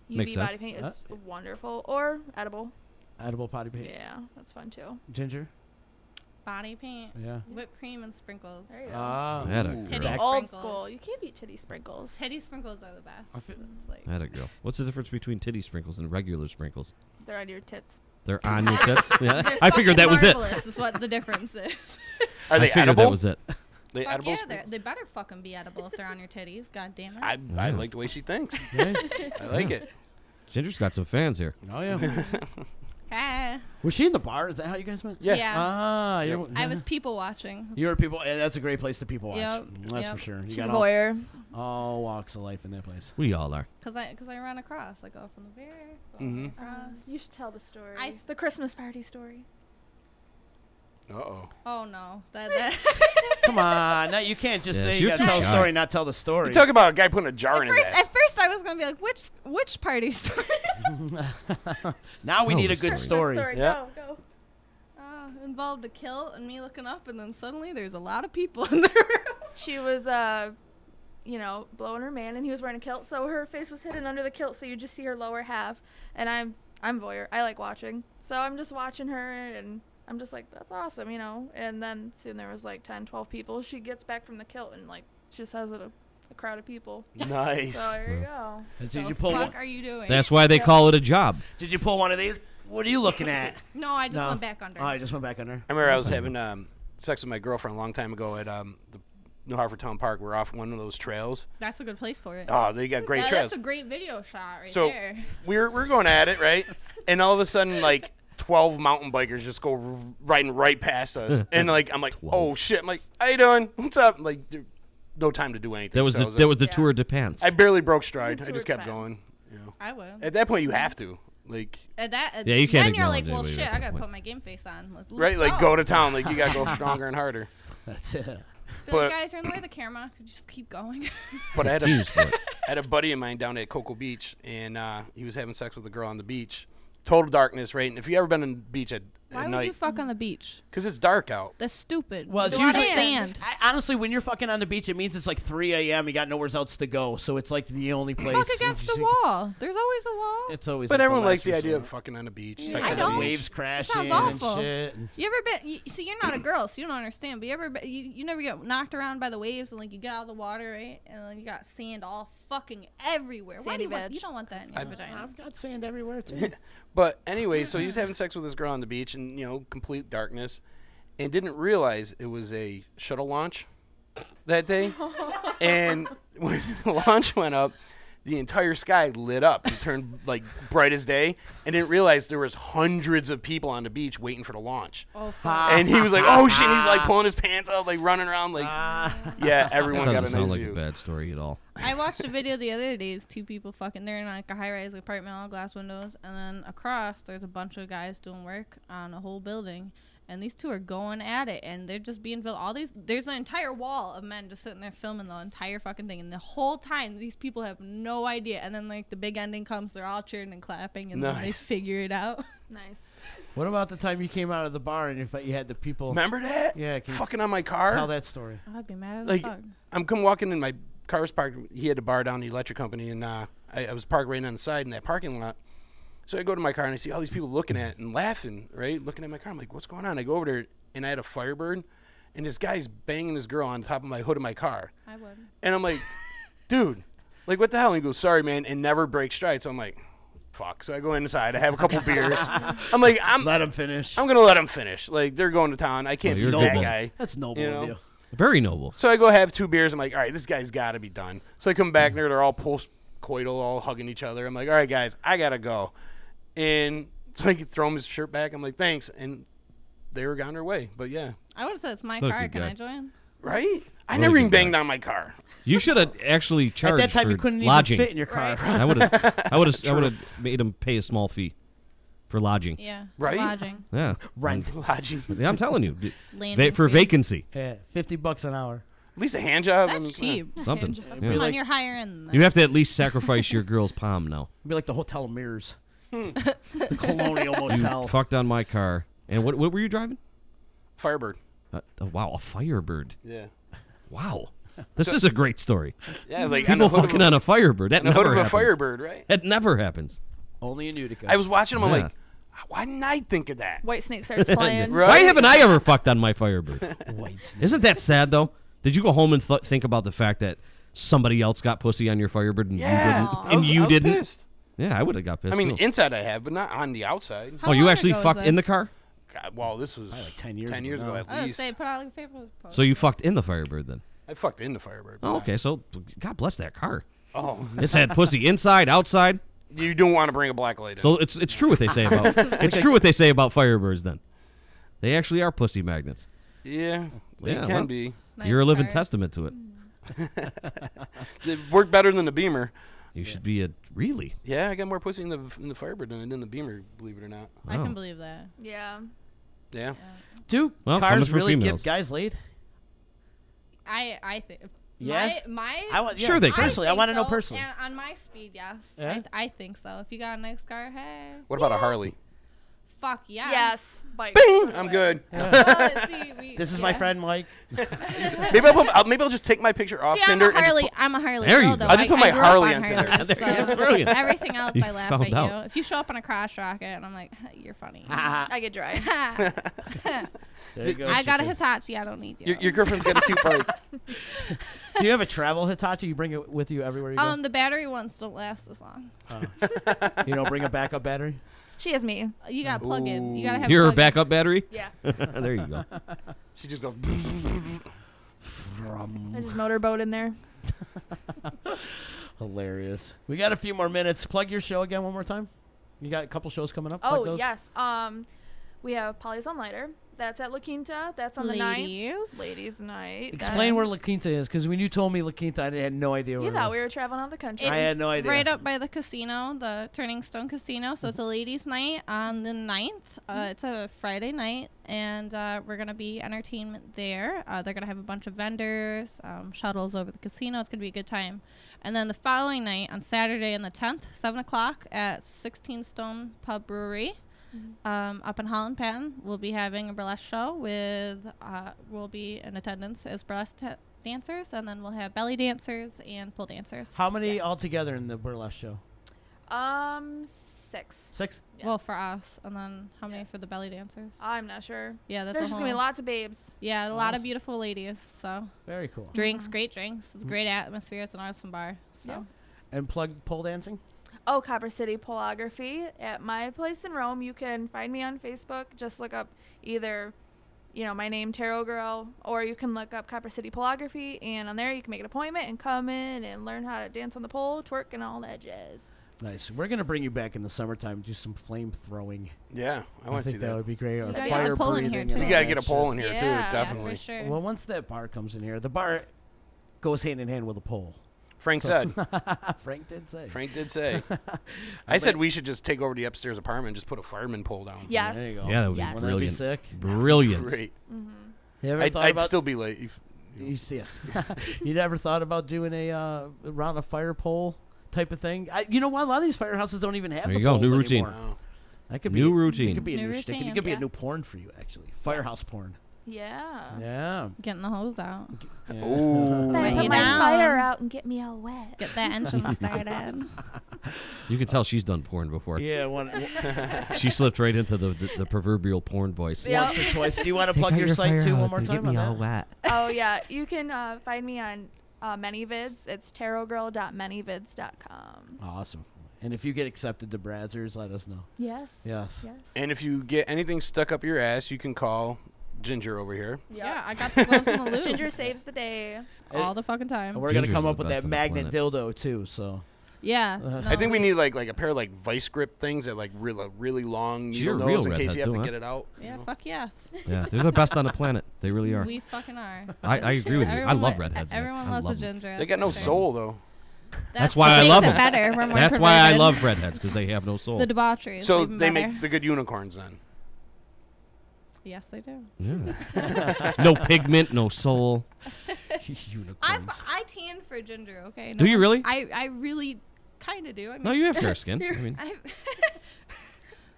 Makes UV sense. body paint is wonderful, or edible. Edible body paint. Yeah, that's fun too. Ginger. Body paint. Yeah. Whipped cream and sprinkles. There you go. Atta Titty girl. Old sprinkles. school. You can't beat titty sprinkles. Titty sprinkles are the best. It's like Atta girl. What's the difference between titty sprinkles and regular sprinkles? They're on your tits. They're on your tits? Yeah. They're I figured that was it. marvelous is what the difference is. Are they I figured edible? that was it. They Fuck edible? yeah, they better fucking be edible if they're on your titties. God damn it. I like the way she thinks. I like it. Ginger's got some fans here. Oh yeah. Ah. Was she in the bar? Is that how you guys met? Yeah. Ah, I was people watching. You were people. That's a great place to people watch. Yep, That's yep. for sure. You She's got a voyeur. all walks of life in that place. We all are. Cause I run across. I go from the bear. Mhm. You should tell the story. I The Christmas party story. Uh-oh. Oh no, that. Come on, now you can't just Yeah, say it's you your gotta tell the turn. story, not tell the story. You're talking about a guy putting a jar in his ass. At first, I was gonna be like, which party story? Now we Tell need the a good story. story. Go, go. Involved a kilt and me looking up, and then suddenly there's a lot of people in the room. She was, blowing her man, and he was wearing a kilt, so her face was hidden under the kilt, so you just see her lower half. And I'm voyeur. I like watching, so I'm just watching her, and I'm just like, that's awesome, And then soon there was like 10, 12 people. She gets back from the kilt, and like she just has a crowd of people. Nice. So there you go. And So did you pull fuck one? are you doing? That's why they call it a job. Did you pull one of these? What are you looking at? No, I just No. went back under. Oh, I just went back under. I remember I was having sex with my girlfriend a long time ago at the New Hartford Town Park. We're off one of those trails. That's a good place for it. Oh, they got great Yeah, trails. That's a great video shot right So there. we're going at it, right? And all of a sudden, like 12 mountain bikers just go riding right past us, and like I'm like, 12. oh shit! I'm like, how you doing? What's up? Like, dude, no time to do anything. That was So I the like- Tour de Pants. I barely broke stride. I Tour just de kept Pants. going. I would. At that point, you have to like. At that, Yeah, you can't then you're acknowledge like, well, anybody shit, at I that gotta point. put my game face on. Let's Right, like go to town. Like you gotta go stronger and harder. That's it. Be but- like, guys, you're in the way of the camera. Could you just keep going? But I had Team sport. I had a buddy of mine down at Cocoa Beach, and he was having sex with a girl on the beach. Total darkness, right? And if you ever been on the beach at Why would night, you fuck on the beach? because it's dark out. That's stupid. Well, There's it's a lot of usually sand. Honestly, when you're fucking on the beach, it means it's like 3 a.m. You got nowhere else to go, so it's like the only place. Fuck against the wall. There's always a wall. It's always. But like everyone likes the last idea of resort. fucking on the beach. Yeah, sex I on the don't. beach. Waves crashing Sounds and awful. shit. You ever been? See, you're not a girl, so you don't understand. But you never get knocked around by the waves and like you get out of the water, right? And then you got sand all fucking everywhere. Why do Sandy you want? veg. You don't want that in your vagina. I've got sand everywhere too. But anyway, so he was having sex with this girl on the beach, and complete darkness, and didn't realize it was a shuttle launch that day. And when the launch went up, the entire sky lit up and turned like bright as day, and didn't realize there was hundreds of people on the beach waiting for the launch. Oh fuck. And he was like, "Oh shit!" And he's like pulling his pants out, like running around, like yeah. Everyone That got a doesn't nice sound like view. a bad story at all. I watched a video the other day. It's two people fucking. They're in like a high-rise apartment, all glass windows, and then across there's a bunch of guys doing work on a whole building, and these two are going at it, and they're just being filmed. There's an entire wall of men just sitting there filming the entire fucking thing, and the whole time these people have no idea. And then like the big ending comes, they're all cheering and clapping, and then they Nice. figure it out. Nice. What about the time you came out of the bar and you had the people? Remember that? Yeah. Can you Fucking on my car. tell that story. I'd be mad as Like, fuck. I'm come walking in, my car's parked. He had a bar down the electric company, and I was parked right on the side in that parking lot. So I go to my car and I see all these people looking at it and laughing, right? Looking at my car. I'm like, what's going on? I go over there and I had a Firebird, and this guy's banging this girl on top of my hood of my car. I would. And I'm like, dude, like what the hell? And he goes, sorry, man, and never break stride. So I'm like, fuck. So I go inside. I have a couple beers. I'm like, Let him finish. I'm gonna let him finish. Like they're going to town. I can't Well, be you're that noble. guy. That's noble You of know? you. Very noble. So I go have 2 beers. I'm like, all right, this guy's got to be done. So I come back there. They're all post-coital, all hugging each other. I'm like, all right, guys, I got to go. And so I could throw him his shirt back. I'm like, thanks. And they were on their way. But, yeah. I would have said it's my What a car. good Can guy. I join? Right? I What a never good even banged guy. on my car. You should have actually charged At that time, for you couldn't lodging. even fit in your car. Right. I would have made him pay a small fee for lodging. Yeah. Right? Lodging. Yeah. Rent. Lodging. Yeah, I'm telling you. Landing For fee. vacancy. Yeah, $50 an hour. At least a hand job. That's I mean, cheap. Something. Come Yeah. on, like- you're higher in. You have to at least sacrifice your girl's palm now. It'd be like the Hotel Mirrors. The Colonial You Motel. fucked on my car. And what were you driving? Firebird. Wow, a Firebird. Yeah. Wow. This is a great story. Yeah, like on people the hood fucking of a, on a Firebird. That on the hood never of a happens. Firebird, right? It never happens. Only in Utica. I was watching them. I'm Yeah. like, why didn't I think of that? White Snake starts playing. Right? Why haven't I ever fucked on my Firebird? White Snake. Isn't that sad though? Did you go home and think about the fact that somebody else got pussy on your Firebird and Yeah. you didn't? Pissed. Yeah, I would have got pissed. I mean, too. inside I have, but not on the outside. How Oh, you long actually ago was fucked in the this? car? God, well, this was Like 10 years 10 years ago ago now. at I was least. say put out like a Facebook post. So you fucked in the Firebird then? I fucked in the Firebird. Oh, okay. So God bless that car. Oh. It's had pussy inside, outside. You don't want to bring a black light in. So it's true what they say about it's true what they say about Firebirds. Then they actually are pussy magnets. Yeah, they Yeah, can well, be. You're a living cars. testament to it. They work better than the Beamer. You should be a really. Yeah, I got more pussy in the Firebird than I did in the Beamer, believe it or not. I Wow. can believe that. Yeah. Yeah. Do Well, coming cars from really females. give guys laid? I think. Yeah? My I want, yeah, Sure they can. personally. I think want to know so, personally. And on my speed, yes. Yeah? I think so. If you got a nice car, hey. What about a Harley? Fuck yes. Yes. Bike. Bing! I'm good. This is my friend Mike. Maybe I'll just take my picture off See, Tinder I'm a Harley. and just I'm a Harley There you girl, go. though. I'll just put my I grew up Harley on on Tinder. Harleys, There you go. so That's brilliant. Everything else, You I laugh found at out. you. If you show up on a crotch rocket, and I'm like, you're funny. I get dry. There you go. I got a chicken. Hitachi. I don't need you. your girlfriend's got a cute bike. Do you have a travel Hitachi? You bring it with you everywhere you go? The battery ones don't last as long. You don't bring a backup battery? She has me. You got to plug in. You got to have You're a plug-in. backup battery. Yeah. There you go. She just goes. I just motorboat in there. Hilarious. We got a few more minutes. Plug your show again one more time. You got a couple shows coming up? Plug Oh, those. yes. We have Polly's on Lighter. That's at La Quinta. That's on the 9th. Ladies' night. Explain where La Quinta is, because when you told me La Quinta, I had no idea where You it thought was. we were traveling out the country. I had no idea. Right up by the casino, the Turning Stone Casino. So it's a ladies' night on the 9th. It's a Friday night, and we're going to be entertainment there. They're going to have a bunch of vendors, shuttles over the casino. It's going to be a good time. And then the following night, on Saturday on the 10th, 7 o'clock at 16 Stone Pub Brewery. Up in Holland Patton, we'll be having a burlesque show with, we'll be in attendance as burlesque dancers, and then we'll have belly dancers and pole dancers. How many altogether in the burlesque show? 6. 6? Yeah. Well, for us, and then how many for the belly dancers? I'm not sure. Yeah, that's There's a just going to be whole- lots of babes. Yeah, a lot of beautiful ladies, so. Very cool. Drinks, great drinks. It's a great atmosphere. It's an awesome bar, so. Yep. And plug pole dancing? Oh, Copper City Polography at my place in Rome. You can find me on Facebook. Just look up either, my name, Tarot Girl, or you can look up Copper City Polography, and on there you can make an appointment and come in and learn how to dance on the pole, twerk, and all that jazz. Nice. We're going to bring you back in the summertime, do some flame throwing. Yeah, I want to see think that that. would be great. Or gotta get fire a pole in here, breathing. too. and We all gotta that get a shit. pole in here Yeah, too, definitely. for sure. Well, once that bar comes in here, the bar goes hand in hand with a pole. Frank said. Frank did say. Frank did say. I said we should just take over the upstairs apartment and just put a fireman pole down. Yes. There you go. Yeah, that would Yes. be Wouldn't that be brilliant. sick? Brilliant. Great. You ever thought I'd about still be late. You see, you never thought about doing a around a fire pole type of thing? You know what? A lot of these firehouses don't even have. There the you go, poles new routine. anymore. Wow. That could New be routine. It could be a New new shtick. It routine. could be a Yeah. new porn for you, actually. Firehouse porn. Yeah. Yeah. Getting the hose out. Yeah. Ooh. Wet Put you my down. fire out and get me all wet. Get that engine started. You can tell she's done porn before. Yeah. One, She slipped right into the proverbial porn voice. Yeah. once or twice. Do you want to plug your site too one more time? On that? wet. Oh, yeah. You can find me on ManyVids. It's tarotgirl.manyvids.com. Awesome. And if you get accepted to Brazzers, let us know. Yes. Yes. Yes. And if you get anything stuck up your ass, you can call Ginger over here. Yeah, I got the gloves in the loop. Ginger saves the day. all the fucking time. And we're gonna Ginger's come the up with best that on the magnet planet. dildo too. So Yeah. I think we need like a pair of like vice grip things that like really long You're needle a real nose in case redhead you have too, to huh? get it out. Yeah, fuck yes. Yeah, they're the best on the planet. They really are. We fucking are. I agree with you. I Everyone love lo- redheads. man. Everyone I loves a love 'em. ginger. They got no for sure. soul though. That's why what I makes love it them. better. We're more That's why I perverted. love redheads because they have no soul. The debauchery. is So even they better. make the good unicorns then. Yes, they do. Yeah. No pigment, no soul. Unicorns. I tan for ginger. Okay. Do you really? I really kind of do. I mean, No, you have fair skin. I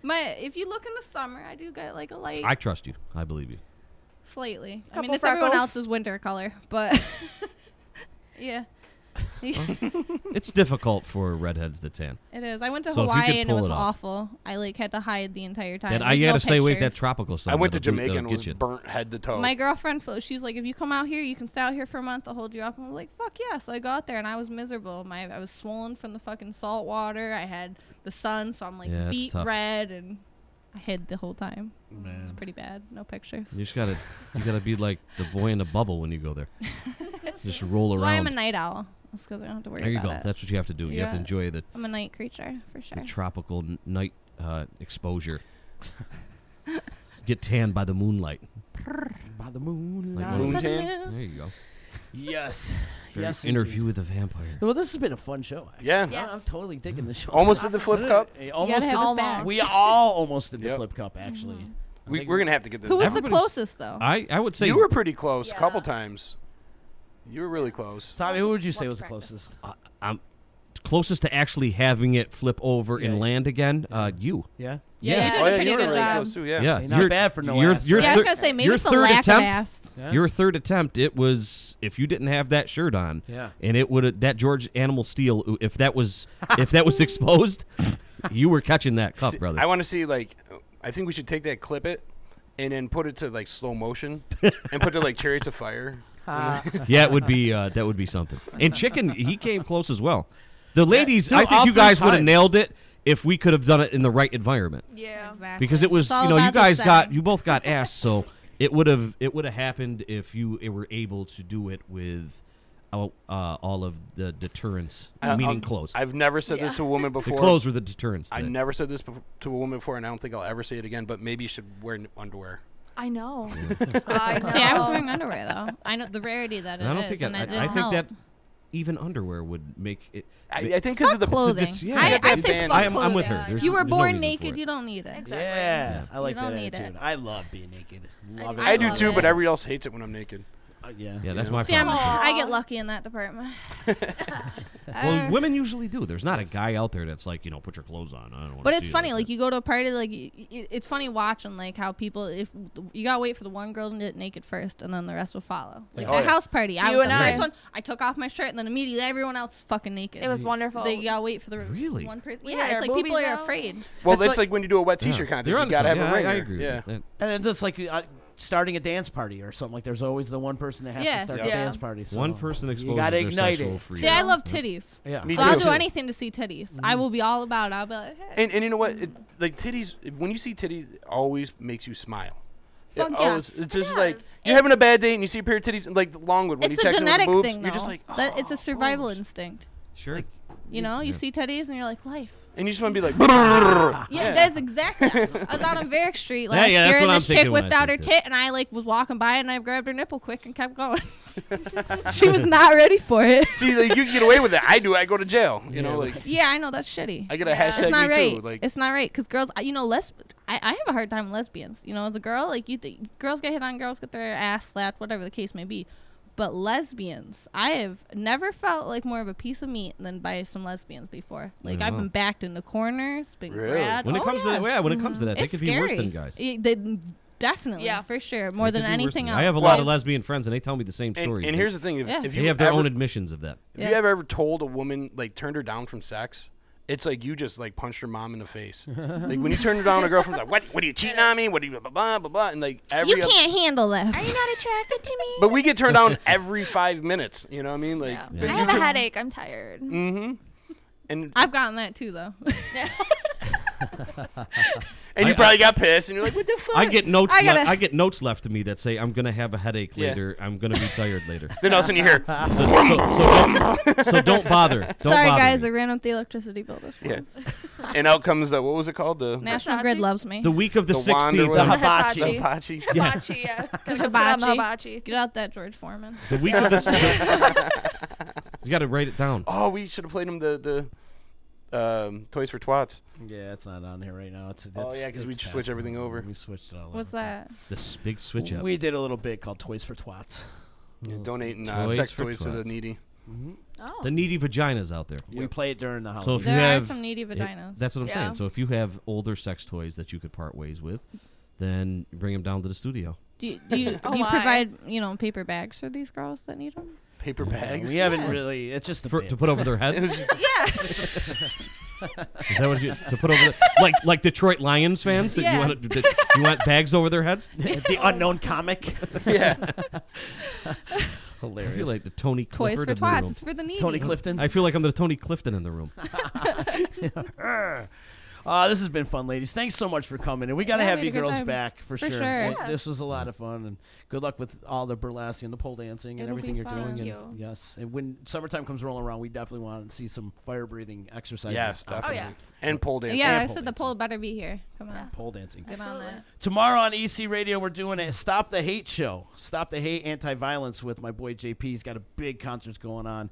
mean, if you look in the summer, I do get like a light. I trust you. I believe you. Slightly. I Couple mean, it's everyone freckles. else's winter color, but yeah. It's difficult for redheads to tan. It is. I went to So if you could Hawaii and it pull was it off. awful. I like had to hide the entire time. And There's you no got to stay away from that pictures. tropical sun. I went to that'll Jamaica and get was you. burnt head to toe. My girlfriend, she was like, if you come out here, you can stay out here for a month. I'll hold you up. And I was like, fuck yeah. So I go out there and I was miserable. I was swollen from the fucking salt water. I had the sun, so I'm like Yeah, it's beet tough. red, and I hid the whole time. Man. It's pretty bad. No pictures. You just gotta be like the boy in the bubble when you go there. Just roll That's around. why I'm a night owl. That's because I don't have to worry There you about go. it. That's what you have to do. You have to Yeah. enjoy the I'm a night creature, for sure. tropical night exposure. Get tanned by the moonlight. By the moonlight. Like Moon moon- tan? There you go. Yes. Very Yes. interview indeed. with a vampire. Well, this has been a fun show. Actually. Yeah. Yes. I'm totally digging the show. Almost did the flip cup. Almost gotta did have the- this back. We all almost did the Yep. flip cup, actually. We're going to have to get this. Who was out. the closest, though? I would say You were pretty close a Yeah. couple times. You were really close. Tommy, who would you say Love was the practice. closest? I'm closest to actually having it flip over Yeah. and land again. You. Yeah. Yeah, you did Oh, a yeah, pretty you were good really job. close too, yeah. Yeah, Hey, not bad for no ass. Yeah, I was thir- gonna say, maybe your it's the third lack of attempt. ass. Yeah. Your third attempt, it was if you didn't have that shirt on, Yeah. and it would that George Animal Steel, if that was exposed, you were catching that cup, See, brother. I want to see, like, I think we should take that, clip it, and then put it to, like, slow motion, and put it, like, Chariots of Fire. Yeah, it would be that would be something. And Chicken, he came close as well. The ladies, No, I think all you three guys would have times. nailed it if we could have done it in the right environment. Yeah. Exactly. Because it was, It's all you know, you about the guys setting. you both got asked, so it would have happened if you were able to do it with all of the deterrents, meaning clothes. I've never said this to a woman The before. clothes were the deterrents. I then. never said this to a woman before, and I don't think I'll ever say it again, but maybe you should wear underwear. I know. I know. See, I was wearing underwear, though. I know the rarity that it And I don't is, think and I it didn't think help. that even underwear would make it. I think because of the clothing. yeah. I say fuck I'm with her. clothing. There's, You were there's no born reason for naked. it. You don't need it. Exactly. Yeah. I like You that don't need attitude. it. I love being naked. Love it. I do love too, it. but everybody else hates it when I'm naked. Yeah. Yeah, that's You my know? See, problem. I get lucky in that department. Well, women usually do. There's not a guy out there that's like, put your clothes on. I don't want. But it's funny, like you go to a party, like it's funny watching like how people, if you gotta wait for the one girl to get naked first, and then the rest will follow. Like Oh, the yeah. house party, I You was and the I. first one. I took off my shirt, and then immediately everyone else is fucking naked. It was wonderful. They gotta wait for the Really? one person. We Yeah, had it's our like people boobies are out. afraid. Well, It's that's like- like when you do a wet T-shirt contest. You're You onto gotta have something. a Yeah, ringer. I agree. Yeah. With that. And then just like starting a dance party or something, like there's always the one person that has to Yeah. start Yeah. the dance party. So One person you exposes gotta their ignite sexual it. freedom. See, I love titties. Yeah. Me So I'll too. do anything to see titties. I will be all about it. I'll be like, hey. And you know what? Like titties, when you see titties, it always makes you smile. Fuck Always- yes. It's just It like does. you're having a bad date and you see a pair of titties, and like Longwood when It's he a checks in with the genetic boobs, thing, you're though. just like, It's a survival boobs. instinct. Sure. You know, you see titties, and you're like, life. And you just want to be like, Yeah, that's exactly. I was out on Varick Street last yeah, that's year, and what I'm this chick thinking when whipped I out her see tit, and I like was walking by, and I grabbed her nipple quick and kept going. She was not ready for it. See, like you can get away with it. I do. I go to jail. You know, like Yeah, I know that's shitty. I get a Yeah. hashtag It's not me right. too. Like It's not right because girls, I have a hard time with lesbians. You know, as a girl, like girls get hit on, girls get their ass slapped, whatever the case may be. But lesbians, I have never felt like more of a piece of meat than by some lesbians before. Like I've been backed into corners, been Really? grabbed. When it comes to that, when it comes to that, they It's could be worse scary. than guys. Definitely, Yeah. for sure, more They than could be worse anything than- else. I have a lot of lesbian friends, and they tell me the same stories. and here's the thing: if, Yeah. if They you have their ever, own admissions of that. if you ever told a woman like turned her down from sex, it's like you just like punched her mom in the face. Like when you turn down a girlfriend, like what are you cheating on me? What are you blah blah blah blah? And like every You can't handle this. Are you not attracted to me? But we get turned down every 5 minutes. You know what I mean? Like I have a headache. I'm tired. Mm-hmm. And I've gotten that too, though. and you probably got pissed, and you're like, "What the fuck?" I get notes. I gotta- I get notes left to me that say I'm gonna have a headache Yeah. later. I'm gonna be tired later. Then all of a sudden you hear, So don't bother. Don't Sorry, bother guys. me. I ran up the electricity bill this yeah, month. and out comes the what was it called? The National Grid loves me. The week of the The wand or 16th. whatever. The hibachi. the hibachi. Hibachi, yeah. Sit on the hibachi. Get out that George Foreman. The week of the. You got to write it down. Oh, we should have played him the Toys for Twats. Yeah, it's not on here right now. Oh, yeah, 'cause we it's switched past everything now. over. We switched it all What's over. that? This big switch up. We did a little bit called Toys for Twats. Yeah, donating Toys sex for toys to the Twats. needy. Oh. The needy vaginas out there. We play it during the holidays. So if There you are have some needy vaginas. that's what I'm Yeah. saying. So if you have older sex toys that you could part ways with, then bring them down to the studio. Do you provide paper bags for these girls that need them? Paper bags? We haven't really. It's just to put over their heads. Yeah. Is that what to put over like Detroit Lions fans that you want bags over their heads? The unknown comic. Yeah. Hilarious. I feel like the Tony Toys Clifford for in the twats. room. It's for the needy. Tony Clifton. I feel like I'm the Tony Clifton in the room. This has been fun, ladies. Thanks so much for coming, and we got to have you girls back for sure. This was a lot of fun, and good luck with all the burlesque and the pole dancing and everything you're doing. Thank and you. yes, and when summertime comes rolling around, we definitely want to see some fire breathing exercises. Yes, definitely. Oh, yeah. And pole dancing. Yeah, And I pole said the dancing. pole better be here. Come on. Pole dancing. Get on that. Tomorrow on EC Radio, we're doing a Stop the Hate show. Stop the Hate Anti-Violence with my boy JP. He's got a big concert going on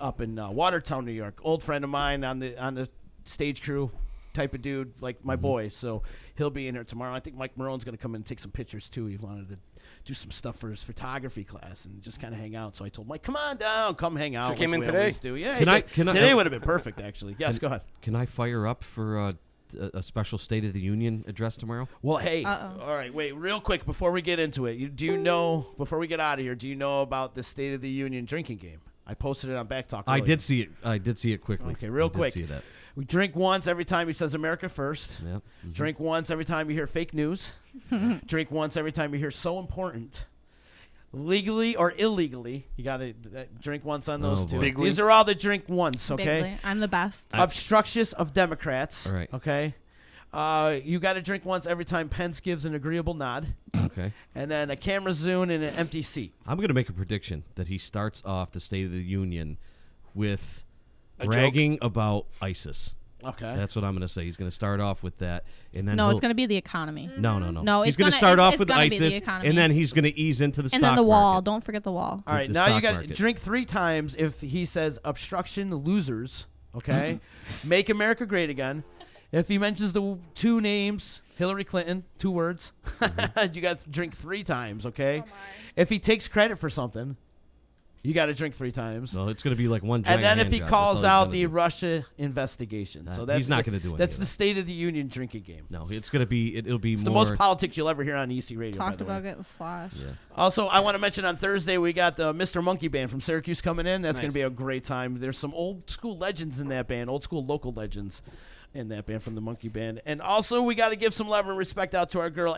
up in Watertown, New York. Old friend of mine on the stage crew type of dude, like my boy. So he'll be in here tomorrow. I think Mike Marone's going to come in and take some pictures, too. He wanted to do some stuff for his photography class and just kind of hang out. So I told Mike, come on down, come hang out. So he came in we today? always do. Yeah, today would have been perfect, actually. Yes, go ahead. Can I fire up for a special State of the Union address tomorrow? Well, hey, all right, wait, real quick before we get into it, before we get out of here, do you know about the State of the Union drinking game? I posted it on Back Talk earlier. I did see it quickly. Okay, real quick. See that. We drink once every time he says America first. Yep. Mm-hmm. Drink once every time you hear fake news. Drink once every time you hear so important. Legally or illegally, you got to drink once on those two. Bigly. These are all the drink once, okay? Bigly. I'm the best. Obstructious of Democrats. All right. Okay. You got to drink once every time Pence gives an agreeable nod. Okay. And then a camera zoom and an empty seat. I'm going to make a prediction that he starts off the State of the Union with A bragging about ISIS. Okay. That's what I'm going to say. He's going to start off with that, and then it's going to be the economy. No. No, he's going to start off it's with gonna be the ISIS, economy. and then he's going to ease into the stock and then the wall. market. Don't forget the wall. All right, The now you stock got to market. drink 3 times if he says obstruction losers, okay? Make America great again. If he mentions the 2 names, Hillary Clinton, 2 words, you got to drink 3 times, okay? If he takes credit for something, you got to drink 3 times. No, it's going to be like one giant And then if hand he job. calls That's all he's out gonna the do. Russia investigation. So that's he's not going to do anything. That's the State of the Union drinking game. No, it's going to be. It'll be It's more. the most politics you'll ever hear on EC Radio. by Talked the way. about getting sloshed. Yeah. Also, I want to mention on Thursday we got the Mr. Monkey Band from Syracuse coming in. That's going Nice. to be a great time. There's some old school legends in that band, old school local legends in that band from the Monkey Band. And also, we got to give some love and respect out to our girl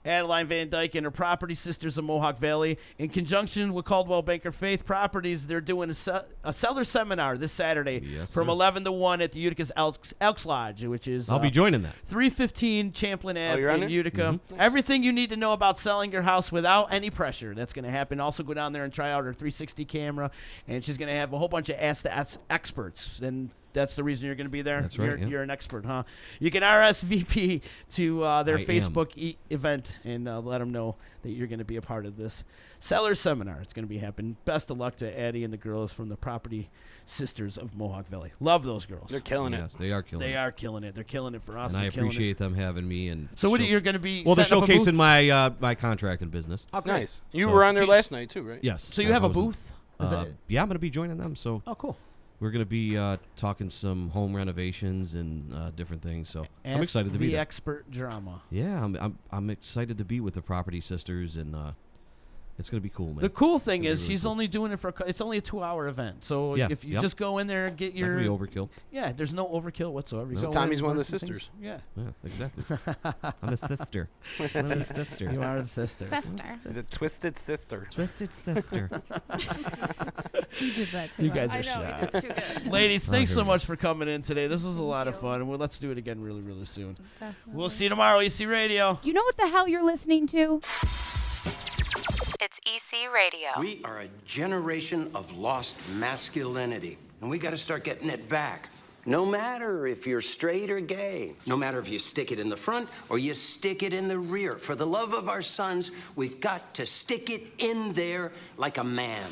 Adeline Van Dyke and her property sisters of Mohawk Valley. In conjunction with Coldwell Banker Faith Properties, they're doing a seller seminar this Saturday from sir. 11 to 1 at the Utica's Elks Lodge, which is I'll be joining that. 315 Champlain Ave you're on in there? Utica. Everything you need to know about selling your house without any pressure. That's going to happen. Also, go down there and try out her 360 camera, and she's going to have a whole bunch of Ask the Experts. And that's the reason you're going to be there. That's right, yeah. You're an expert, huh? You can RSVP to their I Facebook event and let them know that you're going to be a part of this seller seminar. It's going to be happening. Best of luck to Addie and the girls from the Property Sisters of Mohawk Valley. Love those girls. They're killing Yes, it. they are killing. They it. are killing it. They're killing it for us. And I They're killing it. appreciate them having me. And So what you're going to be? Well, they're setting up a booth? showcasing my my contract and business. Oh, great. Nice. You So- were on there Jeez. last night too, right? Yes. So you have I a was in- booth? Is that- Yeah, I'm going to be joining them. So Oh, cool. we're going to be talking some home renovations and different things. So I'm Ask excited to be the there. expert drama. Yeah, I'm excited to be with the Property Sisters, and it's going to be cool, man. The cool thing It's is gonna be really she's cool. only doing it for it's only a 2-hour event. So Yeah, if you yep. just go in there and get Not your gonna be overkill. Yeah, there's no overkill whatsoever. You No. go in Tommy's and one of learn the some things. sisters. Yeah. Yeah, exactly. I'm a sister. One of the sisters. You are the sisters. Sister. The twisted sister. Twisted sister. You did that too. You guys I are know, shot. we did too good. Ladies, Oh, thanks here so we go. much for coming in today. This was a lot of you. fun, and let's do it again really, really soon. Definitely. We'll see you tomorrow, EC Radio. You know what the hell you're listening to? It's EC Radio. We are a generation of lost masculinity, and we got to start getting it back. No matter if you're straight or gay, no matter if you stick it in the front or you stick it in the rear. For the love of our sons, we've got to stick it in there like a man.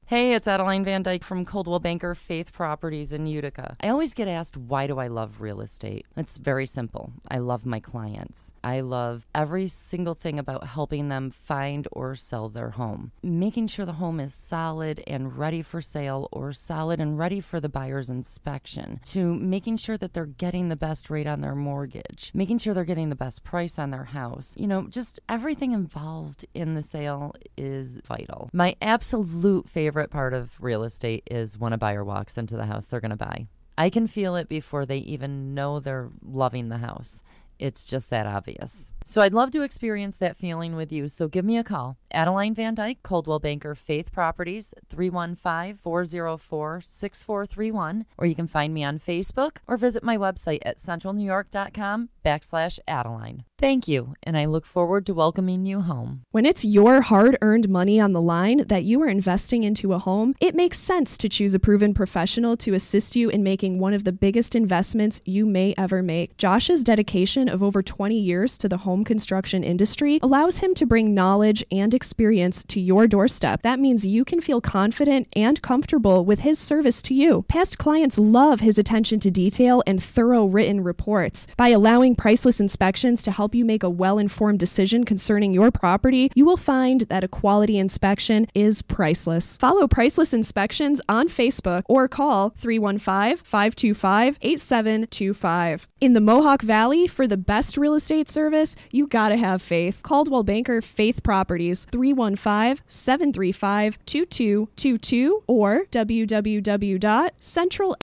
Hey, it's Adeline Van Dyke from Coldwell Banker Faith Properties in Utica. I always get asked, why do I love real estate? It's very simple. I love my clients. I love every single thing about helping them find or sell their home. Making sure the home is solid and ready for sale or solid and ready for the buyer's inspection. To making sure that they're getting the best rate on their mortgage. Making sure they're getting the best price on their house. You know, just everything involved in the sale is vital. My absolute favorite part of real estate is when a buyer walks into the house they're going to buy. I can feel it before they even know they're loving the house. It's just that obvious. So I'd love to experience that feeling with you. So give me a call. Adeline Van Dyke, Coldwell Banker Faith Properties, 315-404-6431. Or you can find me on Facebook or visit my website at centralnewyork.com/Adeline. Thank you, and I look forward to welcoming you home. When it's your hard-earned money on the line that you are investing into a home, it makes sense to choose a proven professional to assist you in making one of the biggest investments you may ever make. Josh's dedication of over 20 years to the home construction industry allows him to bring knowledge and experience to your doorstep. That means you can feel confident and comfortable with his service to you. Past clients love his attention to detail and thorough written reports. By allowing Priceless Inspections to help you make a well-informed decision concerning your property, you will find that a quality inspection is priceless. Follow Priceless Inspections on Facebook or call 315-525-8725. In the Mohawk Valley, for the best real estate service, you gotta have faith. Coldwell Banker Faith Properties, 315-735-2222 or www.central